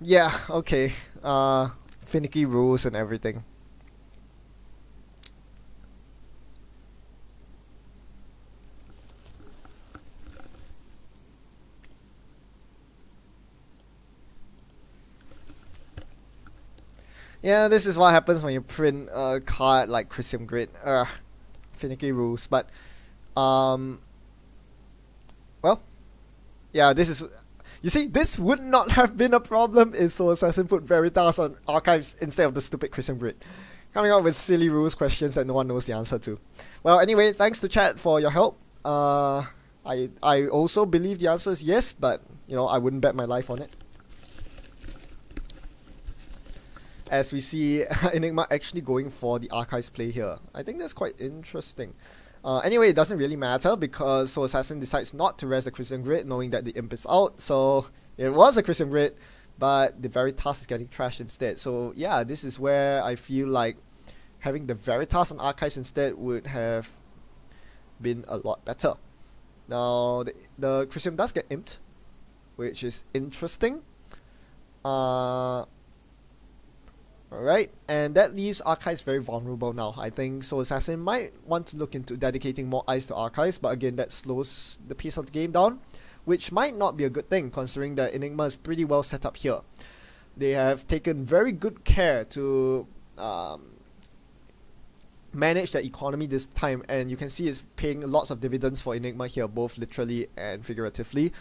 Yeah, okay. Finicky rules and everything. Yeah, this is what happens when you print a card like Christian Grid. Finicky rules. But, well, yeah, this is... You see, this would not have been a problem if SoulAssassin put Veritas on Archives instead of the stupid Christian Grid. Coming up with silly rules questions that no one knows the answer to. Well, anyway, thanks to chat for your help. I also believe the answer is yes, but, you know, I wouldn't bet my life on it. As we see Enigma actually going for the Archives play here. I think that's quite interesting. Anyway, it doesn't really matter because SoulAssassin decides not to rest the Christian Grid knowing that the imp is out. So it was a Christian Grid, but the Veritas is getting trashed instead. So yeah, this is where I feel like having the Veritas on Archives instead would have been a lot better. Now, the Christian does get imped, which is interesting. Alright, and that leaves Archives very vulnerable now. I think SoulAssassin might want to look into dedicating more eyes to Archives, but again, that slows the pace of the game down, which might not be a good thing considering that Enigma is pretty well set up here. They have taken very good care to manage their economy this time, and you can see it's paying lots of dividends for Enigma here, both literally and figuratively.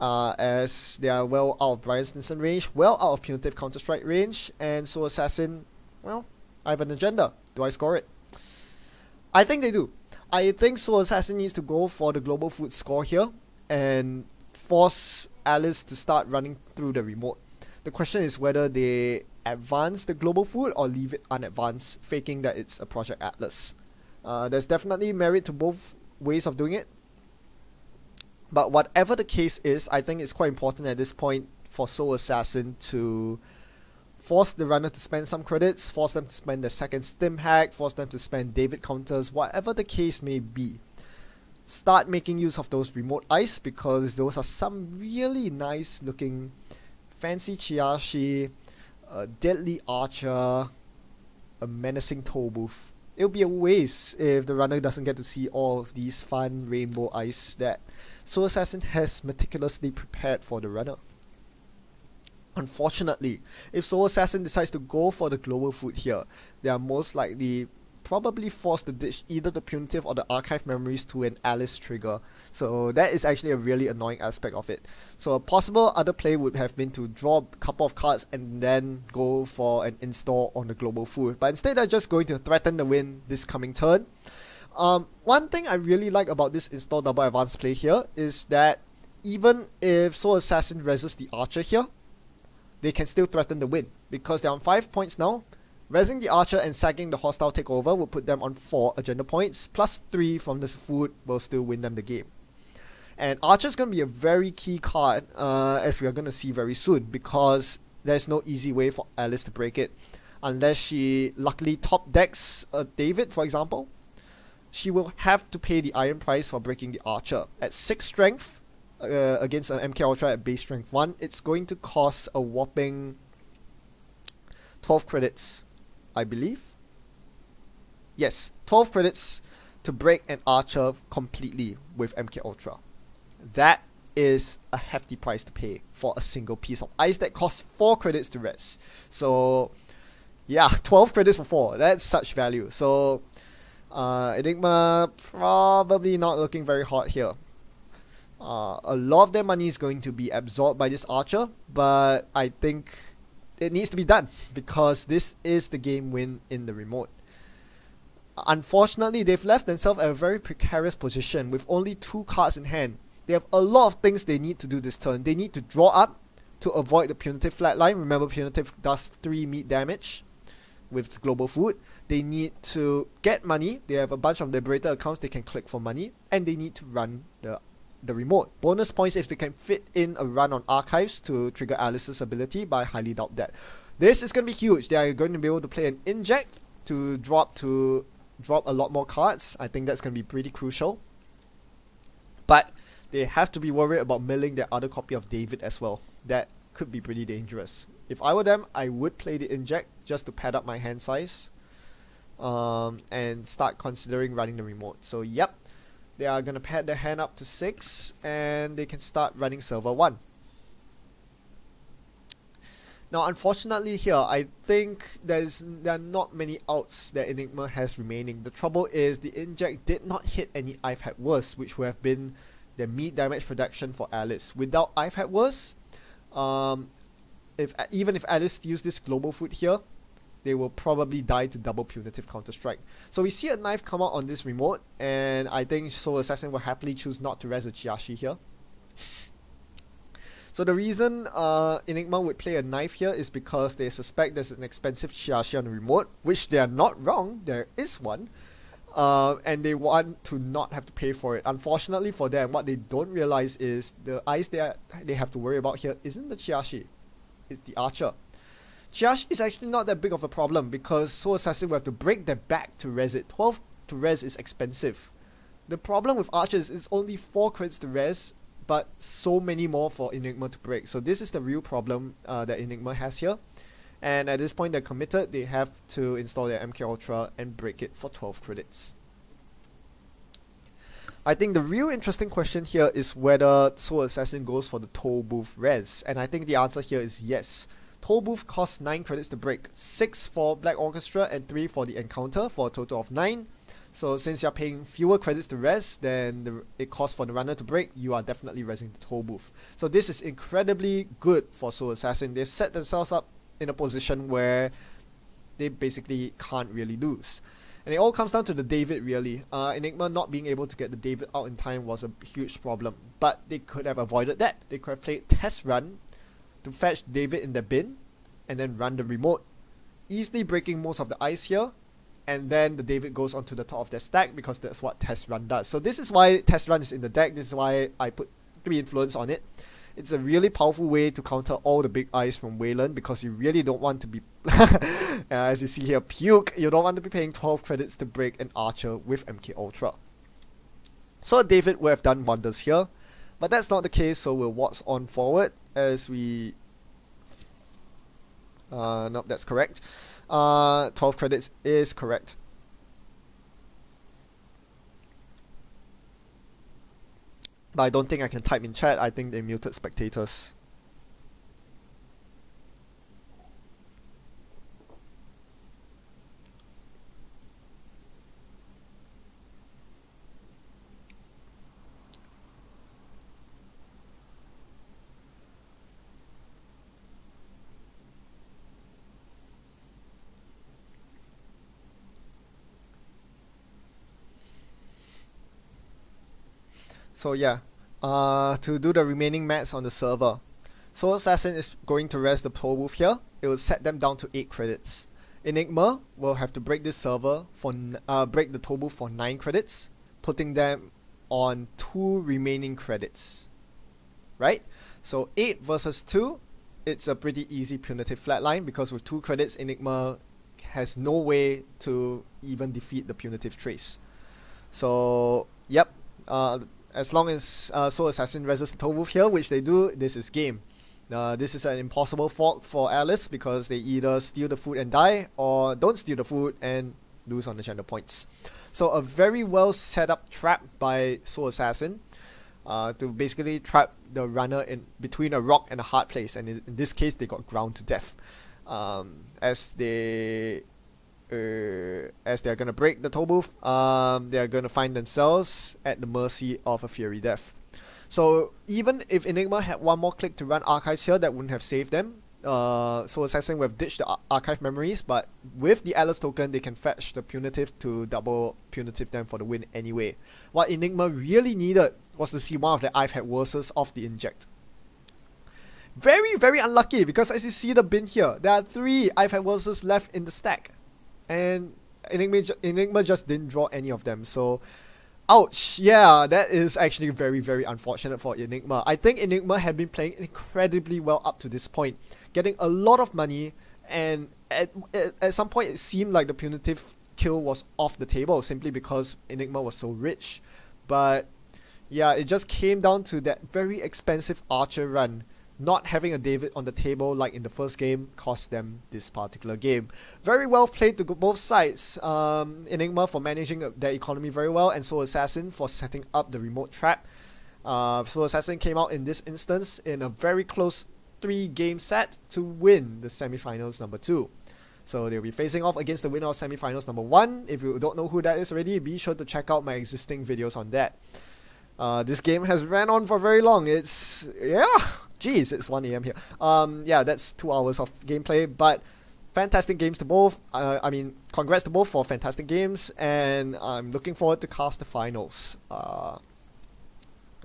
As they are well out of Brian Stinson range, well out of punitive Counter-Strike range, and SoulAssassin, well, I have an agenda. Do I score it? I think they do. I think SoulAssassin needs to go for the global food score here and force Alice to start running through the remote. The question is whether they advance the global food or leave it unadvanced, faking that it's a Project Atlas. There's definitely merit to both ways of doing it. But whatever the case is, I think it's quite important at this point for SoulAssassin to force the runner to spend some credits, force them to spend the second stim hack, force them to spend David counters, whatever the case may be. Start making use of those remote ice because those are some really nice looking fancy Chiashi, a deadly archer, a menacing toll booth. It'll be a waste if the runner doesn't get to see all of these fun rainbow ice that SoulAssassin has meticulously prepared for the runner. Unfortunately, if SoulAssassin decides to go for the global food here, they are most likely probably forced to ditch either the punitive or the archive memories to an Alice trigger. So that is actually a really annoying aspect of it. So a possible other play would have been to draw a couple of cards and then go for an install on the global food. But instead they're just going to threaten the win this coming turn. One thing I really like about this install double advance play here is that even if SoulAssassin resists the archer here, they can still threaten the win because they're on 5 points now. Resing the archer and sagging the hostile takeover will put them on 4 agenda points, plus 3 from this food will still win them the game. And archer is going to be a very key card, as we are going to see very soon, because there's no easy way for Alice to break it. Unless she luckily top decks David, for example, she will have to pay the iron price for breaking the archer. At 6 strength, against an MK Ultra at base strength 1, it's going to cost a whopping 12 credits. I believe. Yes, 12 credits to break an archer completely with MK Ultra. That is a hefty price to pay for a single piece of ice that costs 4 credits to res. So yeah, 12 credits for 4. That's such value. So Enigma probably not looking very hot here. A lot of their money is going to be absorbed by this archer, but I think it needs to be done because this is the game win in the remote. Unfortunately, they've left themselves at a very precarious position with only 2 cards in hand. They have a lot of things they need to do this turn. They need to draw up to avoid the Punitive flatline. Remember, Punitive does 3 meat damage with Global Food. They need to get money. They have a bunch of Liberator accounts they can click for money. And they need to run the remote. Bonus points if they can fit in a run on Archives to trigger Alice's ability, but I highly doubt that. This is going to be huge. They are going to be able to play an Inject to drop a lot more cards. I think that's going to be pretty crucial. But they have to be worried about milling their other copy of David as well. That could be pretty dangerous. If I were them, I would play the Inject just to pad up my hand size. And start considering running the remote. So yep, they are going to pad their hand up to 6 and they can start running server 1. Now unfortunately here, I think there are not many outs that Enigma has remaining. The trouble is the Inject did not hit any I've Had Worse, which would have been the meat damage production for Alice. Without I've Had Worse, even if Alice steals this Global Food here, they will probably die to double Punitive Counter-Strike. So we see a knife come out on this remote, and I think SoulAssassin will happily choose not to res a Chiashi here. So the reason Enigma would play a knife here is because they suspect there's an expensive Chiashi on the remote, which they are not wrong, there is one. And they want to not have to pay for it. Unfortunately for them, what they don't realize is the ice they have to worry about here isn't the Chiashi, it's the Archer. Chiashi is actually not that big of a problem because SoulAssassin will have to break their back to res it. 12 to res is expensive. The problem with Archers is only 4 crits to res, but so many more for Enigma to break. So this is the real problem that Enigma has here. And at this point they're committed, they have to install their MK Ultra and break it for 12 credits. I think the real interesting question here is whether SoulAssassin goes for the Toll Booth res, and I think the answer here is yes. Toll Booth costs 9 credits to break, 6 for Black Orchestra and 3 for the encounter for a total of 9. So since you're paying fewer credits to res than it costs for the runner to break, you are definitely resing the Toll Booth. So this is incredibly good for SoulAssassin. They've set themselves up in a position where they basically can't really lose. And it all comes down to the David really. Enigma not being able to get the David out in time was a huge problem. But they could have avoided that. They could have played test run to fetch David in the bin and then run the remote, easily breaking most of the ice here, and then the David goes onto the top of their stack because that's what test run does. So this is why test run is in the deck. This is why I put 3 influence on it. It's a really powerful way to counter all the big ice from Wayland because you really don't want to be as you see here, puke, you don't want to be paying 12 credits to break an Archer with MK Ultra. So David would have done wonders here, but that's not the case, so we'll watch on forward as we nope, that's correct. 12 credits is correct. But I don't think I can type in chat. I think they muted spectators. So yeah, to do the remaining mats on the server, SoulAssassin is going to res the Toll Booth here. It will set them down to 8 credits. Enigma will have to break this server for break the Toll Booth for 9 credits, putting them on 2 remaining credits. Right? So 8 versus 2, it's a pretty easy punitive flatline because with 2 credits, Enigma has no way to even defeat the punitive trace. So yep. As long as SoulAssassin reses the Toll Booth here, which they do, this is game. This is an impossible fork for Alice because they either steal the food and die, or don't steal the food and lose on the gender points. So a very well set up trap by SoulAssassin to basically trap the runner in between a rock and a hard place, and in this case they got ground to death. As they're gonna break the Toll Booth, they're gonna find themselves at the mercy of a Fury Death. So even if Enigma had one more click to run archives here, that wouldn't have saved them. SoulAssassin would have ditched the archive memories, but with the Atlas token, they can fetch the punitive to double punitive them for the win anyway. What Enigma really needed was to see one of the IFAC verses off the inject. Very, very unlucky, because as you see the bin here, there are 3 IFAC verses left in the stack, and Enigma just didn't draw any of them. So ouch, yeah, that is actually very, very unfortunate for Enigma. I think Enigma had been playing incredibly well up to this point, getting a lot of money, and at some point it seemed like the punitive kill was off the table simply because Enigma was so rich. But yeah, it just came down to that very expensive Archer run. Not having a David on the table like in the first game cost them this particular game. Very well played to both sides. Enigma for managing their economy very well, and SoulAssassin for setting up the remote trap. SoulAssassin came out in this instance in a very close 3-game set to win the semifinals number 2. So they'll be facing off against the winner of semifinals number 1. If you don't know who that is already, be sure to check out my existing videos on that. This game has ran on for very long. It's, yeah, jeez, it's 1 AM here. Yeah, that's 2 hours of gameplay, but fantastic games to both. I mean, congrats to both for fantastic games, and I'm looking forward to cast the finals.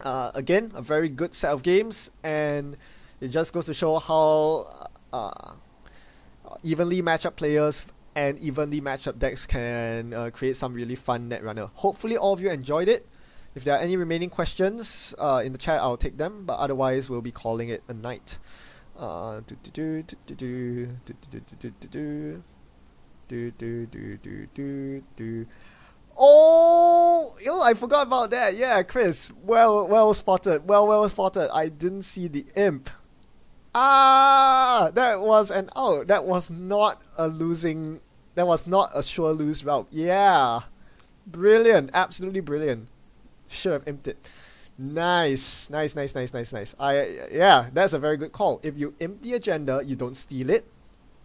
Again, a very good set of games, and it just goes to show how evenly matched up players and evenly matched up decks can create some really fun netrunner. Hopefully all of you enjoyed it. If there are any remaining questions in the chat, I'll take them, but otherwise we'll be calling it a night. Oh, yo, I forgot about that. Yeah, Chris, well spotted. Well spotted. I didn't see the imp. Ah, that was an out. That was not a losing. That was not a sure lose route. Yeah, brilliant. Absolutely brilliant. Should have imped it. Nice. Yeah, that's a very good call. If you imp the agenda, you don't steal it.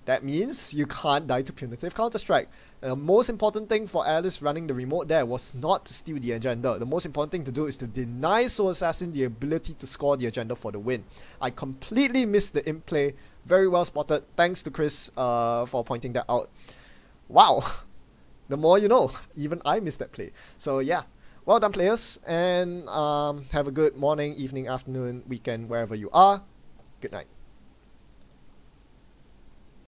That means you can't die to punitive counter-strike. And the most important thing for Alice running the remote there was not to steal the agenda. The most important thing to do is to deny SoulAssassin the ability to score the agenda for the win. I completely missed the imp play. Very well spotted. Thanks to Chris for pointing that out. Wow. The more you know. Even I missed that play. So yeah. Well done, players, and have a good morning, evening, afternoon, weekend, wherever you are. Good night.